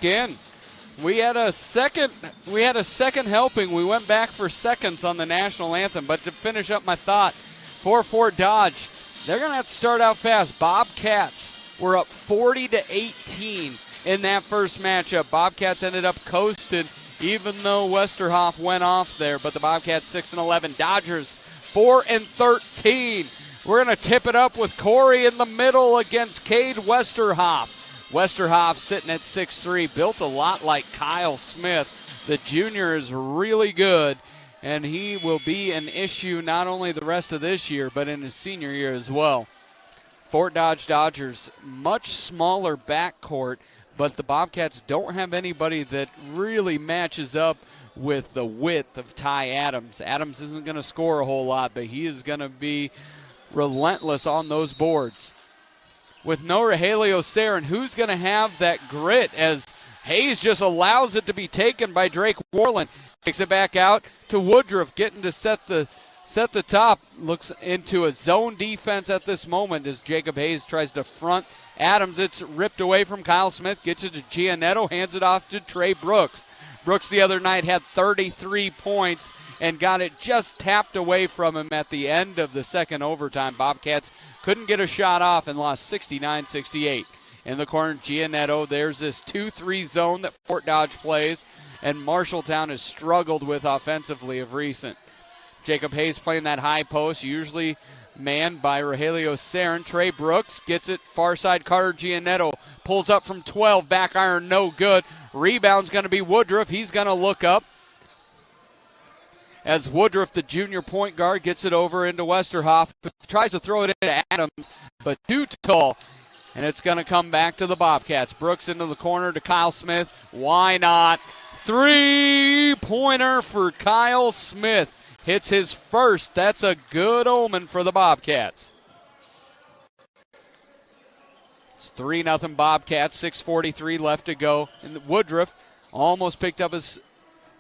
back in. We had a second helping. We went back for seconds on the national anthem. But to finish up my thought, for Fort Dodge, they're going to have to start out fast. Bobcats were up 40-18 in that first matchup. Bobcats ended up coasting, even though Westerhoff went off there. But the Bobcats 6-11. Dodgers 4-13. We're going to tip it up with Corey in the middle against Cade Westerhoff. Westerhoff sitting at 6'3", built a lot like Kyle Smith. The junior is really good, and he will be an issue not only the rest of this year, but in his senior year as well. Fort Dodge Dodgers, much smaller backcourt, but the Bobcats don't have anybody that really matches up with the width of Ty Adams. Adams isn't going to score a whole lot, but he is going to be relentless on those boards. With no Rogelio Sarin, who's going to have that grit as Hayes just allows it to be taken by Drake Warland. Takes it back out to Woodruff, getting to set the top. Looks into a zone defense at this moment as Jacob Hayes tries to front Adams. It's ripped away from Kyle Smith, gets it to Giannetto, hands it off to Trey Brooks. Brooks the other night had 33 points and got it just tapped away from him at the end of the second overtime. Bobcats couldn't get a shot off and lost 69-68. In the corner, Giannetto, there's this 2-3 zone that Fort Dodge plays, and Marshalltown has struggled with offensively of recent. Jacob Hayes playing that high post, usually manned by Rogelio Sarin. Trey Brooks gets it far side. Carter Giannetto pulls up from 12, back iron, no good. Rebound's going to be Woodruff. He's going to look up as Woodruff, the junior point guard, gets it over into Westerhoff. Tries to throw it into Adams, but too tall. And it's going to come back to the Bobcats. Brooks into the corner to Kyle Smith. Why not? Three-pointer for Kyle Smith. Hits his first. That's a good omen for the Bobcats. It's 3-0 Bobcats, 6:43 left to go. And Woodruff almost picked up his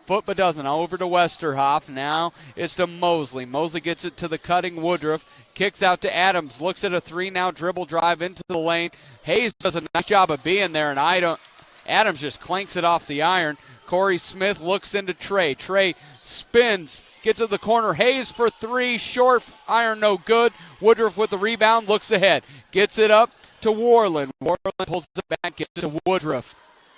foot but doesn't. Over to Westerhoff. Now it's to Mosley. Mosley gets it to the cutting Woodruff. Kicks out to Adams. Looks at a three now. Dribble drive into the lane. Hayes does a nice job of being there, and Adams just clanks it off the iron. Corey Smith looks into Trey. Trey spins. Gets to the corner. Hayes for three. Short iron, no good. Woodruff with the rebound. Looks ahead. Gets it up to Warland. Warland pulls it back. Gets it to Woodruff.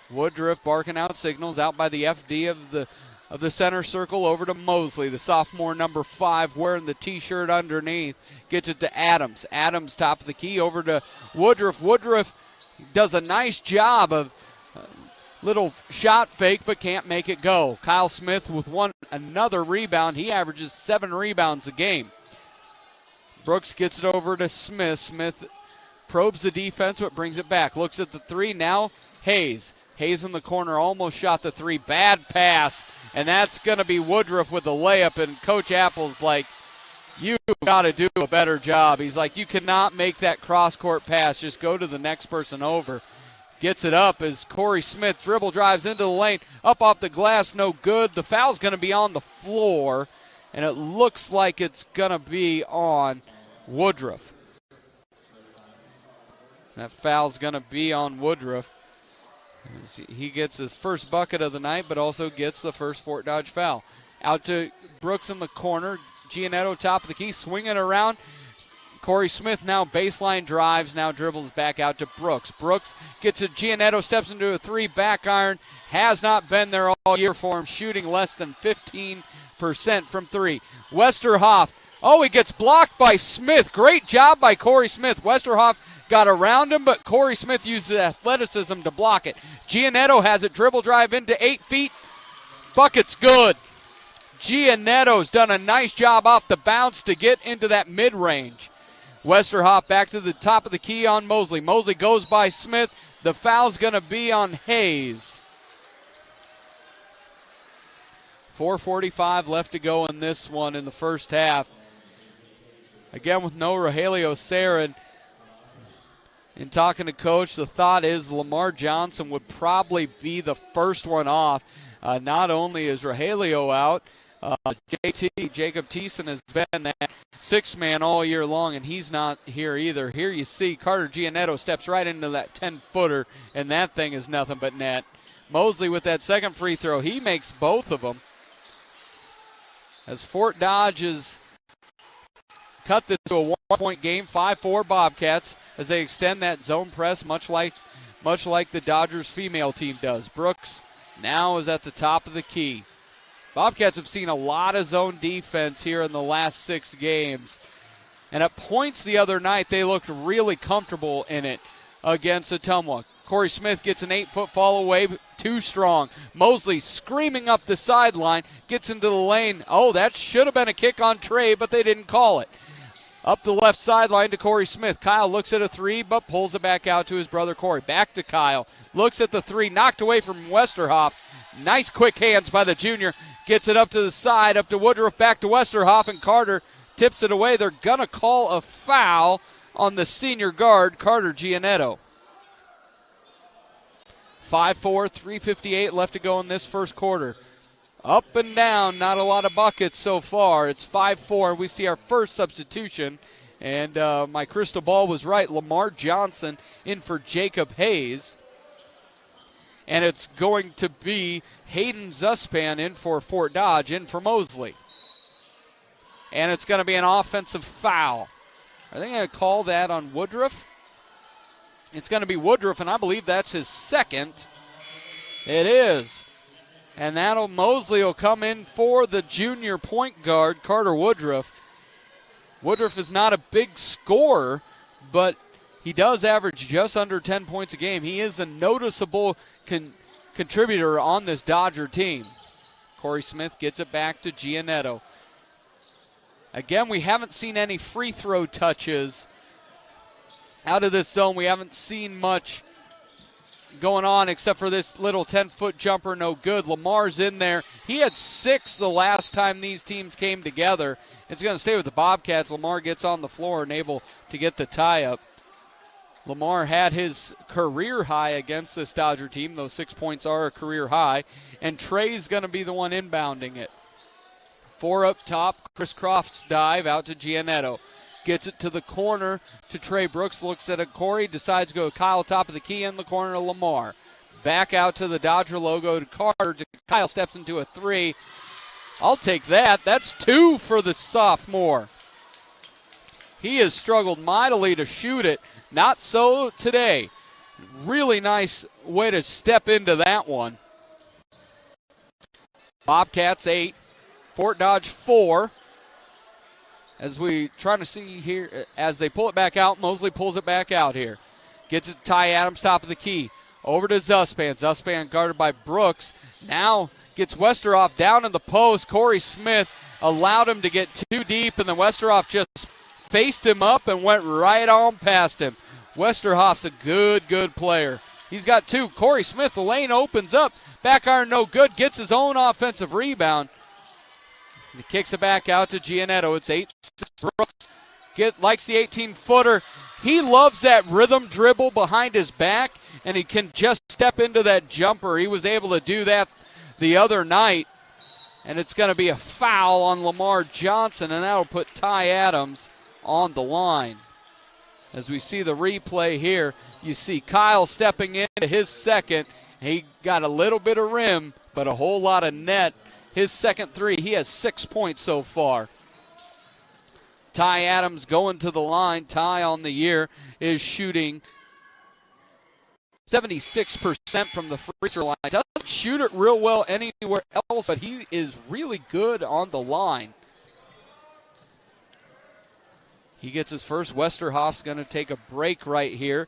Woodruff barking out signals out by the FD of the center circle over to Mosley, the sophomore number 5 wearing the T-shirt underneath. Gets it to Adams. Adams top of the key over to Woodruff. Woodruff does a nice job of little shot fake but can't make it go. Kyle Smith with another rebound. He averages 7 rebounds a game. Brooks gets it over to Smith. Smith probes the defense but brings it back. Looks at the three. Now Hayes. Hayes in the corner almost shot the three. Bad pass. And that's going to be Woodruff with the layup. And Coach Apple's like, you got to do a better job. He's like, you cannot make that cross-court pass. Just go to the next person over. Gets it up as Corey Smith dribble drives into the lane. Up off the glass, no good. The foul's going to be on the floor. And it looks like it's going to be on Woodruff. That foul's going to be on Woodruff. He gets his first bucket of the night, but also gets the first Fort Dodge foul. Out to Brooks in the corner. Giannetto top of the key, swinging around. Corey Smith now baseline drives, now dribbles back out to Brooks. Brooks gets it. Giannetto steps into a three, back iron. Has not been there all year for him, shooting less than 15% from three. Westerhoff. Oh, he gets blocked by Smith. Great job by Corey Smith. Westerhoff got around him, but Corey Smith uses athleticism to block it. Giannetto has it. Dribble drive into 8 feet. Bucket's good. Giannetto's done a nice job off the bounce to get into that mid-range. Westerhoff back to the top of the key on Mosley. Mosley goes by Smith. The foul's going to be on Hayes. 4:45 left to go in this one in the first half. Again with no Rogelio Sarin. In talking to Coach, the thought is Lamar Johnson would probably be the first one off. Not only is Rogelio out, Jacob Thiessen has been that 6-man all year long, and he's not here either. Here you see Carter Giannetto steps right into that 10-footer, and that thing is nothing but net. Mosley with that second free throw. He makes both of them. As Fort Dodge has cut this to a 1-point game, 5-4 Bobcats, as they extend that zone press, much like the Dodgers female team does. Brooks now is at the top of the key. Bobcats have seen a lot of zone defense here in the last 6 games. And at points the other night, they looked really comfortable in it against Ottumwa. Corey Smith gets an 8-foot fall away, too strong. Mosley screaming up the sideline, gets into the lane. Oh, that should have been a kick on Trey, but they didn't call it. Up the left sideline to Corey Smith. Kyle looks at a 3, but pulls it back out to his brother Corey. Back to Kyle. Looks at the 3, knocked away from Westerhoff. Nice quick hands by the junior. Gets it up to the side, up to Woodruff, back to Westerhoff, and Carter tips it away. They're going to call a foul on the senior guard, Carter Giannetto. 5-4, 3:58 left to go in this first quarter. Up and down, not a lot of buckets so far. It's 5-4. We see our first substitution, and my crystal ball was right. Lamar Johnson in for Jacob Hayes. And it's going to be Hayden Zuspan in for Fort Dodge, in for Mosley. And it's going to be an offensive foul. Are they going to call that on Woodruff? It's going to be Woodruff, and I believe that's his second. It is. And Mosley will come in for the junior point guard, Carter Woodruff. Woodruff is not a big scorer, but he does average just under 10 points a game. He is a noticeable contributor on this Dodger team. Corey Smith gets it back to Giannetto. Again, we haven't seen any free throw touches out of this zone. We haven't seen much going on except for this little 10-foot jumper, no good. Lamar's in there. He had 6 the last time these teams came together. It's going to stay with the Bobcats. Lamar gets on the floor and able to get the tie-up. Lamar had his career high against this Dodger team. Those 6 points are a career high. And Trey's going to be the one inbounding it. 4 up top. Chris Croft's dive out to Giannetto. Gets it to the corner to Trey Brooks. Looks at it. Corey decides to go Kyle top of the key in the corner to Lamar. Back out to the Dodger logo to Carter. Kyle steps into a 3. I'll take that. That's 2 for the sophomore. He has struggled mightily to shoot it. Not so today. Really nice way to step into that one. Bobcats 8. Fort Dodge 4. As we try to see here, as they pull it back out, Mosley pulls it back out here. Gets it to Ty Adams, top of the key. Over to Zuspan. Zuspan guarded by Brooks. Now gets Westerhoff down in the post. Corey Smith allowed him to get too deep, and then Westerhoff just faced him up and went right on past him. Westerhoff's a good player. He's got 2. Corey Smith, the lane opens up. Back iron no good. Gets his own offensive rebound. He kicks it back out to Giannetto. It's 8-6. Brooks likes the 18-footer. He loves that rhythm dribble behind his back, and he can just step into that jumper. He was able to do that the other night, and it's going to be a foul on Lamar Johnson, and that'll put Ty Adams on the line. As we see the replay here, you see Kyle stepping into his second. He got a little bit of rim, but a whole lot of net. His second 3, he has 6 points so far. Ty Adams going to the line. Ty on the year is shooting 76% from the free throw line. Doesn't shoot it real well anywhere else, but he is really good on the line. He gets his first. Westerhoff's going to take a break right here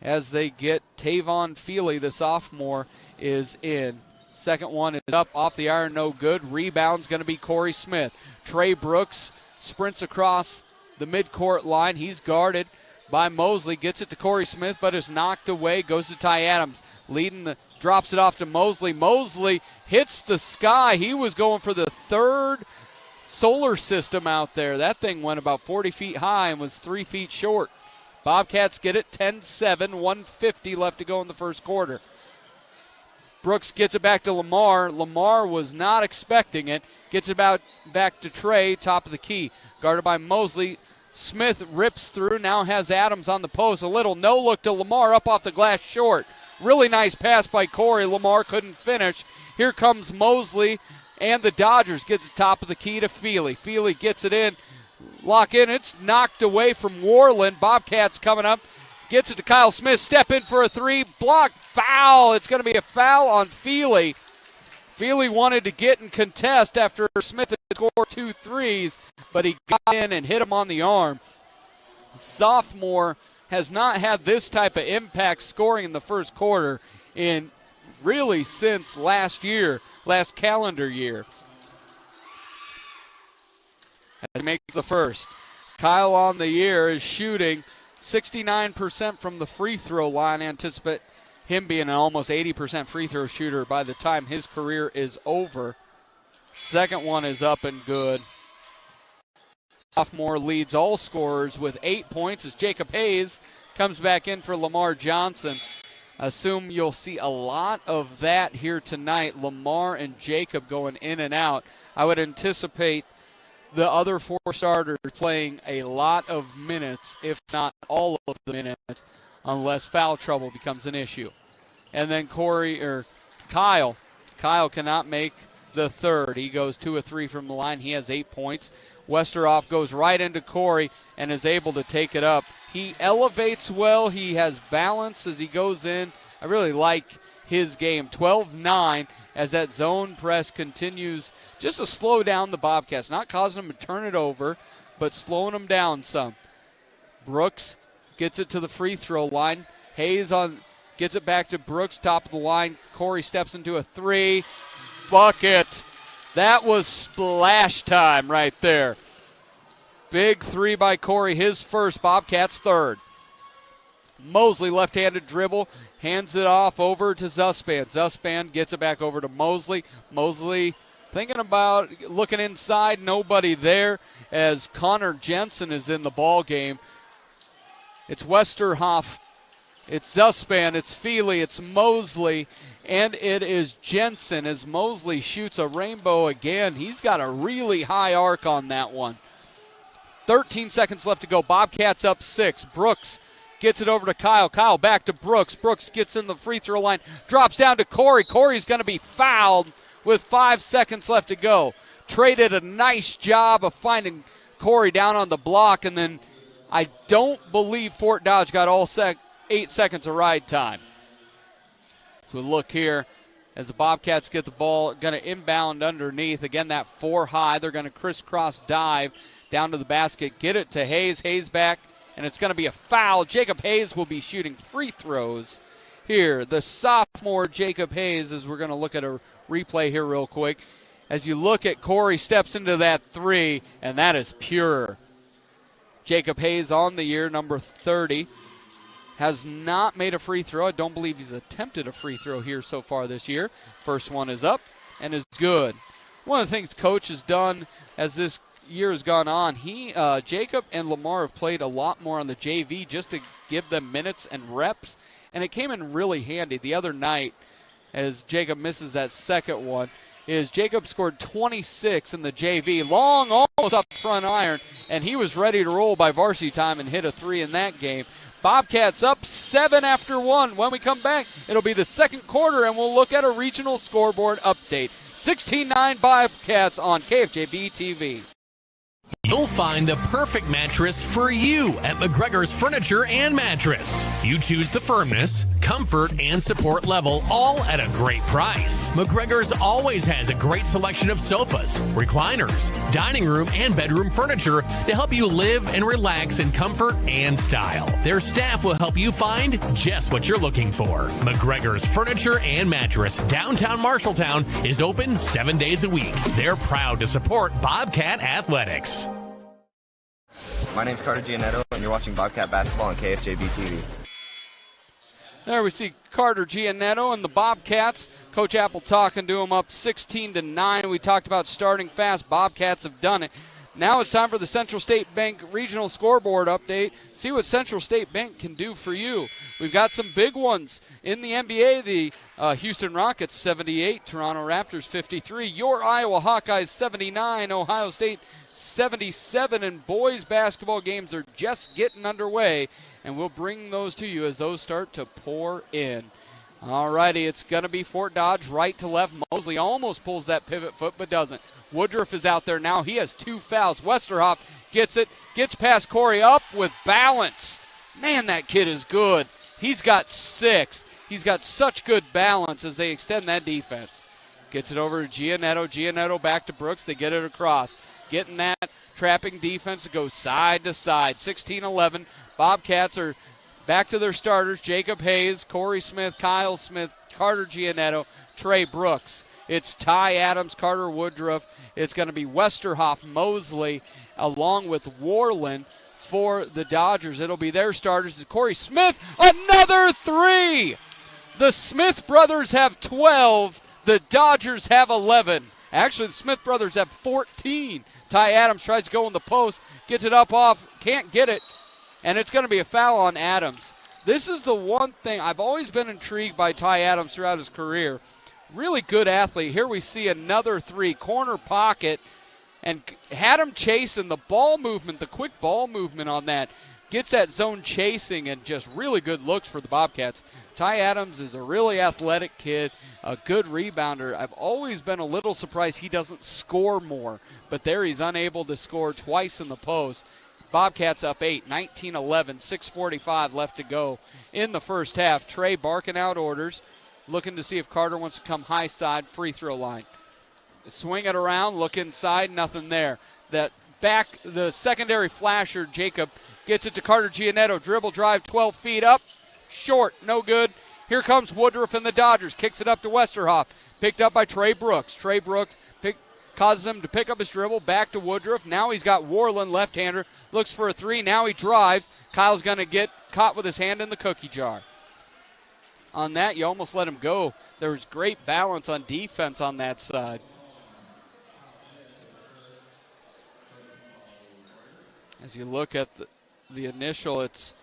as they get Tavon Feely, the sophomore, is in. Second one is up off the iron, no good. Rebound's going to be Corey Smith. Trey Brooks sprints across the midcourt line. He's guarded by Mosley. Gets it to Corey Smith, but is knocked away. Goes to Ty Adams. Drops it off to Mosley. Mosley hits the sky. He was going for the 3rd solar system out there. That thing went about 40 feet high and was 3 feet short. Bobcats get it 10-7, 1:50 left to go in the first quarter. Brooks gets it back to Lamar. Lamar was not expecting it. Gets it back to Trey, top of the key. Guarded by Mosley. Smith rips through, now has Adams on the post. A little no-look to Lamar, up off the glass short. Really nice pass by Corey. Lamar couldn't finish. Here comes Mosley, and the Dodgers gets the top of the key to Feely. Feely gets it in. Lock in. It's knocked away from Warland. Bobcats coming up. Gets it to Kyle Smith. Step in for a three. Block. Foul. It's going to be a foul on Feely. Feely wanted to get and contest after Smith had scored 2 threes, but he got in and hit him on the arm. Sophomore has not had this type of impact scoring in the first quarter in really since last calendar year. As he makes the first. Kyle on the year is shooting 69% from the free throw line. Anticipate him being an almost 80% free throw shooter by the time his career is over. Second one is up and good. Sophomore leads all scorers with 8 points as Jacob Hayes comes back in for Lamar Johnson. Assume you'll see a lot of that here tonight. Lamar and Jacob going in and out. I would anticipate the other 4 starters playing a lot of minutes, if not all of the minutes, unless foul trouble becomes an issue. And then Kyle cannot make the third. He goes 2 of 3 from the line. He has 8 points. Westerhoff goes right into Corey and is able to take it up. He elevates well. He has balance as he goes in. I really like his game. 12-9 as that zone press continues just to slow down the Bobcats. Not causing them to turn it over, but slowing them down some. Brooks gets it to the free throw line. Hayes gets it back to Brooks, top of the line. Corey steps into a 3. Bucket. That was splash time right there. Big 3 by Corey, his first, Bobcats third. Mosley, left-handed dribble, hands it off over to Zuspan. Zuspan gets it back over to Mosley. Mosley thinking about looking inside, nobody there as Connor Jensen is in the ball game. It's Westerhoff, it's Zuspan, it's Feely, it's Mosley, and it is Jensen as Mosley shoots a rainbow again. He's got a really high arc on that one. 13 seconds left to go. Bobcats up 6. Brooks gets it over to Kyle. Kyle back to Brooks. Brooks gets in the free throw line. Drops down to Corey. Corey's going to be fouled with 5 seconds left to go. Trey did a nice job of finding Corey down on the block, and then I don't believe Fort Dodge got all 8 seconds of ride time. So we look here as the Bobcats get the ball, going to inbound underneath. Again, that 4 high. They're going to crisscross dive down to the basket. Get it to Hayes. Hayes back, and it's going to be a foul. Jacob Hayes will be shooting free throws here. The sophomore Jacob Hayes, as we're going to look at a replay here real quick. As you look at Corey steps into that 3, and that is pure. Jacob Hayes on the year, number 30. Has not made a free throw. I don't believe he's attempted a free throw here so far this year. First one is up and is good. One of the things Coach has done as this year has gone on, Jacob and Lamar have played a lot more on the JV just to give them minutes and reps, and it came in really handy the other night as Jacob misses that second one. Jacob scored 26 in the JV, long almost up front iron, and he was ready to roll by varsity time and hit a 3 in that game. Bobcats up 7 after 1. When we come back, it'll be the second quarter, and we'll look at a regional scoreboard update. 16-9 Bobcats on KFJB-TV. You'll find the perfect mattress for you at McGregor's Furniture and Mattress. You choose the firmness, comfort, and support level, all at a great price. McGregor's always has a great selection of sofas, recliners, dining room, and bedroom furniture to help you live and relax in comfort and style. Their staff will help you find just what you're looking for. McGregor's Furniture and Mattress, downtown Marshalltown, is open 7 days a week. They're proud to support Bobcat Athletics. My name's Carter Giannetto, and you're watching Bobcat Basketball on KFJB-TV. There we see Carter Giannetto and the Bobcats. Coach Apple talking to him up 16-9. We talked about starting fast. Bobcats have done it. Now it's time for the Central State Bank Regional Scoreboard Update. See what Central State Bank can do for you. We've got some big ones in the NBA. The Houston Rockets 78, Toronto Raptors 53, your Iowa Hawkeyes 79, Ohio State 77, and boys basketball games are just getting underway, and we'll bring those to you as those start to pour in. All righty, it's going to be Fort Dodge right to left. Mosley almost pulls that pivot foot but doesn't. Woodruff is out there now. He has 2 fouls. Westerhoff gets it, gets past Corey up with balance. Man, that kid is good. He's got 6. He's got such good balance as they extend that defense. Gets it over to Giannetto. Giannetto back to Brooks. They get it across. Getting that trapping defense to go side to side. 16-11. Bobcats are back to their starters. Jacob Hayes, Corey Smith, Kyle Smith, Carter Giannetto, Trey Brooks. It's Ty Adams, Carter Woodruff. It's going to be Westerhoff, Mosley, along with Warland for the Dodgers. It'll be their starters. Corey Smith, another 3. The Smith brothers have 12. The Dodgers have 11. Actually, the Smith brothers have 14. Ty Adams tries to go in the post, gets it up off, can't get it, and it's going to be a foul on Adams. This is the one thing I've always been intrigued by Ty Adams throughout his career. Really good athlete. Here we see another 3, corner pocket, and had him chasing the ball movement, the quick ball movement on that. Gets that zone chasing and just really good looks for the Bobcats. Ty Adams is a really athletic kid, a good rebounder. I've always been a little surprised he doesn't score more, but there he's unable to score twice in the post. Bobcats up 8, 19-11, 6:45 left to go in the first half. Trey barking out orders, looking to see if Carter wants to come high side free throw line. Swing it around, look inside, nothing there. That back, the secondary flasher, Jacob, gets it to Carter Giannetto. Dribble drive, 12 feet up. Short, no good. Here comes Woodruff and the Dodgers. Kicks it up to Westerhoff. Picked up by Trey Brooks. Trey Brooks causes him to pick up his dribble. Back to Woodruff. Now he's got Warland, left-hander. Looks for a 3. Now he drives. Kyle's going to get caught with his hand in the cookie jar. On that, you almost let him go. There was great balance on defense on that side. As you look at the initial, it's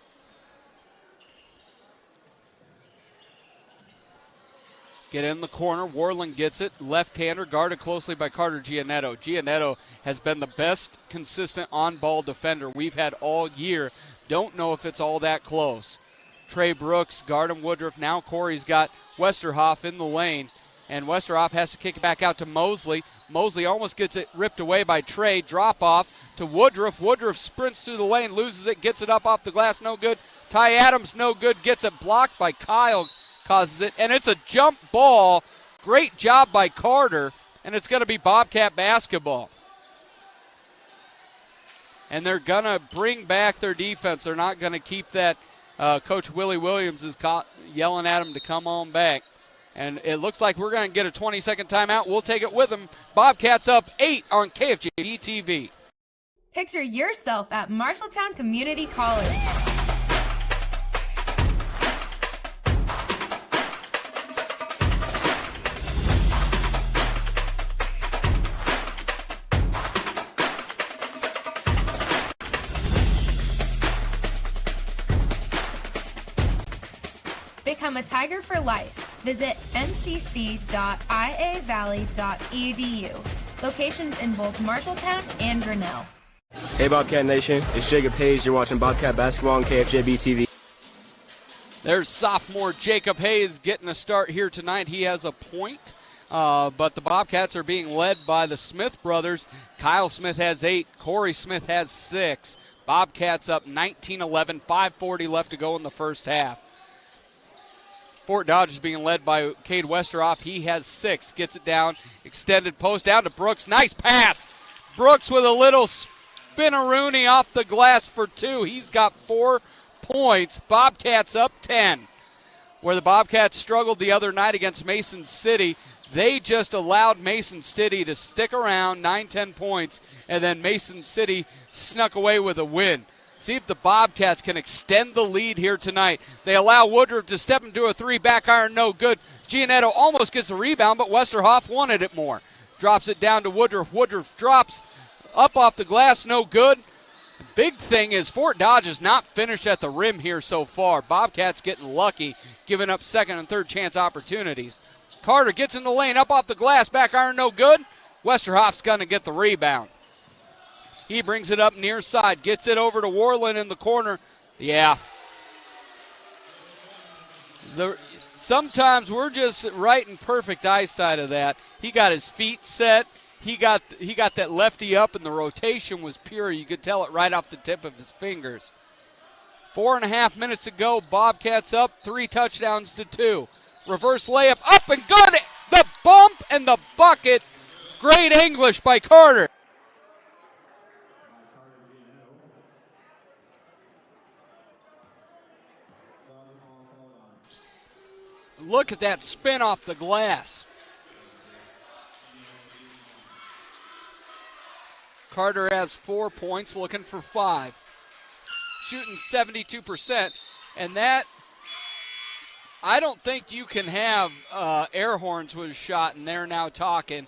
get in the corner. Warland gets it. Left-hander guarded closely by Carter Giannetto. Giannetto has been the best consistent on-ball defender we've had all year. Don't know if it's all that close. Trey Brooks guarding Woodruff. Now Corey's got Westerhoff in the lane, and Westerhoff has to kick it back out to Mosley. Mosley almost gets it ripped away by Trey. Drop off to Woodruff. Woodruff sprints through the lane, loses it, gets it up off the glass, no good. Ty Adams, no good, gets it blocked by Kyle, causes it, and it's a jump ball. Great job by Carter, and it's going to be Bobcat basketball. And they're going to bring back their defense. They're not going to keep that. Coach Willie Williams is yelling at him to come on back. And it looks like we're going to get a 20-second timeout. We'll take it with them. Bobcats up 8 on KFJB-TV. Picture yourself at Marshalltown Community College. Become a Tiger for life. Visit ncc.iavalley.edu. Locations in both Marshalltown and Grinnell. Hey Bobcat Nation, it's Jacob Hayes. You're watching Bobcat Basketball on KFJB-TV. There's sophomore Jacob Hayes getting a start here tonight. He has a point, but the Bobcats are being led by the Smith brothers. Kyle Smith has 8. Corey Smith has 6. Bobcats up 19-11, 5:40 left to go in the first half. Fort Dodge is being led by Cade Westerhoff. He has 6. Gets it down. Extended post down to Brooks. Nice pass. Brooks with a little spin-a-rooney off the glass for 2. He's got 4 points. Bobcats up 10. Where the Bobcats struggled the other night against Mason City, they just allowed Mason City to stick around, 9-10 points, and then Mason City snuck away with a win. See if the Bobcats can extend the lead here tonight. They allow Woodruff to step into a 3, back iron, no good. Giannetto almost gets a rebound, but Westerhoff wanted it more. Drops it down to Woodruff. Woodruff drops up off the glass, no good. The big thing is Fort Dodge is not finished at the rim here so far. Bobcats getting lucky, giving up second and third chance opportunities. Carter gets in the lane, up off the glass, back iron, no good. Westerhoff's going to get the rebound. He brings it up near side, gets it over to Warland in the corner. Yeah. Sometimes we're just right in perfect eyesight of that. He got his feet set. He got that lefty up, and the rotation was pure. You could tell it right off the tip of his fingers. 4.5 minutes to go. Bobcats up 3 touchdowns to 2. Reverse layup up and good. The bump and the bucket. Great English by Carter. Look at that spin off the glass. Carter has 4 points, looking for 5. Shooting 72%. And that, I don't think you can have air horns with a shot, and they're now talking.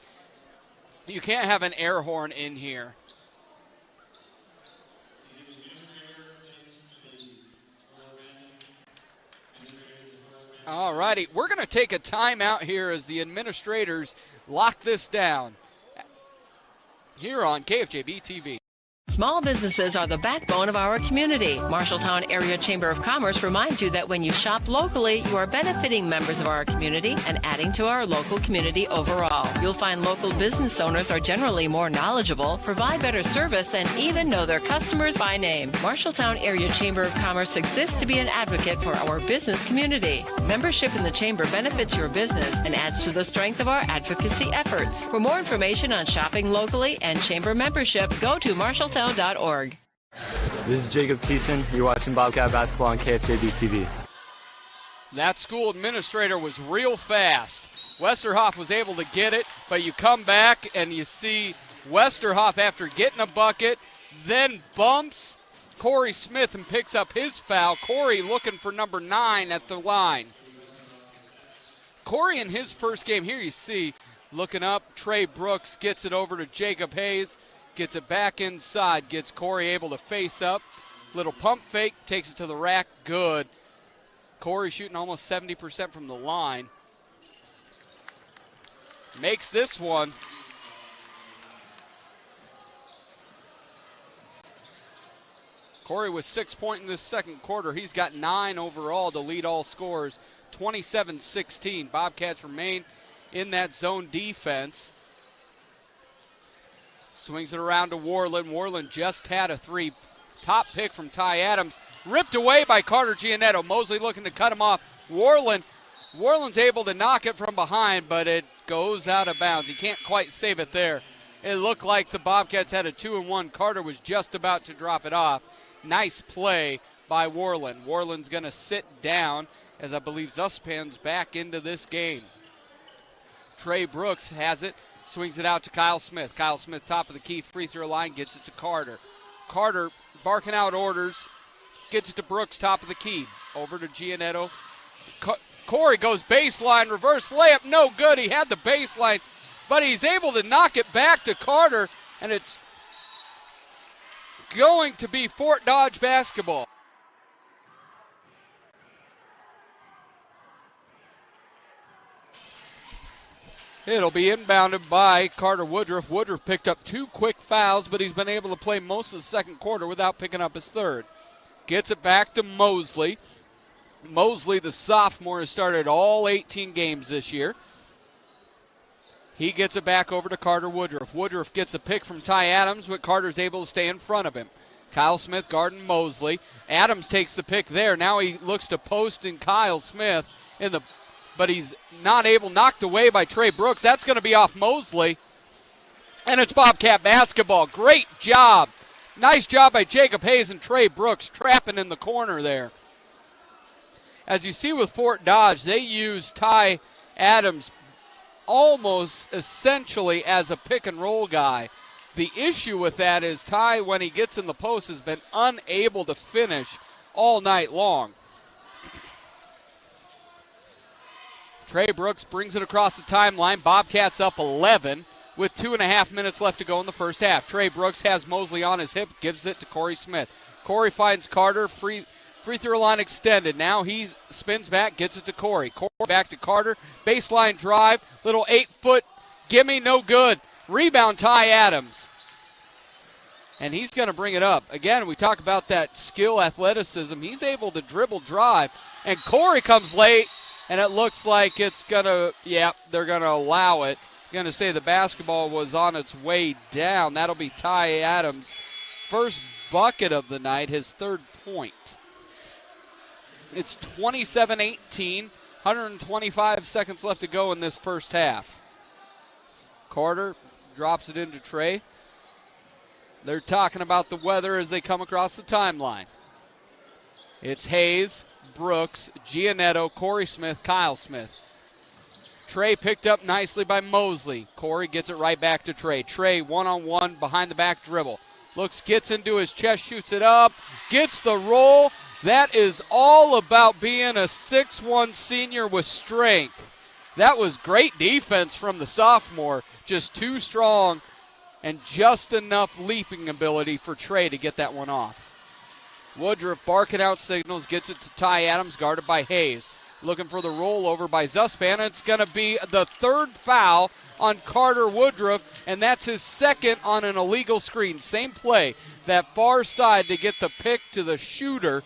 You can't have an air horn in here. All righty, we're going to take a timeout here as the administrators lock this down here on KFJB-TV. Small businesses are the backbone of our community. Marshalltown Area Chamber of Commerce reminds you that when you shop locally, you are benefiting members of our community and adding to our local community overall. You'll find local business owners are generally more knowledgeable, provide better service, and even know their customers by name. Marshalltown Area Chamber of Commerce exists to be an advocate for our business community. Membership in the Chamber benefits your business and adds to the strength of our advocacy efforts. For more information on shopping locally and Chamber membership, go to Marshalltown.org. This is Jacob Thiessen. You're watching Bobcat Basketball on KFJB-TV. That school administrator was real fast. Westerhoff was able to get it, but you come back and you see Westerhoff, after getting a bucket, then bumps Corey Smith and picks up his foul. Corey looking for number 9 at the line. Corey in his first game, here you see, looking up, Trey Brooks gets it over to Jacob Hayes. Gets it back inside, gets Corey able to face up. Little pump fake, takes it to the rack, good. Corey shooting almost 70% from the line. Makes this one. Corey with 6 points in this second quarter. He's got 9 overall to lead all scorers, 27-16. Bobcats remain in that zone defense. Swings it around to Warland. Warland just had a 3. Top pick from Ty Adams. Ripped away by Carter Giannetto. Mosley looking to cut him off. Warland's able to knock it from behind, but it goes out of bounds. He can't quite save it there. It looked like the Bobcats had a 2-and-1. Carter was just about to drop it off. Nice play by Warland. Warland's going to sit down as I believe Zuspan's back into this game. Trey Brooks has it. Swings it out to Kyle Smith. Kyle Smith, top of the key, free throw line, gets it to Carter. Carter barking out orders, gets it to Brooks, top of the key. Over to Giannetto. Corey goes baseline, reverse layup, no good. He had the baseline, but he's able to knock it back to Carter, and it's going to be Fort Dodge basketball. It'll be inbounded by Carter Woodruff. Woodruff picked up 2 quick fouls, but he's been able to play most of the second quarter without picking up his third. Gets it back to Mosley. Mosley, the sophomore, has started all 18 games this year. He gets it back over to Carter Woodruff. Woodruff gets a pick from Ty Adams, but Carter's able to stay in front of him. Kyle Smith guarding Mosley. Adams takes the pick there. Now he looks to post in Kyle Smith but he's not able, knocked away by Trey Brooks. That's going to be off Mosley. And it's Bobcat basketball. Great job. Nice job by Jacob Hayes and Trey Brooks trapping in the corner there. As you see with Fort Dodge, they use Ty Adams almost essentially as a pick and roll guy. The issue with that is Ty, when he gets in the post, has been unable to finish all night long. Trey Brooks brings it across the timeline. Bobcats up 11 with 2.5 minutes left to go in the first half. Trey Brooks has Mosley on his hip, gives it to Corey Smith. Corey finds Carter, free throw line extended. Now he spins back, gets it to Corey. Corey back to Carter, baseline drive, little 8-foot gimme, no good. Rebound Ty Adams. And he's going to bring it up. Again, we talk about that skill, athleticism. He's able to dribble, drive, and Corey comes late And it looks like it's going to, they're going to allow it. Going to say the basketball was on its way down. That'll be Ty Adams' first bucket of the night, his third point. It's 27-18, 125 seconds left to go in this first half. Carter drops it into Trey. They're talking about the weather as they come across the timeline. It's Hayes, Brooks, Giannetto, Corey Smith, Kyle Smith. Trey picked up nicely by Mosley. Corey gets it right back to Trey. Trey one-on-one behind the back dribble. Gets into his chest, shoots it up, gets the roll. That is all about being a 6'1 senior with strength. That was great defense from the sophomore. Just too strong and just enough leaping ability for Trey to get that one off. Woodruff barking out signals, gets it to Ty Adams, guarded by Hayes. Looking for the rollover by Zuspan. It's going to be the third foul on Carter Woodruff, and that's his second on an illegal screen. Same play, that far side to get the pick to the shooter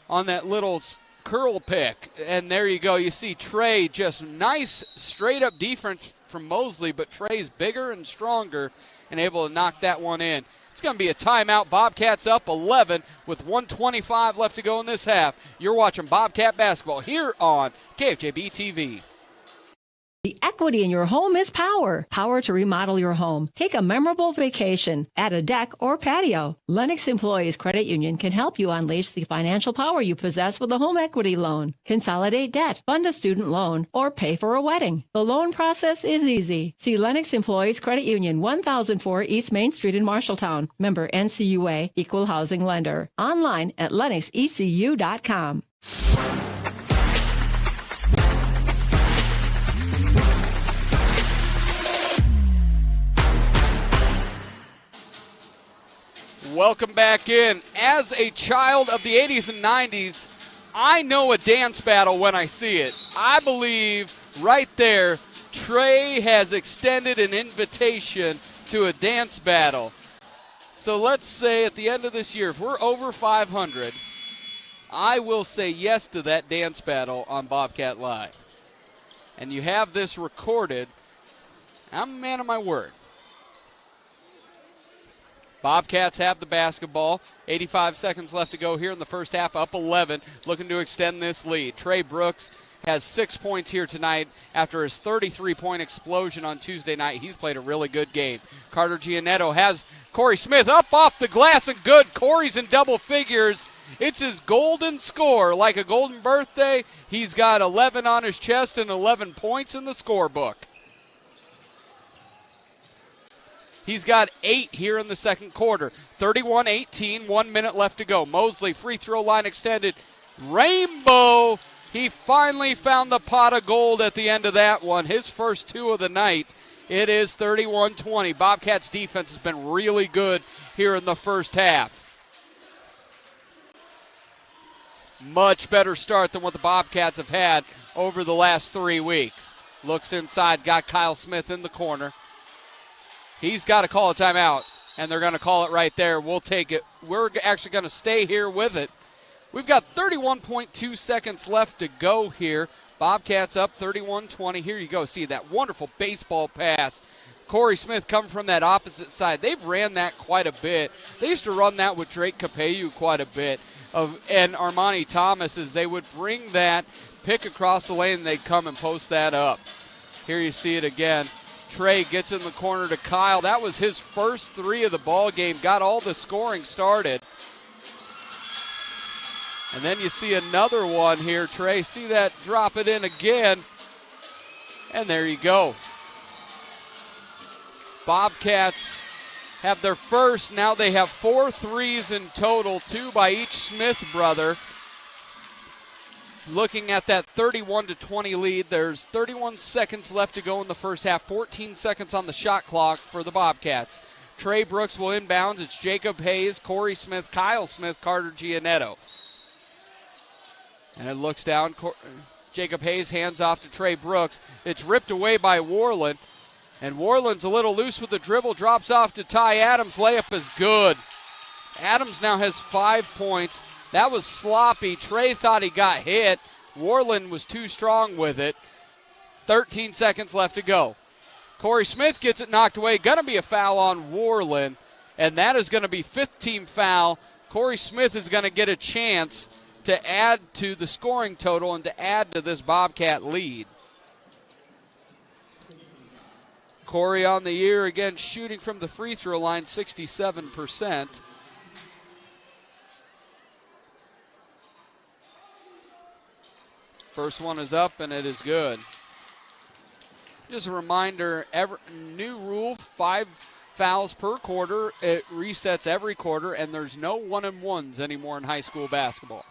on that little curl pick. And there you go. You see Trey, just nice straight-up defense from Mosley, but Trey's bigger and stronger and able to knock that one in. It's going to be a timeout. Bobcats up 11 with 1:25 left to go in this half. You're watching Bobcat basketball here on KFJB-TV. The equity in your home is power. Power to remodel your home. Take a memorable vacation. Add a deck or patio. Lennox Employees Credit Union can help you unleash the financial power you possess with a home equity loan. Consolidate debt, fund a student loan, or pay for a wedding. The loan process is easy. See Lennox Employees Credit Union, 1004 East Main Street in Marshalltown. Member NCUA, Equal Housing Lender. Online at lennoxecu.com. Welcome back in. As a child of the 80s and 90s, I know a dance battle when I see it. I believe right there, Trey has extended an invitation to a dance battle. So let's say at the end of this year, if we're over 500, I will say yes to that dance battle on Bobcat Live. And you have this recorded. I'm a man of my word. Bobcats have the basketball. 85 seconds left to go here in the first half, up 11, looking to extend this lead. Trey Brooks has 6 points here tonight after his 33-point explosion on Tuesday night. He's played a really good game. Carter Giannetto has Corey Smith up off the glass and good. Corey's in double figures. It's his golden score, like a golden birthday. He's got 11 on his chest and 11 points in the scorebook. He's got 8 here in the second quarter. 31-18, 1 minute left to go. Mosley, free throw line extended. Rainbow, he finally found the pot of gold at the end of that one. His first 2 of the night. It is 31-20. Bobcats defense has been really good here in the first half. Much better start than what the Bobcats have had over the last 3 weeks. Looks inside, got Kyle Smith in the corner. He's got to call a timeout, and they're going to call it right there. We'll take it. We're actually going to stay here with it. We've got 31.2 seconds left to go here. Bobcats up 31-20. Here you go. See that wonderful baseball pass. Corey Smith coming from that opposite side. They've ran that quite a bit. They used to run that with Drake Capello quite a bit. And Armani Thomas, as they would bring that pick across the lane, and they'd come and post that up. Here you see it again. Trey gets in the corner to Kyle. That was his first 3 of the ball game. Got all the scoring started. And then you see another one here. Trey, see that, drop it in again. And there you go. Bobcats have their first. Now they have 4 threes in total, 2 by each Smith brother. Looking at that 31-20 lead, there's 31 seconds left to go in the first half, 14 seconds on the shot clock for the Bobcats. Trey Brooks will inbounds. It's Jacob Hayes, Corey Smith, Kyle Smith, Carter Giannetto. And it looks down. Jacob Hayes hands off to Trey Brooks. It's ripped away by Warland. And Warland's a little loose with the dribble, drops off to Ty Adams. Layup is good. Adams now has 5 points. That was sloppy. Trey thought he got hit, Warland was too strong with it. 13 seconds left to go. Corey Smith gets it knocked away. Going to be a foul on Warland, and that is going to be 5th team foul. Corey Smith is going to get a chance to add to the scoring total and to add to this Bobcat lead. Corey on the year, again, shooting from the free throw line, 67%. First one is up, and it is good. Just a reminder, new rule, 5 fouls per quarter. It resets every quarter, and there's no 1-and-1s anymore in high school basketball.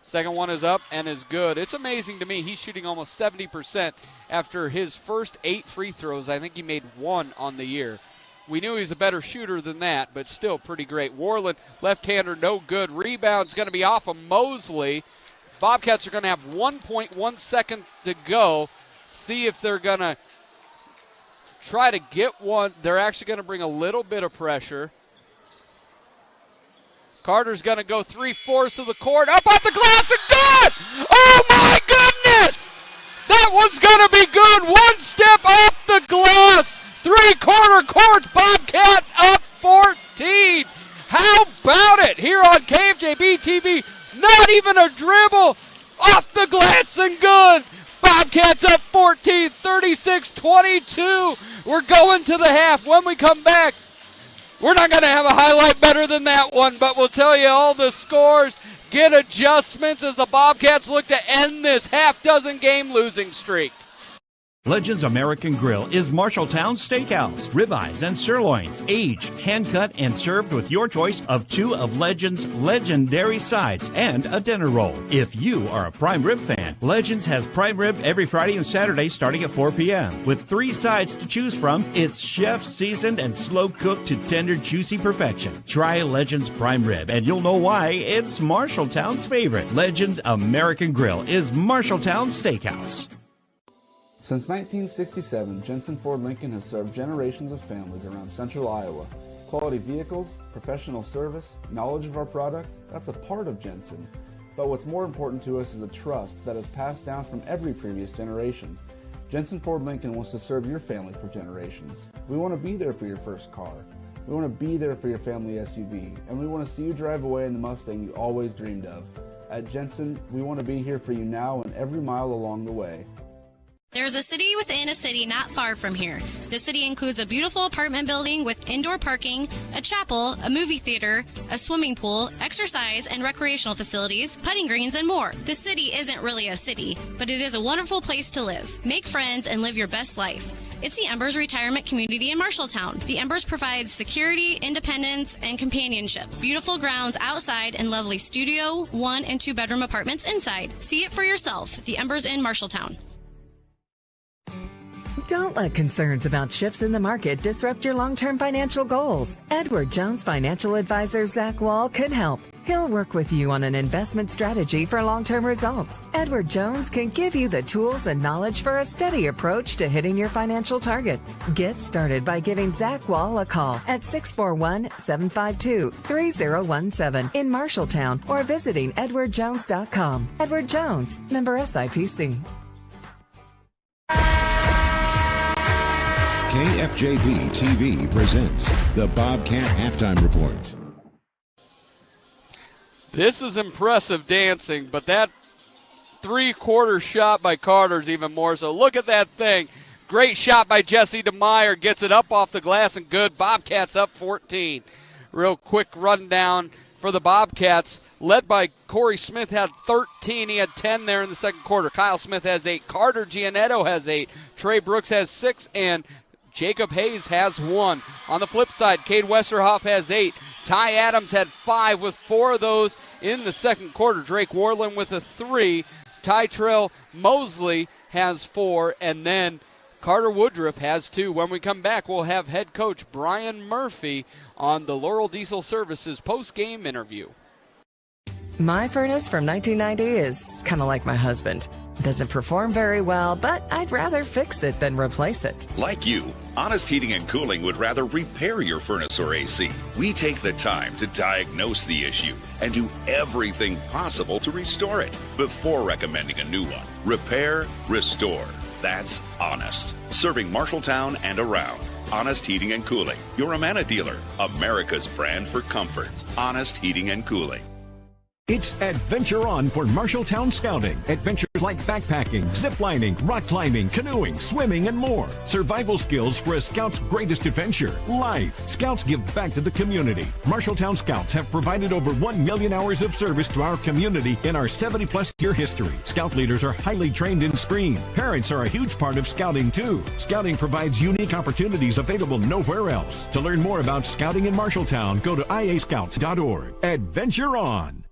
Second one is up and is good. It's amazing to me. He's shooting almost 70% after his first 8 free throws. I think he made 1 on the year. We knew he was a better shooter than that, but still pretty great. Warland, left-hander, no good. Rebound's going to be off of Mosley. Bobcats are going to have 1.1 second to go. See if they're going to try to get one. They're actually going to bring a little bit of pressure. Carter's going to go 3/4 of the court. Up off the glass and good! Oh, my goodness! That one's going to be good. One step off the glass. 3/4 court. Bobcats up 14. How about it? Here on KFJB-TV, not even a dribble. Off the glass and good. Bobcats up 14, 36-22. We're going to the half. When we come back, we're not going to have a highlight better than that one, but we'll tell you all the scores, get adjustments as the Bobcats look to end this half-dozen game losing streak. Legends American Grill is Marshalltown Steakhouse. Ribeyes and sirloins, aged, hand-cut, and served with your choice of 2 of Legends' legendary sides and a dinner roll. If you are a prime rib fan, Legends has prime rib every Friday and Saturday starting at 4 p.m. With 3 sides to choose from, it's chef-seasoned and slow-cooked to tender, juicy perfection. Try Legends prime rib, and you'll know why it's Marshalltown's favorite. Legends American Grill is Marshalltown Steakhouse. Since 1967, Jensen Ford Lincoln has served generations of families around central Iowa. Quality vehicles, professional service, knowledge of our product, that's a part of Jensen. But what's more important to us is a trust that is passed down from every previous generation. Jensen Ford Lincoln wants to serve your family for generations. We want to be there for your first car. We want to be there for your family SUV. And we want to see you drive away in the Mustang you always dreamed of. At Jensen, we want to be here for you now and every mile along the way. There's a city within a city not far from here. The city includes a beautiful apartment building with indoor parking, a chapel, a movie theater, a swimming pool, exercise and recreational facilities, putting greens, and more. The city isn't really a city, but it is a wonderful place to live. Make friends and live your best life. It's the Embers Retirement Community in Marshalltown. The Embers provides security, independence, and companionship. Beautiful grounds outside and lovely studio, 1- and 2-bedroom apartments inside. See it for yourself. The Embers in Marshalltown. Don't let concerns about shifts in the market disrupt your long-term financial goals. Edward Jones financial advisor Zach Wall can help. He'll work with you on an investment strategy for long-term results. Edward Jones can give you the tools and knowledge for a steady approach to hitting your financial targets. Get started by giving Zach Wall a call at 641-752-3017 in Marshalltown or visiting edwardjones.com. Edward Jones, member SIPC. KFJB-TV presents the Bobcat Halftime Report. This is impressive dancing, but that 3/4 shot by Carter is even more so. Look at that thing. Great shot by Jesse DeMeyer. Gets it up off the glass and good. Bobcats up 14. Real quick rundown for the Bobcats. Led by Corey Smith, had 13. He had 10 there in the second quarter. Kyle Smith has 8. Carter Giannetto has 8. Trey Brooks has 6. And Jacob Hayes has 1. On the flip side, Cade Westerhoff has 8. Ty Adams had 5 with 4 of those in the second quarter. Drake Warland with a 3. Tytrell Mosley has 4. And then Carter Woodruff has 2. When we come back, we'll have head coach Brian Murphy on the Laurel Diesel Services post-game interview. My furnace from 1990 is kind of like my husband. Doesn't perform very well, but I'd rather fix it than replace it. Like you, Honest Heating and Cooling would rather repair your furnace or AC. We take the time to diagnose the issue and do everything possible to restore it before recommending a new one. Repair, restore. That's Honest. Serving Marshalltown and around. Honest Heating and Cooling. Your Amana dealer. America's brand for comfort. Honest Heating and Cooling. It's Adventure On for Marshalltown Scouting. Adventures like backpacking, ziplining, rock climbing, canoeing, swimming, and more. Survival skills for a Scout's greatest adventure, life. Scouts give back to the community. Marshalltown Scouts have provided over 1 million hours of service to our community in our 70-plus year history. Scout leaders are highly trained in SCREAM. Parents are a huge part of Scouting, too. Scouting provides unique opportunities available nowhere else. To learn more about Scouting in Marshalltown, go to iascouts.org. Adventure On.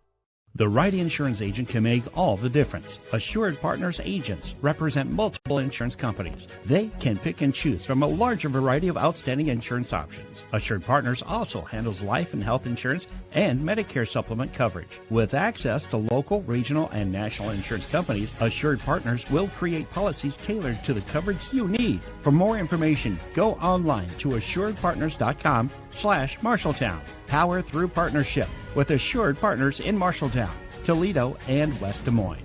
The right insurance agent can make all the difference. Assured Partners agents represent multiple insurance companies. They can pick and choose from a larger variety of outstanding insurance options. Assured Partners also handles life and health insurance and Medicare supplement coverage. With access to local, regional, and national insurance companies, Assured Partners will create policies tailored to the coverage you need. For more information, go online to assuredpartners.com/Marshalltown. Power through partnership with Assured Partners in Marshalltown, Toledo, and West Des Moines.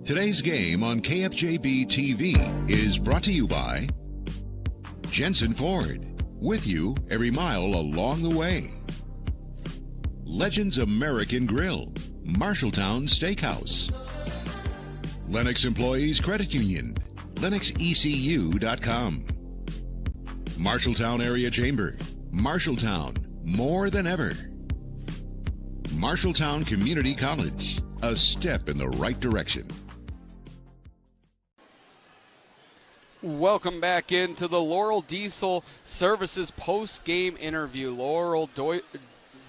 Today's game on KFJB-TV is brought to you by Jensen Ford, with you every mile along the way. Legends American Grill, Marshalltown Steakhouse. Lennox Employees Credit Union, LennoxECU.com. Marshalltown Area Chamber, Marshalltown, more than ever. Marshalltown Community College, a step in the right direction. Welcome back into the Laurel Diesel Services post-game interview.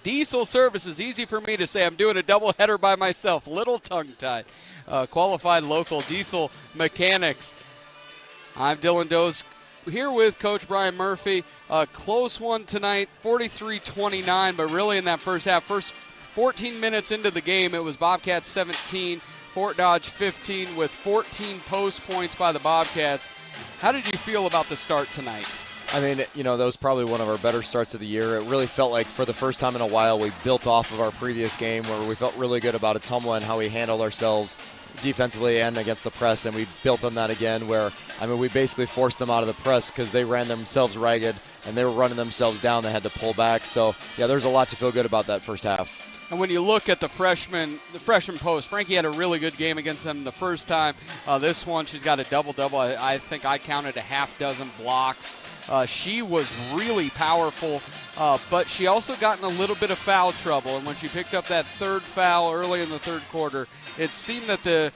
Diesel Services, easy for me to say. I'm doing a doubleheader by myself, little tongue-tied. Qualified local diesel mechanics. I'm Dylan Doze, here with Coach Brian Murphy. A close one tonight, 43-29, but really in that first half, first 14 minutes into the game, it was Bobcats 17, Fort Dodge 15 with 14 post points by the Bobcats. How did you feel about the start tonight? I mean, that was probably one of our better starts of the year. It really felt like for the first time in a while we built off of our previous game where we felt really good about Ottumwa and how we handled ourselves defensively and against the press, and we built on that again where, we basically forced them out of the press because they ran themselves ragged and they were running themselves down. They had to pull back. So, yeah, there's a lot to feel good about that first half. And when you look at the freshman post, Frankie had a really good game against them the first time. This one, she's got a double-double. I think I counted a half dozen blocks. She was really powerful, but she also got in a little bit of foul trouble. And when she picked up that third foul early in the third quarter, it seemed that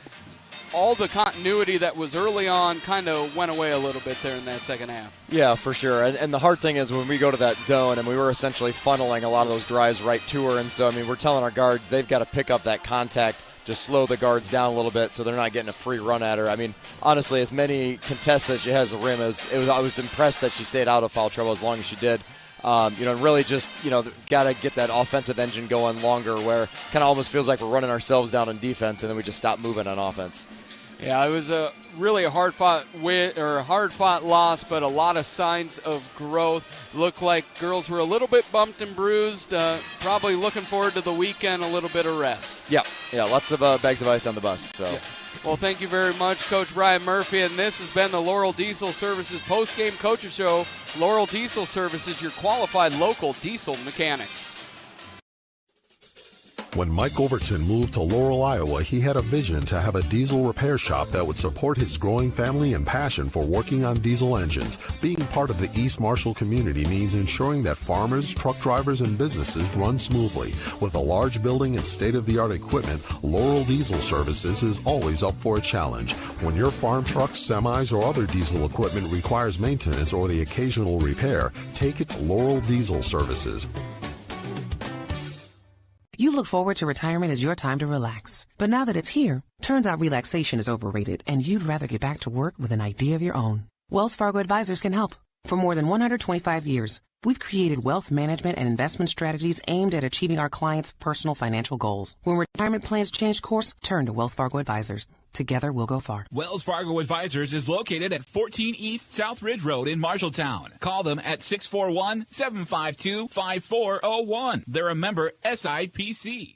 all the continuity that was early on kind of went away a little bit there in that second half. Yeah, for sure. And the hard thing is when we go to that zone, and we were essentially funneling a lot of those drives right to her. And so, we're telling our guards they've got to pick up that contact, just slow the guards down a little bit so they're not getting a free run at her. Honestly, as many contests as she has the rim, I was impressed that she stayed out of foul trouble as long as she did. Really just, got to get that offensive engine going longer where kind of almost feels like we're running ourselves down in defense and then we just stop moving on offense. Yeah, it was really a hard-fought loss, but a lot of signs of growth. Looked like girls were a little bit bumped and bruised, probably looking forward to the weekend, a little bit of rest. Yeah, lots of bags of ice on the bus. So. Yeah. Well, thank you very much, Coach Brian Murphy, and this has been the Laurel Diesel Services post-game coaches show. Laurel Diesel Services, your qualified local diesel mechanics. When Mike Overton moved to Laurel, Iowa, he had a vision to have a diesel repair shop that would support his growing family and passion for working on diesel engines. Being part of the East Marshall community means ensuring that farmers, truck drivers, and businesses run smoothly. With a large building and state-of-the-art equipment, Laurel Diesel Services is always up for a challenge. When your farm trucks, semis, or other diesel equipment requires maintenance or the occasional repair, take it to Laurel Diesel Services. You look forward to retirement as your time to relax. But now that it's here, turns out relaxation is overrated and you'd rather get back to work with an idea of your own. Wells Fargo Advisors can help. For more than 125 years, we've created wealth management and investment strategies aimed at achieving our clients' personal financial goals. When retirement plans change course, turn to Wells Fargo Advisors. Together, we'll go far. Wells Fargo Advisors is located at 14 East South Ridge Road in Marshalltown. Call them at 641-752-5401. They're a member SIPC.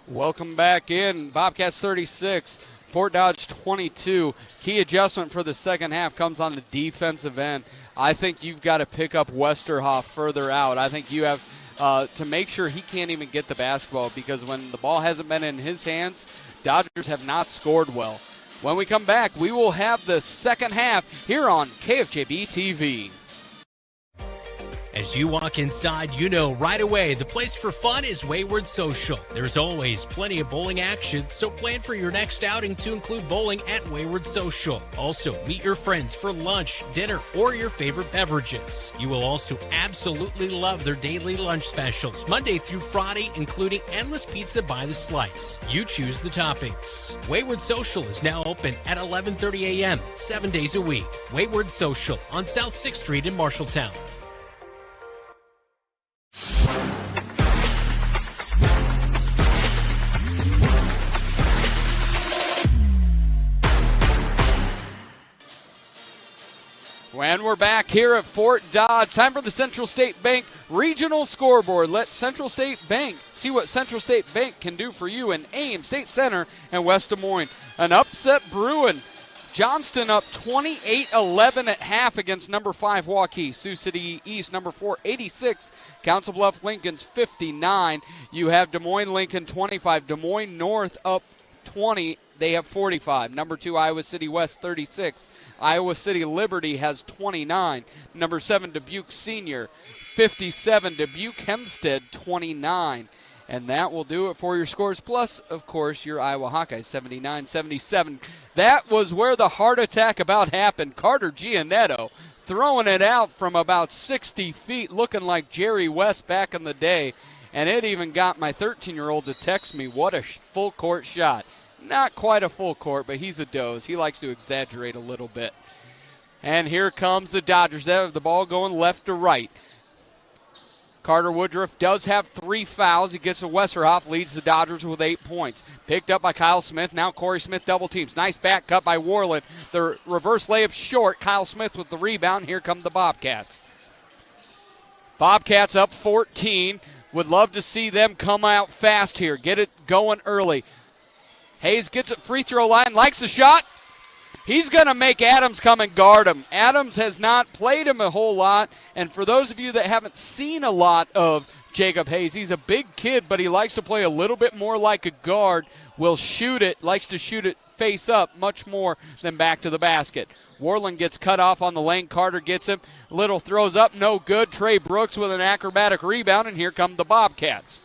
Welcome back in. Bobcats 36, Fort Dodge 22. Key adjustment for the second half comes on the defensive end. I think you've got to pick up Westerhoff further out. I think you have to make sure he can't even get the basketball, because when the ball hasn't been in his hands, Dodgers have not scored well. When we come back, we will have the second half here on KFJB-TV. As you walk inside, you know right away the place for fun is Wayward Social. There's always plenty of bowling action, so plan for your next outing to include bowling at Wayward Social. Also, meet your friends for lunch, dinner, or your favorite beverages. You will also absolutely love their daily lunch specials, Monday through Friday, including endless pizza by the slice. You choose the toppings. Wayward Social is now open at 11:30 a.m., 7 days a week. Wayward Social on South 6th Street in Marshalltown. And we're back here at Fort Dodge. Time for the Central State Bank Regional Scoreboard. Let Central State Bank see what Central State Bank can do for you in Ames, State Center, and West Des Moines. An upset brewing. Johnston up 28-11 at half against number 5 Waukee. Sioux City East, number 4, 86. Council Bluff Lincoln's 59. You have Des Moines Lincoln 25. Des Moines North up 20. They have 45. Number 2 Iowa City West 36. Iowa City Liberty has 29. Number 7 Dubuque Senior 57. Dubuque Hempstead 29. And that will do it for your scores. Plus, of course, your Iowa Hawkeyes 79-77. That was where the heart attack about happened. Carter Giannetto throwing it out from about 60 feet, looking like Jerry West back in the day. And it even got my 13-year-old to text me, what a full court shot. Not quite a full court, but he's a doze. He likes to exaggerate a little bit. And here comes the Dodgers. They have the ball going left to right. Carter Woodruff does have 3 fouls. He gets to Westerhoff, leads the Dodgers with 8 points. Picked up by Kyle Smith. Now Corey Smith double teams. Nice back cut by Worland. The reverse layup short. Kyle Smith with the rebound. Here come the Bobcats. Bobcats up 14. Would love to see them come out fast here. Get it going early. Hayes gets it free throw line. Likes the shot. He's going to make Adams come and guard him. Adams has not played him a whole lot. And for those of you that haven't seen a lot of Jacob Hayes, he's a big kid, but he likes to play a little bit more like a guard. Will shoot it, likes to shoot it face up much more than back to the basket. Worland gets cut off on the lane. Carter gets him. Little throws up, no good. Trey Brooks with an acrobatic rebound, and here come the Bobcats.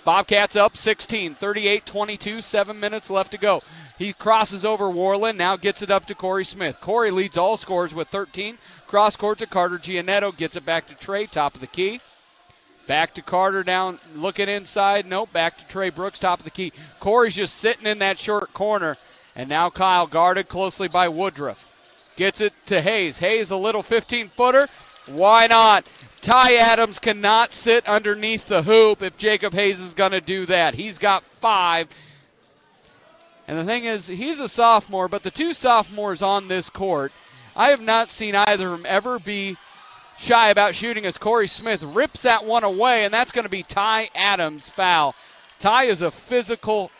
Bobcats up 16, 38-22, 7 minutes left to go. He crosses over Worland, now gets it up to Corey Smith. Corey leads all scorers with 13. Cross court to Carter Giannetto, gets it back to Trey, top of the key. Back to Carter down, looking inside. Nope, back to Trey Brooks, top of the key. Corey's just sitting in that short corner. And now Kyle guarded closely by Woodruff. Gets it to Hayes. Hayes, a little 15-footer. Why not? Ty Adams cannot sit underneath the hoop if Jacob Hayes is going to do that. He's got 5. And the thing is, he's a sophomore, but the 2 sophomores on this court, I have not seen either of them ever be shy about shooting as Corey Smith rips that one away, and that's going to be Ty Adams' foul. Ty is a physical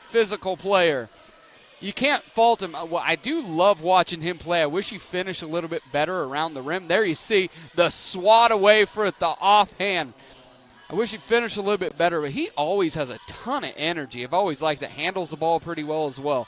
player. You can't fault him. Well, I do love watching him play. I wish he finished a little bit better around the rim. There you see the swat away for the offhand. I wish he finished a little bit better, but he always has a ton of energy. I've always liked that. Handles the ball pretty well as well.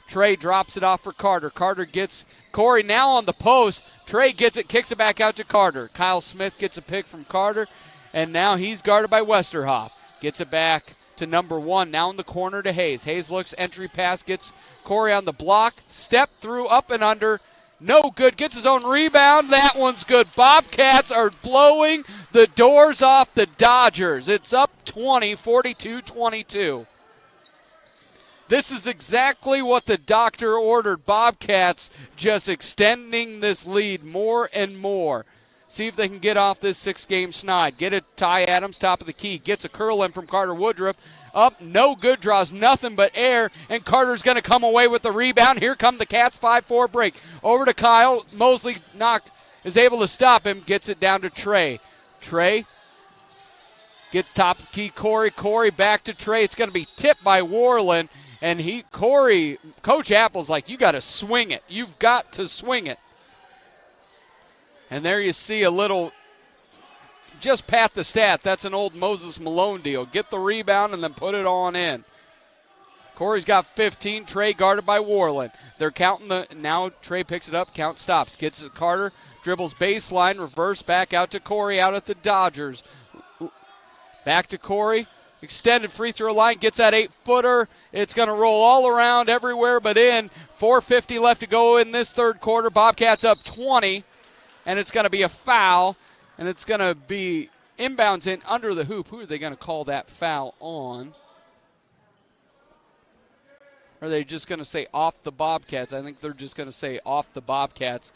Trey drops it off for Carter. Carter gets Corey now on the post. Trey gets it, kicks it back out to Carter. Kyle Smith gets a pick from Carter, and now he's guarded by Westerhoff. Gets it back to number 1, now in the corner to Hayes. Hayes looks, entry pass, gets Corey on the block. Step through, up and under. No good. Gets his own rebound. That one's good. Bobcats are blowing the doors off the Dodgers. It's up 20, 42-22. This is exactly what the doctor ordered. Bobcats just extending this lead more and more. See if they can get off this 6-game snide. Get it, Ty Adams, top of the key. Gets a curl in from Carter Woodruff. Up, no good, draws nothing but air, and Carter's going to come away with the rebound. Here come the Cats, 5-4 break. Over to Kyle. Mosley is able to stop him, gets it down to Trey. Trey gets top of the key, Corey. Corey back to Trey. It's going to be tipped by Warland, and Coach Apple's like, you got to swing it. You've got to swing it. And there you see a little, just pat the stat. That's an old Moses Malone deal. Get the rebound and then put it on in. Corey's got 15. Trey guarded by Warland. They're counting now Trey picks it up, count stops. Gets it to Carter, dribbles baseline, reverse back out to Corey out at the Dodgers. Back to Corey, extended free throw line, gets that 8-footer. It's going to roll all around everywhere but in. 4:50 left to go in this third quarter. Bobcats up 20. And it's going to be a foul, and it's going to be inbounds in under the hoop. Who are they going to call that foul on? Or are they just going to say off the Bobcats? I think they're just going to say off the Bobcats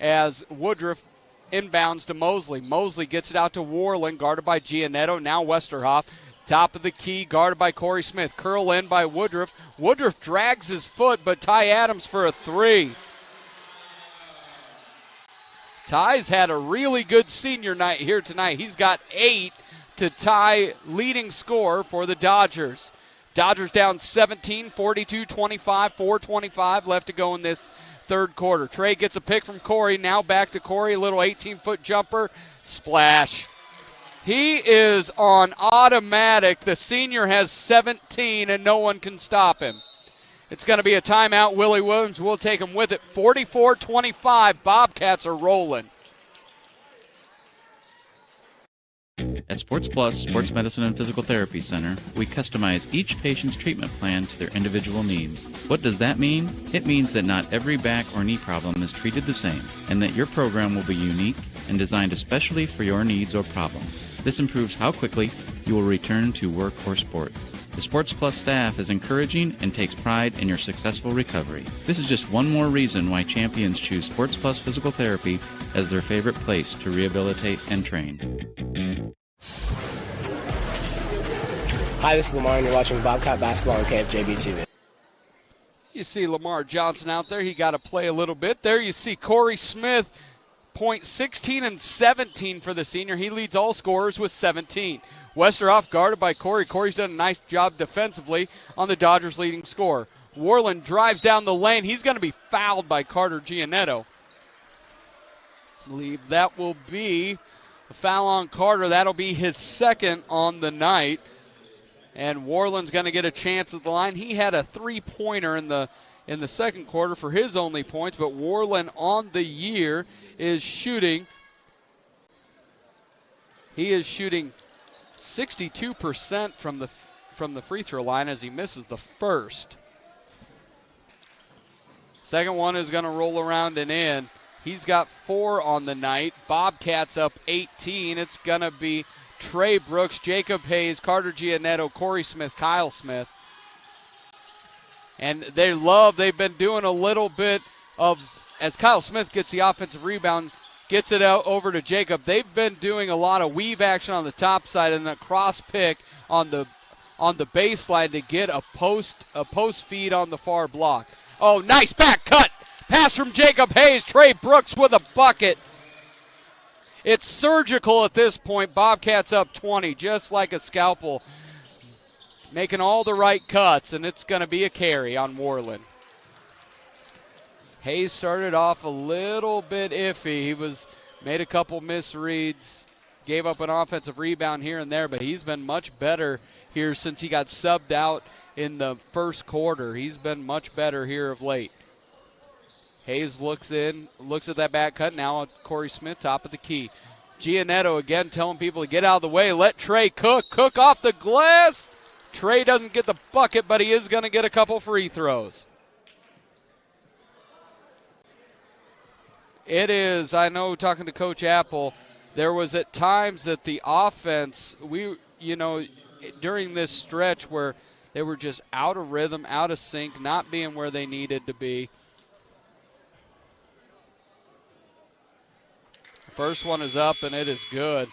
as Woodruff inbounds to Mosley. Mosley gets it out to Warland, guarded by Giannetto. Now Westerhoff, top of the key, guarded by Corey Smith. Curl in by Woodruff. Woodruff drags his foot, but Ty Adams for a three. Ty's had a really good senior night here tonight. He's got 8 to tie leading scorer for the Dodgers. Dodgers down 17, 42-25, 4:25 left to go in this third quarter. Trey gets a pick from Corey. Now back to Corey, a little 18-foot jumper. Splash. He is on automatic. The senior has 17, and no one can stop him. It's going to be a timeout. Willie Williams will take him with it. 44-25. Bobcats are rolling. At Sports Plus Sports Medicine and Physical Therapy Center, we customize each patient's treatment plan to their individual needs. What does that mean? It means that not every back or knee problem is treated the same, and that your program will be unique and designed especially for your needs or problem. This improves how quickly you will return to work or sports. The Sports Plus staff is encouraging and takes pride in your successful recovery. This is just one more reason why champions choose Sports Plus Physical Therapy as their favorite place to rehabilitate and train. Hi, this is Lamar, and you're watching Bobcat Basketball on KFJB-TV. You see Lamar Johnson out there. He got to play a little bit. There you see Corey Smith, points 16 and 17 for the senior. He leads all scorers with 17. Westerhoff guarded by Corey. Corey's done a nice job defensively on the Dodgers' leading scorer. Warland drives down the lane. He's going to be fouled by Carter Giannetto. I believe that will be a foul on Carter. That'll be his second on the night. And Warland's going to get a chance at the line. He had a three-pointer in the second quarter for his only points, but Warland on the year is shooting. He is shooting 62% from the free throw line as he misses the first. Second one is going to roll around and in. He's got 4 on the night. Bobcats up 18. It's going to be Trey Brooks, Jacob Hayes, Carter Giannetto, Corey Smith, Kyle Smith. And they've been doing a little bit of, as Kyle Smith gets the offensive rebound, gets it out over to Jacob. They've been doing a lot of weave action on the top side and a cross pick on the baseline to get a post feed on the far block. Oh, nice back cut. Pass from Jacob Hayes. Trey Brooks with a bucket. It's surgical at this point. Bobcats up 20, just like a scalpel. Making all the right cuts, and it's going to be a carry on Warland. Hayes started off a little bit iffy. He made a couple misreads, gave up an offensive rebound here and there, but he's been much better here since he got subbed out in the first quarter. He's been much better here of late. Hayes looks at that back cut. Now Corey Smith, top of the key. Giannetto again telling people to get out of the way. Let Trey cook. Cook off the glass. Trey doesn't get the bucket, but he is going to get a couple free throws. It is, I know, talking to Coach Apple, there was at times that the offense, during this stretch where they were just out of rhythm, out of sync, not being where they needed to be. First one is up, and it is good.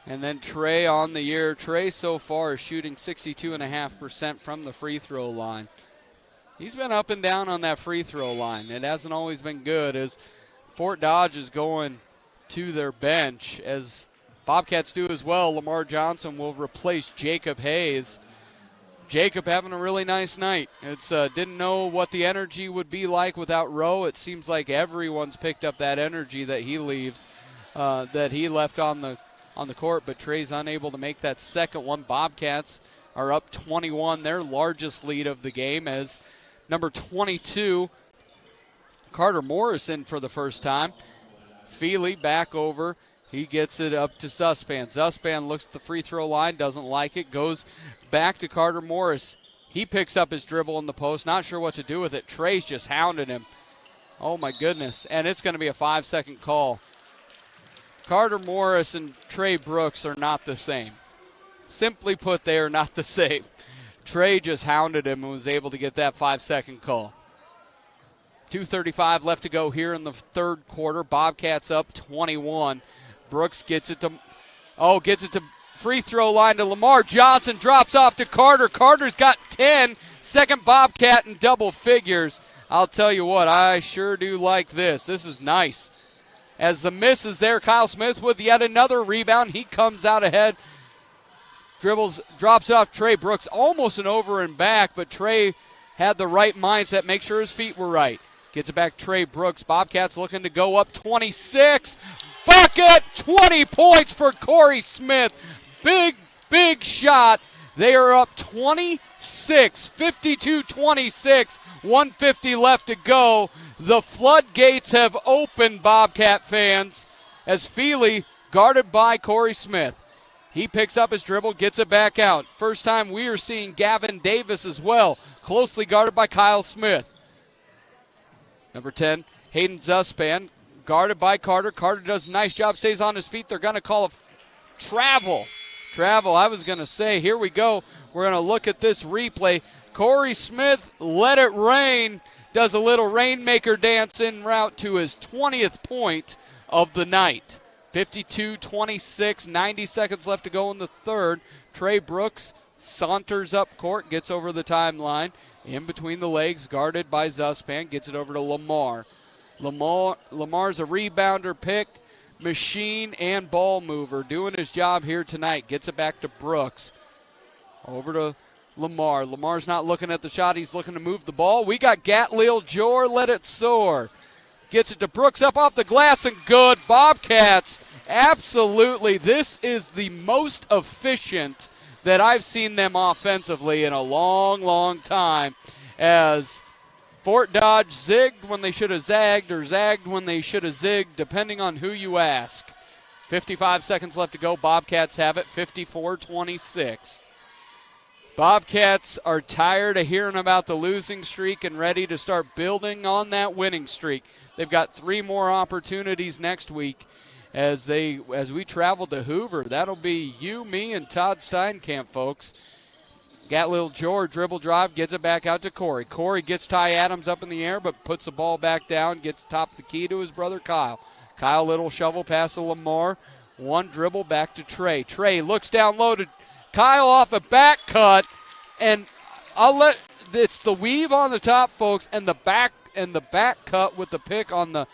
And then Trey on the year. Trey so far is shooting 62.5% from the free throw line. He's been up and down on that free throw line. It hasn't always been good as Fort Dodge is going to their bench, as Bobcats do as well. Lamar Johnson will replace Jacob Hayes. Jacob having a really nice night. It's didn't know what the energy would be like without Rowe. It seems like everyone's picked up that energy that he leaves, that he left on the court, but Trey's unable to make that second one. Bobcats are up 21, their largest lead of the game, as number 22, Carter Morrison for the first time. Feely back over. He gets it up to Zuspan. Zuspan looks at the free throw line, doesn't like it, goes back to Carter Morris. He picks up his dribble in the post, not sure what to do with it. Trey's just hounding him. Oh, my goodness. And it's going to be a 5-second call. Carter Morris and Trey Brooks are not the same. Simply put, they are not the same. Trey just hounded him and was able to get that 5-second call. 2:35 left to go here in the third quarter. Bobcats up 21. Brooks gets it to free throw line to Lamar Johnson. Drops off to Carter. Carter's got 10. Second Bobcat in double figures. I'll tell you what, I sure do like this. This is nice. As the miss is there, Kyle Smith with yet another rebound. He comes out ahead. Dribbles, drops it off Trey Brooks. Almost an over and back, but Trey had the right mindset. Make sure his feet were right. Gets it back Trey Brooks. Bobcats looking to go up 26. Bucket! 20 points for Corey Smith. Big, big shot. They are up 26. 52-26. 150 left to go. The floodgates have opened, Bobcat fans, as Feely guarded by Corey Smith. He picks up his dribble, gets it back out. First time we are seeing Gavin Davis as well, closely guarded by Kyle Smith. Number 10, Hayden Zuspan, guarded by Carter. Carter does a nice job, stays on his feet. They're going to call a travel. I was going to say, here we go. We're going to look at this replay. Corey Smith let it rain. Does a little rainmaker dance en route to his 20th point of the night. 52-26, 90 seconds left to go in the third. Trey Brooks saunters up court, gets over the timeline. In between the legs, guarded by Zuspan, gets it over to Lamar. Lamar's a rebounder, pick, machine, and ball mover. Doing his job here tonight. Gets it back to Brooks. Over to Lamar. Lamar's not looking at the shot. He's looking to move the ball. We got Gatlil Jor. Let it soar. Gets it to Brooks up off the glass and good. Bobcats, absolutely. This is the most efficient that I've seen them offensively in a long, long time, as Fort Dodge zigged when they should have zagged, or zagged when they should have zigged, depending on who you ask. 55 seconds left to go. Bobcats have it, 54-26. Bobcats are tired of hearing about the losing streak and ready to start building on that winning streak. They've got 3 more opportunities next week as we travel to Hoover. That'll be you, me, and Todd Steinkamp, folks. Gatlil Jor dribble drive, gets it back out to Corey. Corey gets Ty Adams up in the air, but puts the ball back down, gets top the key to his brother Kyle. Kyle little shovel pass to Lamar. One dribble back to Trey. Trey looks down low to Kyle off a back cut, and it's the weave on the top, folks, and the back cut with the pick on the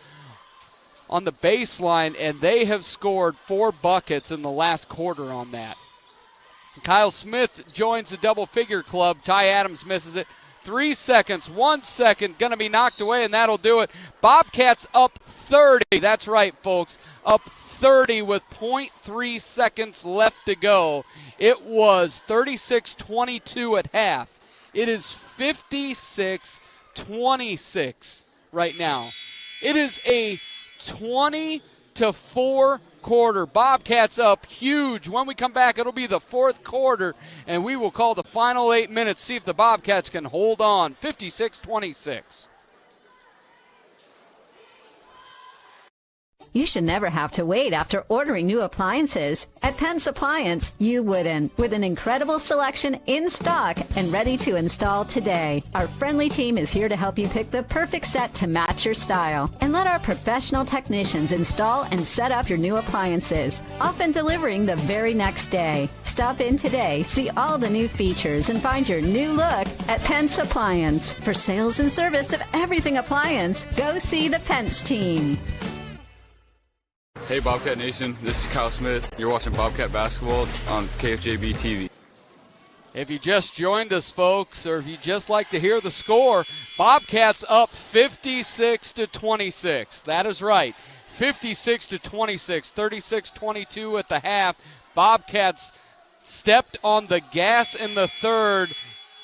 baseline, and they have scored 4 buckets in the last quarter on that. Kyle Smith joins the double-figure club. Ty Adams misses it. 3 seconds, 1 second, going to be knocked away, and that'll do it. Bobcats up 30. That's right, folks. Up 30 with 0.3 seconds left to go. It was 36-22 at half. It is 56-26 right now. It is a 20-4 quarter. Bobcats up huge. When we come back, it'll be the fourth quarter, and we will call the final 8 minutes, see if the Bobcats can hold on. 56-26. You should never have to wait after ordering new appliances. At Penn's Appliance, you wouldn't. With an incredible selection in stock and ready to install today. Our friendly team is here to help you pick the perfect set to match your style. And let our professional technicians install and set up your new appliances, often delivering the very next day. Stop in today, see all the new features, and find your new look at Penn's Appliance. For sales and service of everything appliance, go see the Pence team. Hey Bobcat Nation, this is Kyle Smith. You're watching Bobcat Basketball on KFJB-TV. If you just joined us, folks, or if you just like to hear the score, Bobcats up 56-26. That is right, 56-26, 36-22 at the half. Bobcats stepped on the gas in the third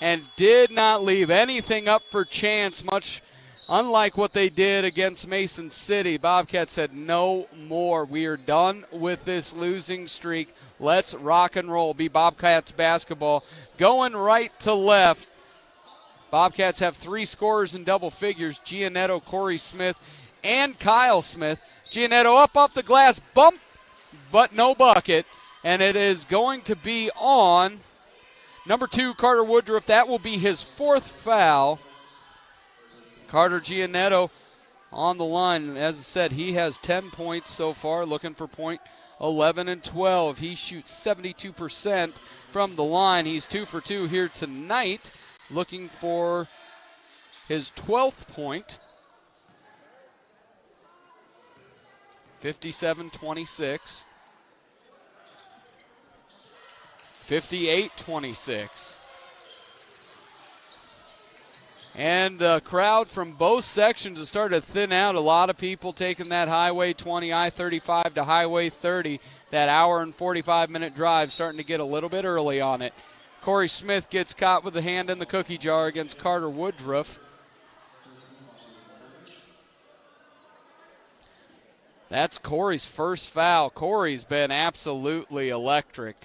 and did not leave anything up for chance, much unlike what they did against Mason City. Bobcats said no more. We are done with this losing streak. Let's rock and roll. Be Bobcats basketball. Going right to left. Bobcats have 3 scorers in double figures. Giannetto, Corey Smith, and Kyle Smith. Giannetto up off the glass, bump, but no bucket. And it is going to be on number 2, Carter Woodruff. That will be his 4th foul. Carter Giannetto on the line. As I said, he has 10 points so far, looking for point 11 and 12. He shoots 72% from the line. He's 2 for 2 here tonight, looking for his 12th point. 57-26. 58-26. And the crowd from both sections has started to thin out. A lot of people taking that Highway 20, I-35 to Highway 30. That hour and 45-minute drive starting to get a little bit early on it. Corey Smith gets caught with a hand in the cookie jar against Carter Woodruff. That's Corey's first foul. Corey's been absolutely electric.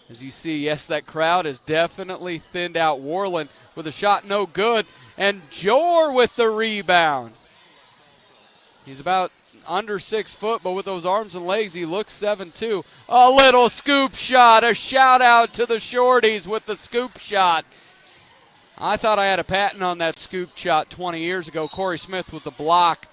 As you see, yes, that crowd has definitely thinned out. Warland with a shot no good, and Jor with the rebound. He's about under 6 foot, but with those arms and legs, he looks 7'2". A little scoop shot, a shout out to the shorties with the scoop shot. I thought I had a patent on that scoop shot 20 years ago. Corey Smith with the block.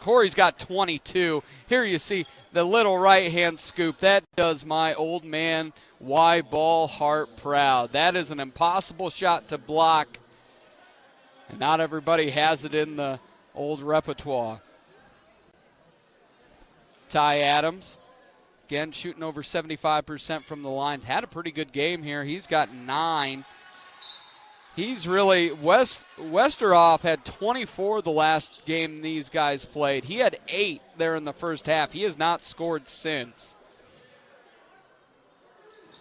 Corey's got 22. Here you see the little right-hand scoop. That does my old man Y ball heart proud. That is an impossible shot to block, and not everybody has it in the old repertoire. Ty Adams, again, shooting over 75% from the line. Had a pretty good game here. He's got 9. He's really, Westerhoff had 24 the last game these guys played. He had 8 there in the first half. He has not scored since.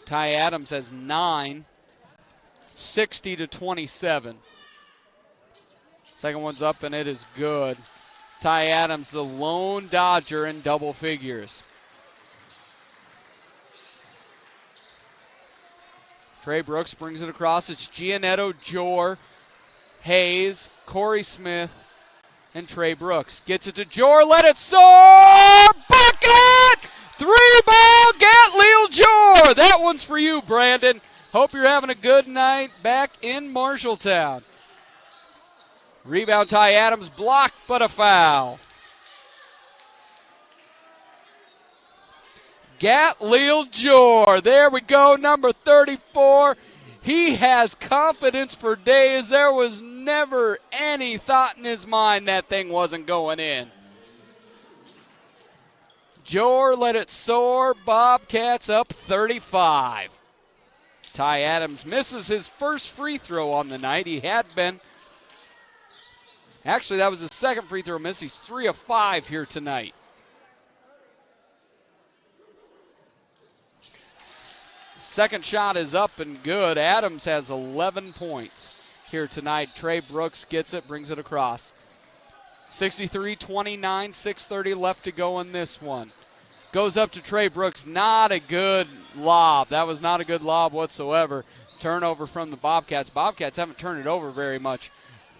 Ty Adams has 9, 60-27. Second one's up, and it is good. Ty Adams, the lone Dodger in double figures. Trey Brooks brings it across. It's Giannetto, Jor, Hayes, Corey Smith, and Trey Brooks. Gets it to Jor, let it soar! Bucket! 3-ball, Gatleel Jor! That one's for you, Brandon. Hope you're having a good night back in Marshalltown. Rebound, Ty Adams, blocked, but a foul. Gatleel Jor, there we go, number 34. He has confidence for days. There was never any thought in his mind that thing wasn't going in. Jor let it soar. Bobcats up 35. Ty Adams misses his first free throw on the night. He had been. Actually, that was his second free throw miss. He's 3 of 5 here tonight. Second shot is up and good. Adams has 11 points here tonight. Trey Brooks gets it, brings it across. 63-29, 6:30 left to go in this one. Goes up to Trey Brooks. Not a good lob. That was not a good lob whatsoever. Turnover from the Bobcats. Bobcats haven't turned it over very much.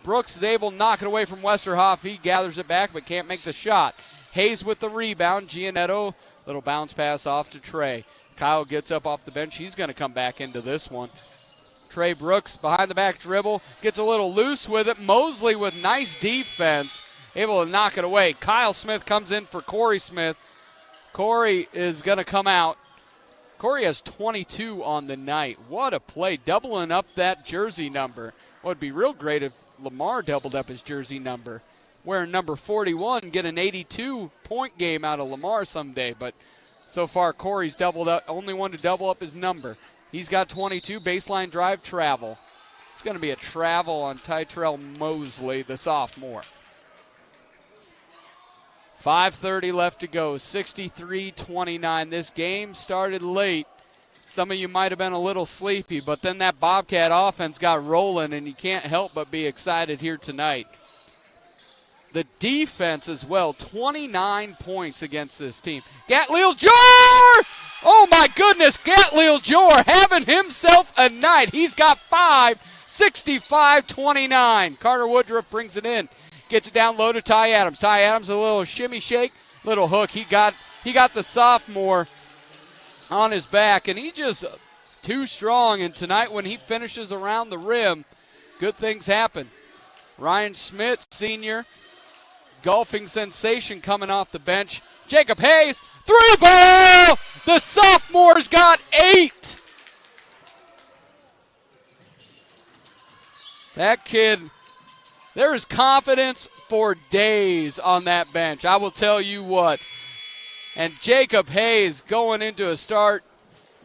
Brooks is able to knock it away from Westerhoff. He gathers it back but can't make the shot. Hayes with the rebound. Giannetto, little bounce pass off to Trey. Kyle gets up off the bench. He's going to come back into this one. Trey Brooks behind the back dribble. Gets a little loose with it. Mosley with nice defense. Able to knock it away. Kyle Smith comes in for Corey Smith. Corey is going to come out. Corey has 22 on the night. What a play. Doubling up that jersey number. Would be real great if Lamar doubled up his jersey number. Wearing number 41, get an 82-point game out of Lamar someday. But so far, Corey's doubled up. Only one to double up his number. He's got 22. Baseline drive, travel. It's going to be a travel on Tytrell Mosley, the sophomore. 5:30 left to go, 63-29. This game started late. Some of you might have been a little sleepy, but then that Bobcat offense got rolling, and you can't help but be excited here tonight. The defense as well, 29 points against this team. Gatleel Jor! Oh, my goodness, Gatleel Jor having himself a night. He's got 5, 65-29. Carter Woodruff brings it in. Gets it down low to Ty Adams. Ty Adams, a little shimmy shake, little hook. He got the sophomore on his back, and he just too strong. And tonight when he finishes around the rim, good things happen. Ryan Schmidt, senior, golfing sensation coming off the bench. Jacob Hayes, three ball! The sophomore's got 8. That kid... There is confidence for days on that bench. I will tell you what. And Jacob Hayes going into a start.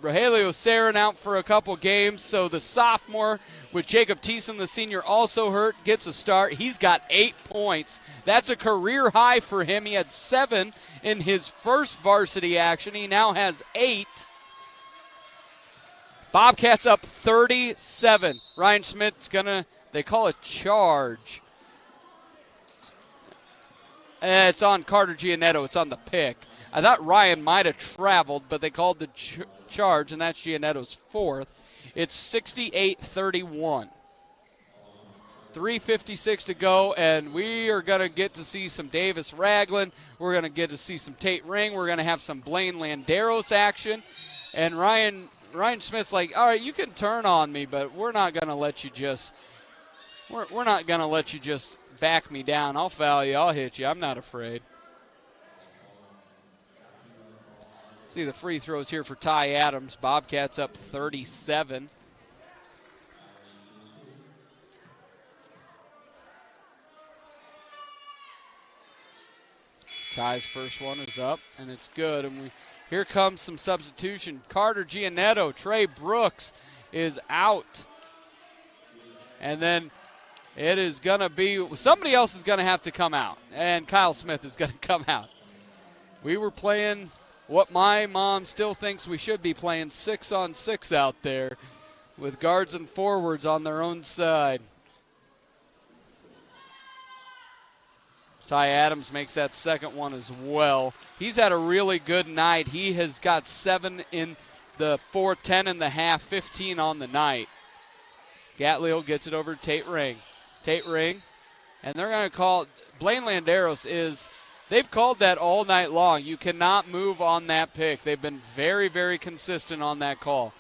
Rogelio Sarin out for a couple games. So the sophomore with Jacob Thiessen, the senior, also hurt, gets a start. He's got 8 points. That's a career high for him. He had 7 in his first varsity action. He now has 8. Bobcats up 37. Ryan Schmidt's going to... They call it charge. It's on Carter Giannetto. It's on the pick. I thought Ryan might have traveled, but they called the charge, and that's Giannetto's 4th. It's 68-31. 3:56 to go, and we are going to get to see some Davis Ragland. We're going to get to see some Tate Ring. We're going to have some Blaine Landeros action. And Ryan Smith's like, all right, you can turn on me, but we're not going to let you just... We're not going to let you just back me down. I'll foul you. I'll hit you. I'm not afraid. See the free throws here for Ty Adams. Bobcats up 37. Ty's first one is up, and it's good. And here comes some substitution. Carter Giannetto, Trey Brooks is out. And then it is going to be, somebody else is going to have to come out, and Kyle Smith is going to come out. We were playing what my mom still thinks we should be playing, 6-on-6 out there with guards and forwards on their own side. Ty Adams makes that second one as well. He's had a really good night. He has got 7 in the 4, 10 in the half, 15 on the night. Gatleel gets it over to Tate Ring. Tate Ring, and they're going to call, Blaine Landeros is, they've called that all night long. You cannot move on that pick. They've been very, very consistent on that call.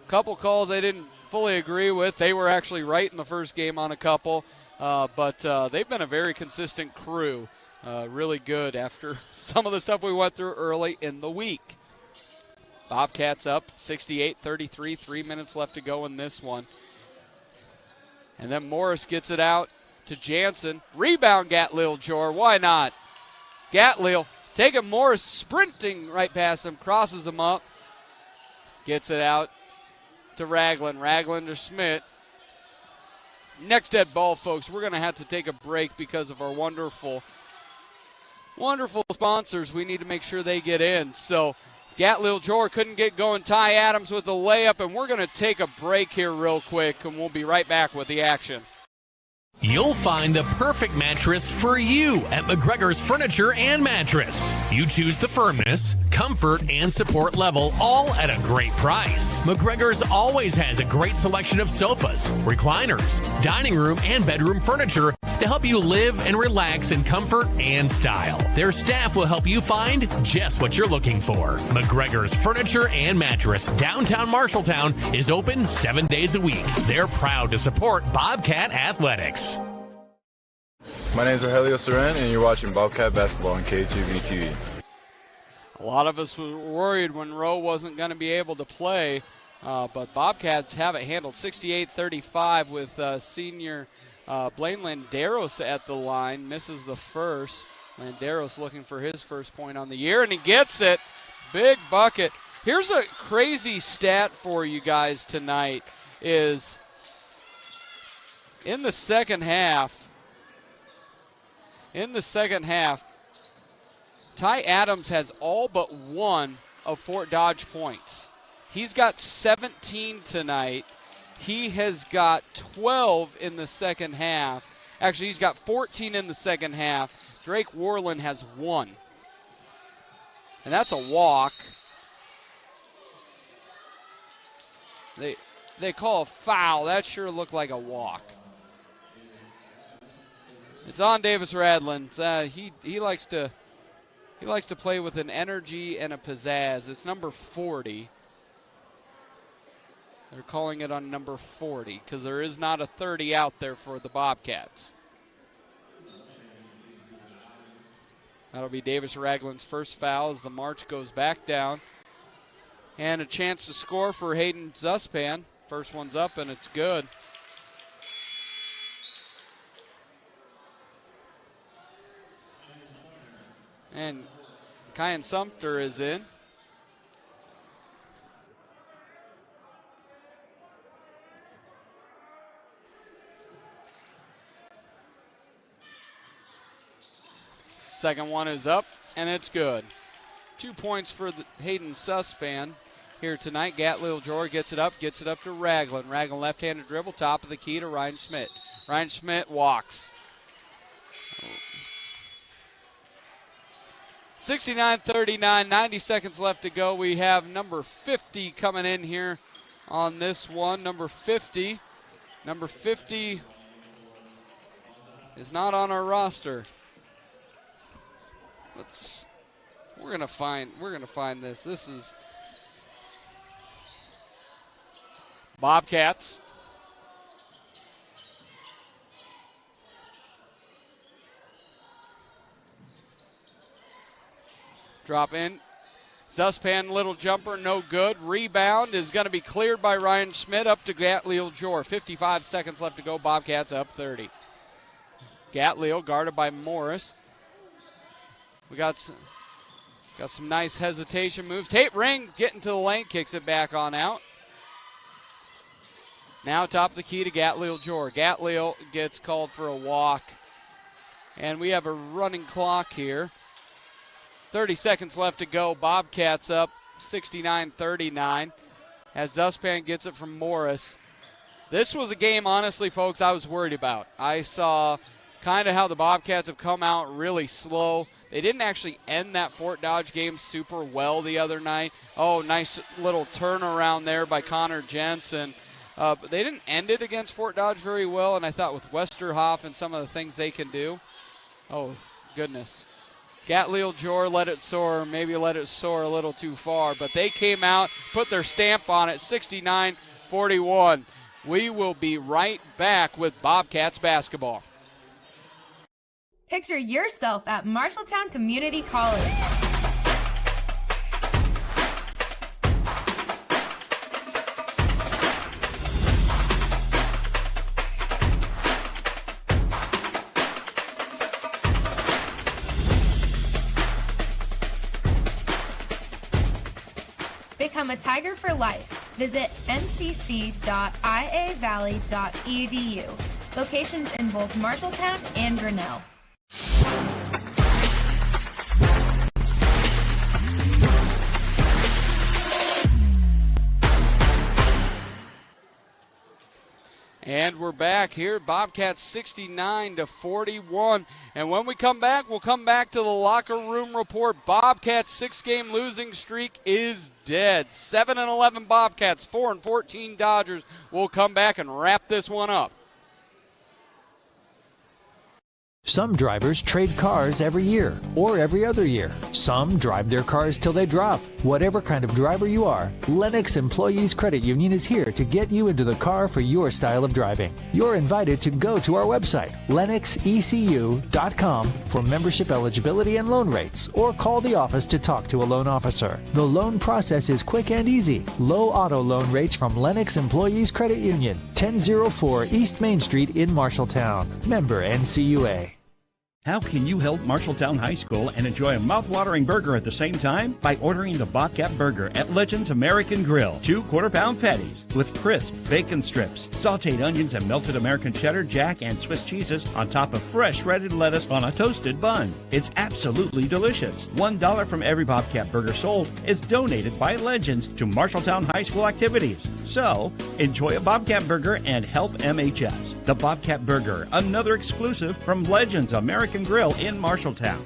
A couple calls they didn't fully agree with. They were actually right in the first game on a couple, but they've been a very consistent crew. Really good after some of the stuff we went through early in the week. Bobcats up 68-33, 3 minutes left to go in this one. And then Morris gets it out to Jansen. Rebound, Gatleel Jor. Why not? Gatleel taking Morris, sprinting right past him, crosses him up. Gets it out to Ragland. Ragland to Schmidt. Next dead ball, folks. We're going to have to take a break because of our wonderful sponsors. We need to make sure they get in. So Gatleel Jor couldn't get going. Ty Adams with the layup, and we're going to take a break here real quick, and we'll be right back with the action. You'll find the perfect mattress for you at McGregor's Furniture and Mattress. You choose the firmness, comfort, and support level, all at a great price. McGregor's always has a great selection of sofas, recliners, dining room, and bedroom furniture to help you live and relax in comfort and style. Their staff will help you find just what you're looking for. McGregor's Furniture and Mattress, downtown Marshalltown, is open 7 days a week. They're proud to support Bobcat Athletics. My name is Rogelio Soren, and you're watching Bobcat Basketball on KFJB-TV. A lot of us were worried when Rowe wasn't going to be able to play, but Bobcats have it handled 68-35 with senior Blaine Landeros at the line. Misses the first. Landeros looking for his first point on the year, and he gets it. Big bucket. Here's a crazy stat for you guys tonight is in the second half, Ty Adams has all but one of Fort Dodge points. He's got 17 tonight. He has got 12 in the second half. Actually, he's got 14 in the second half. Drake Warland has 1. And that's a walk. They call a foul. That sure looked like a walk. It's on Davis Radlin. He likes to play with an energy and a pizzazz. It's number 40. They're calling it on number 40 because there is not a 30 out there for the Bobcats. That'll be Davis Radlin's first foul as the march goes back down. And a chance to score for Hayden Zuspan. First one's up and it's good. And Kyan Sumter is in. Second one is up, and it's good. 2 points for Hayden Suspan here tonight. Gatlil Jor gets it up to Ragland. Ragland left-handed dribble, top of the key to Ryan Schmidt. Ryan Schmidt walks. 69-39, 90 seconds left to go. We have number 50 coming in here on this one. Number 50 is not on our roster. We're gonna find this. This is Bobcats. Drop in. Zuspan, little jumper, no good. Rebound is going to be cleared by Ryan Schmidt up to Gatlil Jor. 55 seconds left to go. Bobcats up 30. Gatlil guarded by Morris. We got some nice hesitation moves. Tate Ring getting to the lane, kicks it back on out. Now top of the key to Gatlil Jor. Gatlil gets called for a walk. And we have a running clock here. 30 seconds left to go. Bobcats up 69-39 as Zuspan gets it from Morris. This was a game, honestly, folks, I was worried about. I saw kind of how the Bobcats have come out really slow. They didn't actually end that Fort Dodge game super well the other night. Oh, nice little turnaround there by Connor Jensen. But they didn't end it against Fort Dodge very well, and I thought with Westerhoff and some of the things they can do, oh, goodness. Gatlil Jor let it soar, maybe let it soar a little too far, but they came out, put their stamp on it, 69-41. We will be right back with Bobcats basketball. Picture yourself at Marshalltown Community College. Become a Tiger for life. Visit ncc.iavalley.edu. Locations in both Marshalltown and Grinnell. And we're back here. Bobcats 69-41. And when we come back, we'll come back to the locker room report. Bobcats' 6-game losing streak is dead. 7-11 Bobcats, 4-14 Dodgers. We'll come back and wrap this one up. Some drivers trade cars every year or every other year. Some drive their cars till they drop. Whatever kind of driver you are, Lennox Employees Credit Union is here to get you into the car for your style of driving. You're invited to go to our website, lennoxecu.com, for membership eligibility and loan rates, or call the office to talk to a loan officer. The loan process is quick and easy. Low auto loan rates from Lennox Employees Credit Union, 1004 East Main Street in Marshalltown. Member NCUA. How can you help Marshalltown High School and enjoy a mouth-watering burger at the same time? By ordering the Bobcat Burger at Legends American Grill. 2 quarter-pound patties with crisp bacon strips, sautéed onions, and melted American cheddar, jack, and Swiss cheeses on top of fresh shredded lettuce on a toasted bun. It's absolutely delicious. $1 from every Bobcat Burger sold is donated by Legends to Marshalltown High School activities. So, enjoy a Bobcat Burger and help MHS. The Bobcat Burger, another exclusive from Legends American Grill in Marshalltown.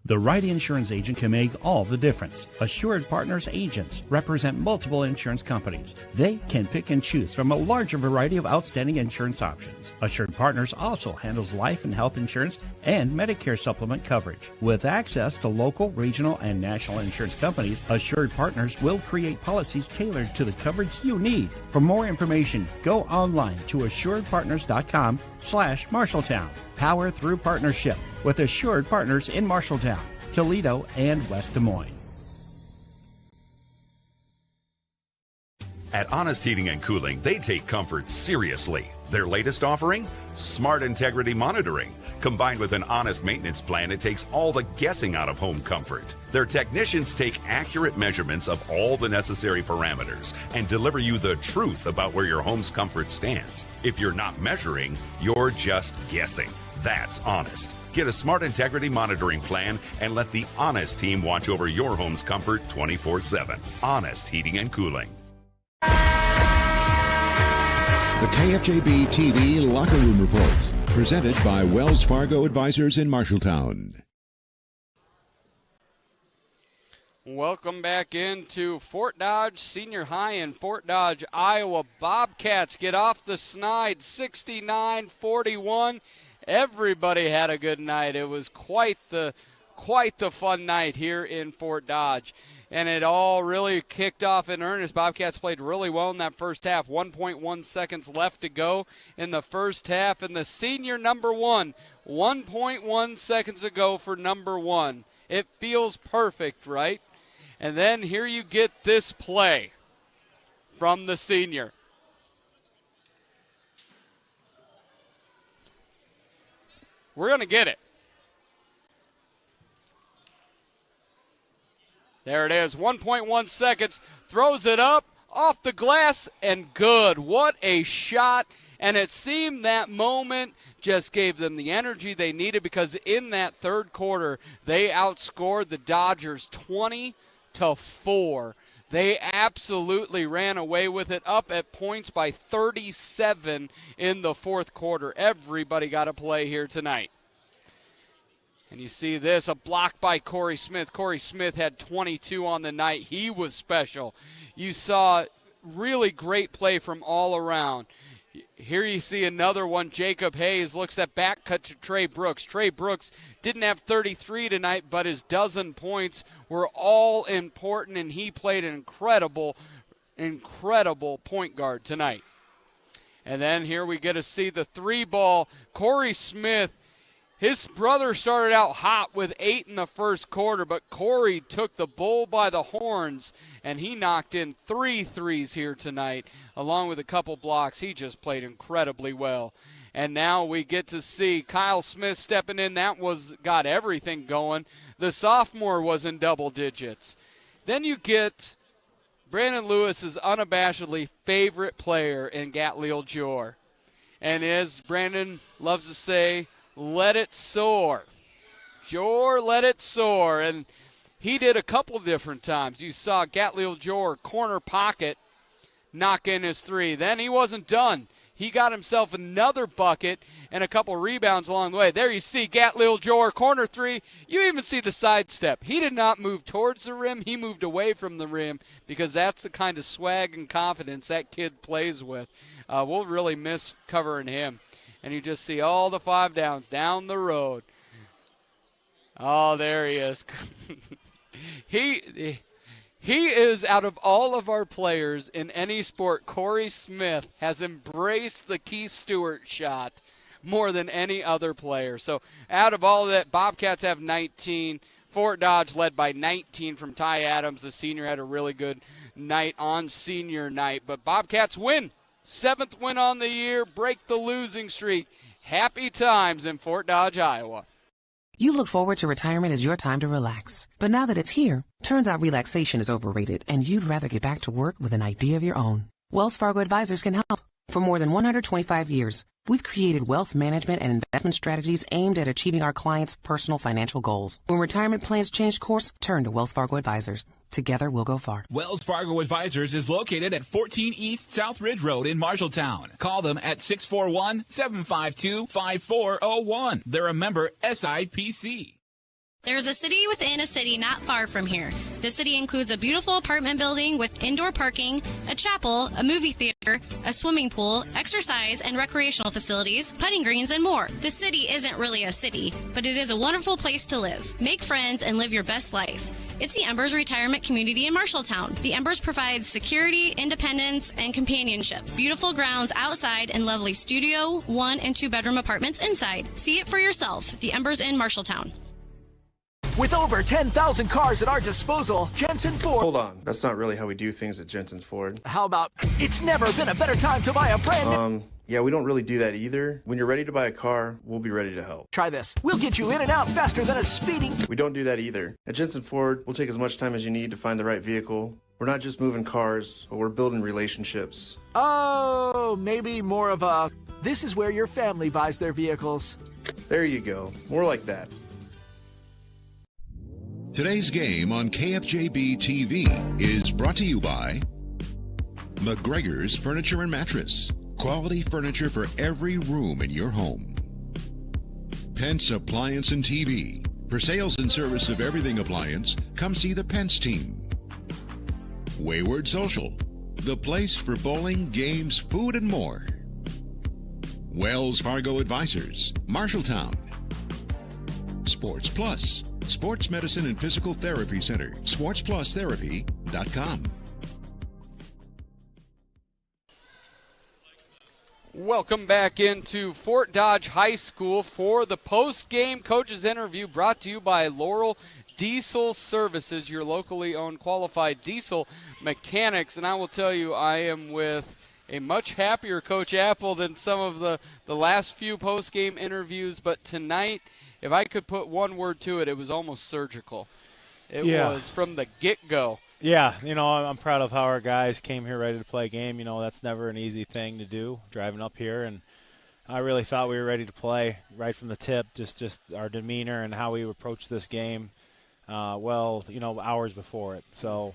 The right insurance agent can make all the difference. Assured Partners agents represent multiple insurance companies. They can pick and choose from a larger variety of outstanding insurance options. Assured Partners also handles life and health insurance and Medicare supplement coverage. With access to local, regional, and national insurance companies, Assured Partners will create policies tailored to the coverage you need. For more information, go online to assuredpartners.com/Marshalltown. Power through partnership with Assured Partners in Marshalltown, Toledo, and West Des Moines. At Honest Heating and Cooling, they take comfort seriously. Their latest offering? Smart Integrity Monitoring. Combined with an honest maintenance plan, it takes all the guessing out of home comfort. Their technicians take accurate measurements of all the necessary parameters and deliver you the truth about where your home's comfort stands. If you're not measuring, you're just guessing. That's honest. Get a Smart Integrity Monitoring plan and let the Honest team watch over your home's comfort 24/7. Honest Heating and Cooling. The KFJB-TV Locker Room Report, presented by Wells Fargo Advisors in Marshalltown. Welcome back into Fort Dodge Senior High in Fort Dodge, Iowa. Bobcats get off the snide 69-41. Everybody had a good night. It was quite the fun night here in Fort Dodge. And it all really kicked off in earnest. Bobcats played really well in that first half. 1.1 seconds left to go in the first half. And the senior number one, 1.1 seconds to go for number one. It feels perfect, right? And then here you get this play from the senior. We're going to get it. There it is, 1.1 seconds, throws it up, off the glass, and good. What a shot. And it seemed that moment just gave them the energy they needed, because in that third quarter, they outscored the Dodgers 20-4. They absolutely ran away with it, up at points by 37 in the fourth quarter. Everybody got a play here tonight. And you see this, a block by Corey Smith. Corey Smith had 22 on the night. He was special. You saw really great play from all around. Here you see another one. Jacob Hayes looks at back cut to Trey Brooks. Trey Brooks didn't have 33 tonight, but his dozen points were all important, and he played an incredible point guard tonight. And then here we get to see the three ball. Corey Smith, his brother started out hot with 8 in the first quarter, but Corey took the bull by the horns, and he knocked in 3 threes here tonight, along with a couple blocks. He just played incredibly well. And now we get to see Kyle Smith stepping in. That got everything going. The sophomore was in double digits. Then you get Brandon Lewis's unabashedly favorite player in Gatliel Jor. And as Brandon loves to say, let it soar. Jor, let it soar. And he did a couple different times. You saw Gatliel Jor corner pocket knock in his three. Then he wasn't done. he got himself another bucket and a couple rebounds along the way. There you see Gatlil Jor, corner three. You even see the sidestep. He did not move towards the rim. He moved away from the rim because that's the kind of swag and confidence that kid plays with. We'll really miss covering him. And you just see all the 5 downs down the road. Oh, there he is. He is, out of all of our players in any sport, Corey Smith has embraced the Keith Stewart shot more than any other player. So out of all of that, Bobcats have 19. Fort Dodge led by 19 from Ty Adams. The senior had a really good night on senior night. But Bobcats win. 7th win on the year, break the losing streak. Happy times in Fort Dodge, Iowa. You look forward to retirement as your time to relax. But now that it's here, turns out relaxation is overrated and you'd rather get back to work with an idea of your own. Wells Fargo Advisors can help. For more than 125 years, we've created wealth management and investment strategies aimed at achieving our clients' personal financial goals. When retirement plans change course, turn to Wells Fargo Advisors. Together, we'll go far. Wells Fargo Advisors is located at 14 East South Ridge Road in Marshalltown. Call them at 641-752-5401. They're a member SIPC. There's a city within a city not far from here. The city includes a beautiful apartment building with indoor parking, a chapel, a movie theater, a swimming pool, exercise and recreational facilities, putting greens, and more. The city isn't really a city, but it is a wonderful place to live. Make friends and live your best life. It's the Embers Retirement Community in Marshalltown. The Embers provides security, independence, and companionship. Beautiful grounds outside and lovely studio, 1- and 2-bedroom apartments inside. See it for yourself. The Embers in Marshalltown. With over 10,000 cars at our disposal, Jensen Ford... Hold on. That's not really how we do things at Jensen Ford. How about, it's never been a better time to buy a brand new... Yeah, we don't really do that either. When you're ready to buy a car, we'll be ready to help. Try this. We'll get you in and out faster than a speeding... We don't do that either. At Jensen Ford, we'll take as much time as you need to find the right vehicle. We're not just moving cars, but we're building relationships. Oh, maybe more of a, this is where your family buys their vehicles. There you go. More like that. Today's game on KFJB-TV is brought to you by McGregor's Furniture and Mattress. Quality furniture for every room in your home. Pence Appliance and TV. For sales and service of everything appliance, come see the Pence team. Wayward Social. The place for bowling, games, food, and more. Wells Fargo Advisors. Marshalltown. Sports Plus. Sports Medicine and Physical Therapy Center. SportsPlusTherapy.com. Welcome back into Fort Dodge High School for the post-game coaches interview brought to you by Laurel Diesel Services, your locally owned qualified diesel mechanics. And I will tell you, I am with a much happier Coach Apple than some of the last few post-game interviews. But tonight, if I could put one word to it, it was almost surgical. It was from the get-go. Yeah, I'm proud of how our guys came here ready to play a game. That's never an easy thing to do, driving up here. And I really thought we were ready to play right from the tip, just our demeanor and how we approached this game, hours before it. So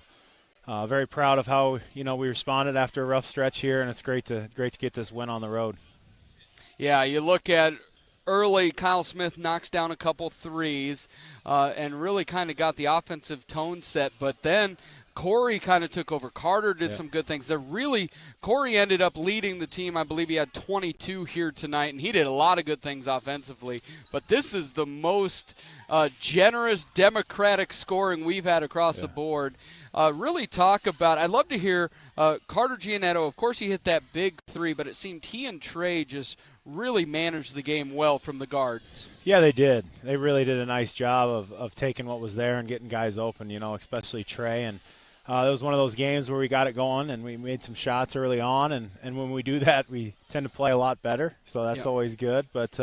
very proud of how, we responded after a rough stretch here, and it's great to get this win on the road. Yeah, you look at early, Kyle Smith knocks down a couple threes and really kind of got the offensive tone set. But then Corey kind of took over. Carter did some good things. Corey ended up leading the team. I believe he had 22 here tonight, and he did a lot of good things offensively. But this is the most generous, democratic scoring we've had across the board. Really talk about – I'd love to hear Carter Giannetto. Of course, he hit that big three, but it seemed he and Trey just – really managed the game well from the guards. Yeah, they did. They really did a nice job of taking what was there and getting guys open, especially Trey. And it was one of those games where we got it going and we made some shots early on. And when we do that, we tend to play a lot better. So that's always good. But,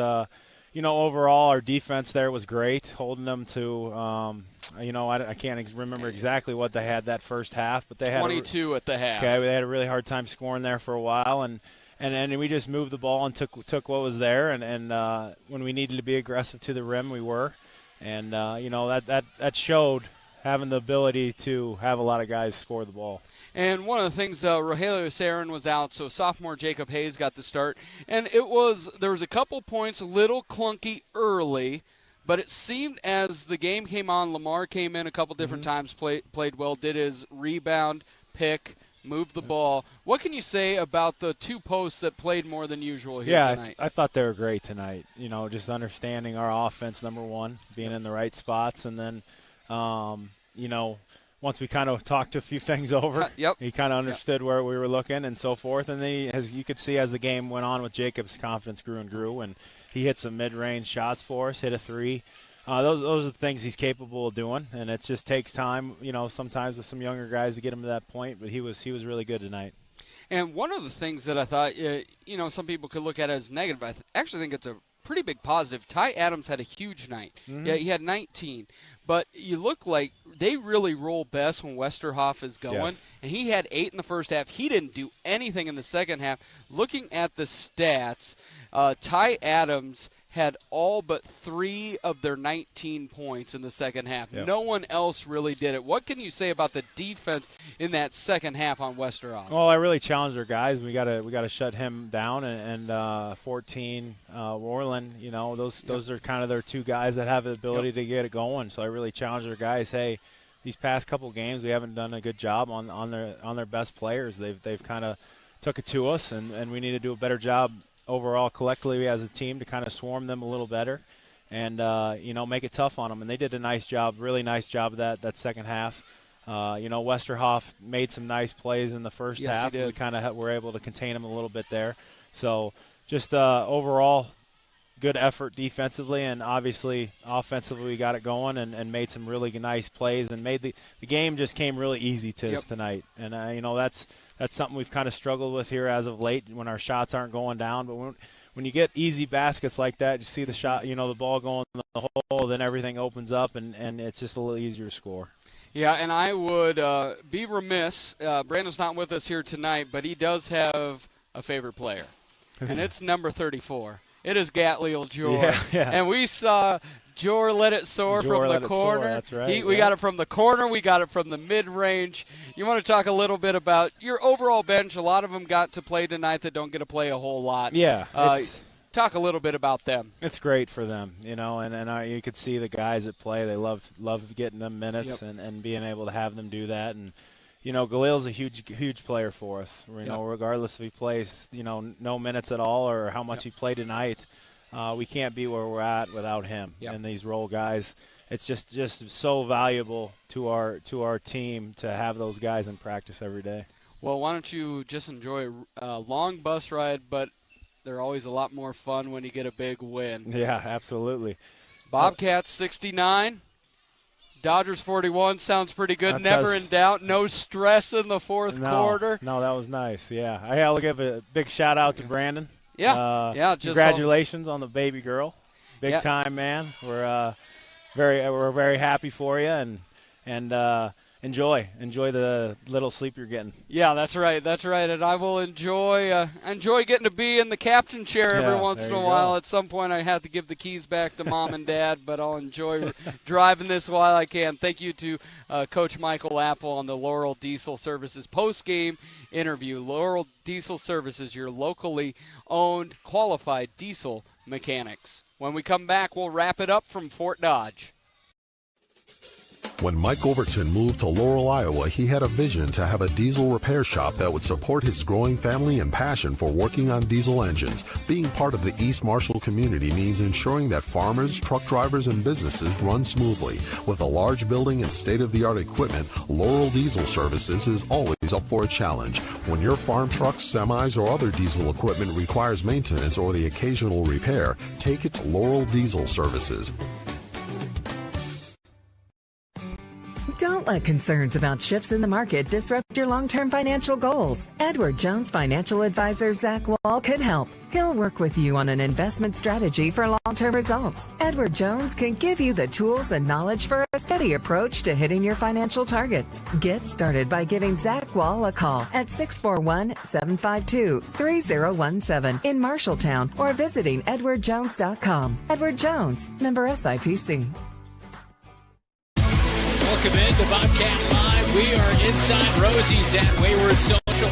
overall our defense there was great, holding them to, I can't remember exactly what they had that first half. But they had 22 at the half. Okay, they had a really hard time scoring there for a while. And we just moved the ball and took what was there, and when we needed to be aggressive to the rim, we were, and that showed having the ability to have a lot of guys score the ball. And one of the things, Rogelio Sarin was out, so sophomore Jacob Hayes got the start. And there was a couple points, a little clunky early, but it seemed as the game came on, Lamar came in a couple different times, played well, did his rebound, pick, moved the ball. What can you say about the two posts that played more than usual here tonight? I thought they were great tonight. Just understanding our offense, number one, being in the right spots, and then, once we kind of talked a few things over, he kind of understood where we were looking and so forth. And then, as you could see as the game went on with Jacob's confidence grew and grew, and he hit some mid-range shots for us, hit a three. Those are the things he's capable of doing, and it just takes time, sometimes with some younger guys to get him to that point. But he was really good tonight. And one of the things that I thought, some people could look at as negative, I actually think it's a pretty big positive. Ty Adams had a huge night. Yeah, he had 19. But you look like they really roll best when Westerhoff is going. And he had 8 in the first half. He didn't do anything in the second half. Looking at the stats, Ty Adams had all but 3 of their 19 points in the second half. No one else really did it. What can you say about the defense in that second half on Westerhoff? Well, I really challenged our guys. We got to shut him down, and 14 Orland. Those are kind of their two guys that have the ability to get it going. So I really challenged our guys. Hey, these past couple games we haven't done a good job on their best players. They've kind of took it to us, and we need to do a better job overall collectively as a team to kind of swarm them a little better and make it tough on them. And they did a nice job, really nice job of that second half. Westerhoff made some nice plays in the first half. He did. We kind of were able to contain him a little bit there. So just overall good effort defensively, and obviously offensively we got it going and made some really nice plays and made the game just came really easy to us tonight. And that's something we've kind of struggled with here as of late when our shots aren't going down. But when you get easy baskets like that, you see the shot, the ball going in the hole, then everything opens up and it's just a little easier to score. Yeah, and I would be remiss. Brandon's not with us here tonight, but he does have a favorite player, and it's number 34. It is Gatliel Jor. Yeah. And we saw Jor let it soar from the corner. That's right. We got it from the corner. We got it from the mid-range. You want to talk a little bit about your overall bench? A lot of them got to play tonight that don't get to play a whole lot. Yeah. Talk a little bit about them. It's great for them, and you could see the guys that play. They love getting them minutes and being able to have them do that. And Galil's a huge player for us. Regardless if he plays, no minutes at all or how much he played tonight, we can't be where we're at without him. And these role guys, it's just so valuable to our team to have those guys in practice every day. Well, why don't you just enjoy a long bus ride, but they're always a lot more fun when you get a big win. Yeah, absolutely. Bobcats 69. Dodgers 41 sounds pretty good. Never in doubt. No stress in the fourth quarter. No, that was nice. Yeah, I'll give a big shout out to Brandon. Just congratulations on the baby girl. Big time, man. We're very happy for you and enjoy the little sleep you're getting. Yeah, that's right. And I will enjoy getting to be in the captain chair every once in a while. At some point I have to give the keys back to mom and dad, but I'll enjoy driving this while I can. Thank you to Coach Michael Apple on the Laurel Diesel Services post-game interview. Laurel Diesel Services, your locally owned, qualified diesel mechanics. When we come back, we'll wrap it up from Fort Dodge. When Mike Overton moved to Laurel, Iowa, he had a vision to have a diesel repair shop that would support his growing family and passion for working on diesel engines. Being part of the East Marshall community means ensuring that farmers, truck drivers, and businesses run smoothly. With a large building and state-of-the-art equipment, Laurel Diesel Services is always up for a challenge. When your farm trucks, semis, or other diesel equipment requires maintenance or the occasional repair, take it to Laurel Diesel Services. Don't let concerns about shifts in the market disrupt your long-term financial goals. Edward Jones financial advisor Zach Wall can help. He'll work with you on an investment strategy for long-term results. Edward Jones can give you the tools and knowledge for a steady approach to hitting your financial targets. Get started by giving Zach Wall a call at 641-752-3017 in Marshalltown or visiting edwardjones.com. Edward Jones, member SIPC. Welcome into Bobcat Live. We are inside Rosie's at Wayward Social.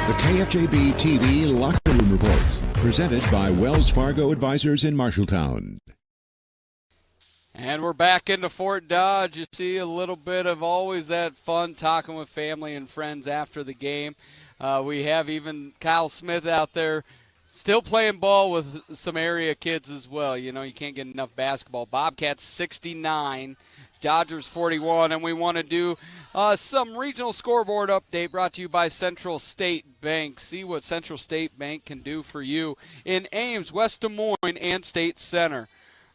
The KFJB-TV Locker Room Report, presented by Wells Fargo Advisors in Marshalltown. And we're back into Fort Dodge. You see a little bit of always that fun talking with family and friends after the game. We have even Kyle Smith out there still playing ball with some area kids as well. You know, you can't get enough basketball. Bobcats 69, Dodgers 41, and we want to do some regional scoreboard update brought to you by Central State Bank. See what Central State Bank can do for you in Ames, West Des Moines, and State Center.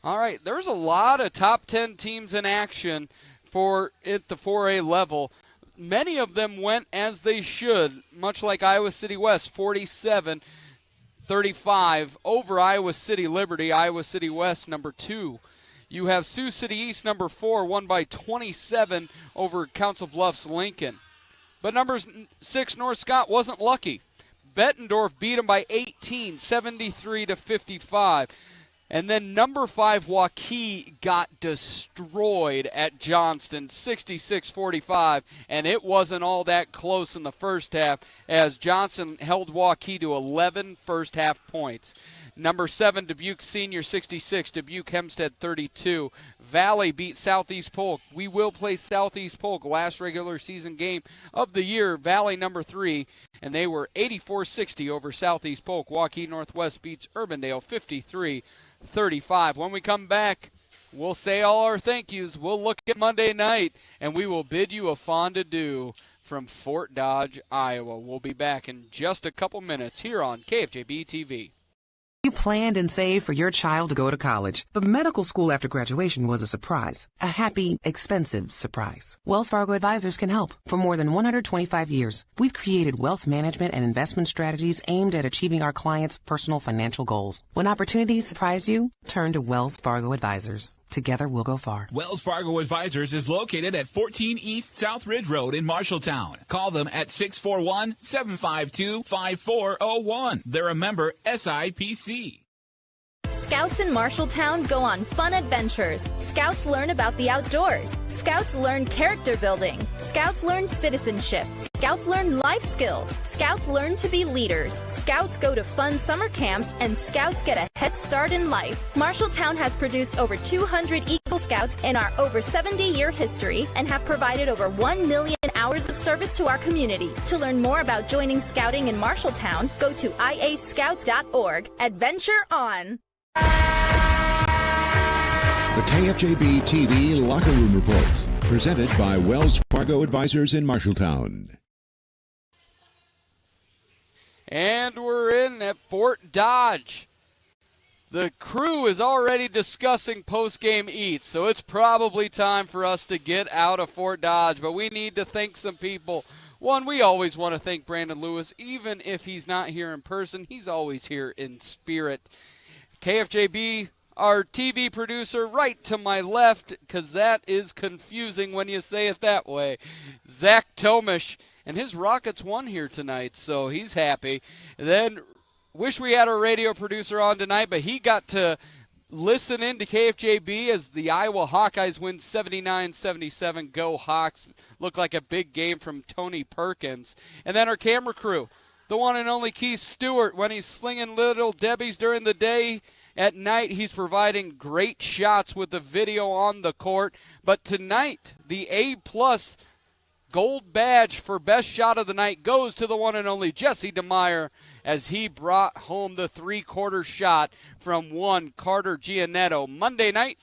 All right, there's a lot of top 10 teams in action at the 4A level. Many of them went as they should, much like Iowa City West, 47-35 over Iowa City Liberty. Iowa City West, number 2. You have Sioux City East, number 4, won by 27 over Council Bluffs Lincoln. But number 6, North Scott, wasn't lucky. Bettendorf beat them by 18, 73-55. And then number 5, Waukee, got destroyed at Johnston, 66-45. And it wasn't all that close in the first half as Johnston held Waukee to 11 first-half points. Number 7, Dubuque Senior, 66. Dubuque Hempstead, 32. Valley beat Southeast Polk. We will play Southeast Polk, last regular season game of the year. Valley, number 3. And they were 84-60 over Southeast Polk. Waukee Northwest beats Urbandale, 53-35. When we come back, we'll say all our thank yous. We'll look at Monday night, and we will bid you a fond adieu from Fort Dodge, Iowa. We'll be back in just a couple minutes here on KFJB-TV. You planned and saved for your child to go to college, but medical school after graduation was a surprise. A happy, expensive surprise. Wells Fargo Advisors can help. For more than 125 years, we've created wealth management and investment strategies aimed at achieving our clients' personal financial goals. When opportunities surprise you, turn to Wells Fargo Advisors. Together we'll go far. Wells Fargo Advisors is located at 14 East South Ridge Road in Marshalltown. Call them at 641-752-5401. They're a member SIPC. Scouts in Marshalltown go on fun adventures. Scouts learn about the outdoors. Scouts learn character building. Scouts learn citizenship. Scouts learn life skills. Scouts learn to be leaders. Scouts go to fun summer camps, and Scouts get a head start in life. Marshalltown has produced over 200 Eagle Scouts in our over 70-year history and have provided over 1 million hours of service to our community. To learn more about joining Scouting in Marshalltown, go to iascouts.org. Adventure on! The KFJB-TV Locker Room Report, presented by Wells Fargo Advisors in Marshalltown. And we're in at Fort Dodge. The crew is already discussing post-game eats, so it's probably time for us to get out of Fort Dodge, but we need to thank some people. One, we always want to thank Brandon Lewis. Even if he's not here in person, he's always here in spirit. KFJB, our TV producer, right to my left, because that is confusing when you say it that way. Zach Tomish, and his Rockets won here tonight, so he's happy. And then, wish we had our radio producer on tonight, but he got to listen in to KFJB as the Iowa Hawkeyes win 79-77. Go Hawks. Looked like a big game from Tony Perkins. And then our camera crew, the one and only Keith Stewart, when he's slinging Little Debbie's during the day, at night he's providing great shots with the video on the court. But tonight, the A-plus gold badge for best shot of the night goes to the one and only Jesse DeMeyer as he brought home the three-quarter shot from one Carter Giannetto. Monday night,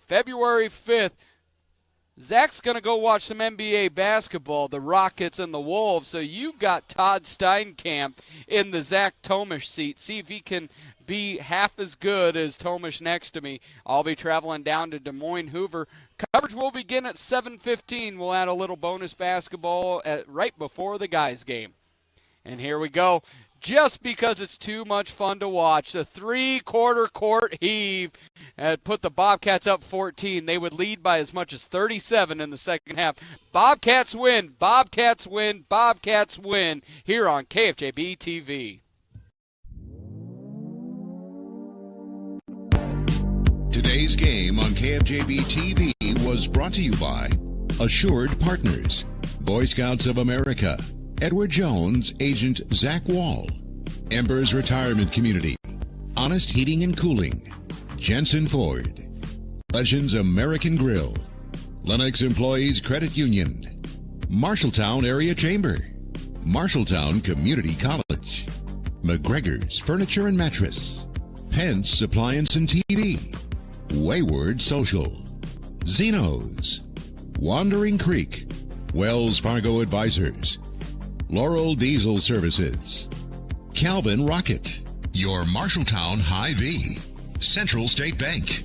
February 5th, Zach's going to go watch some NBA basketball, the Rockets and the Wolves. So you got Todd Steinkamp in the Zach Tomish seat. See if he can be half as good as Tomish next to me. I'll be traveling down to Des Moines Hoover. Coverage will begin at 7:15. We'll add a little bonus basketball right before the guys' game. And here we go. just because it's too much fun to watch. The three-quarter court heave put the Bobcats up 14. They would lead by as much as 37 in the second half. Bobcats win, Bobcats win, Bobcats win here on KFJB-TV. Today's game on KFJB-TV was brought to you by Assured Partners, Boy Scouts of America, Edward Jones, Agent Zach Wall, Embers Retirement Community, Honest Heating and Cooling, Jensen Ford, Legends American Grill, Lennox Employees Credit Union, Marshalltown Area Chamber, Marshalltown Community College, McGregor's Furniture and Mattress, Pence Appliance and TV, Wayward Social, Zeno's, Wandering Creek, Wells Fargo Advisors, Laurel Diesel Services, Calvin Rocket, your Marshalltown Hy-Vee, Central State Bank.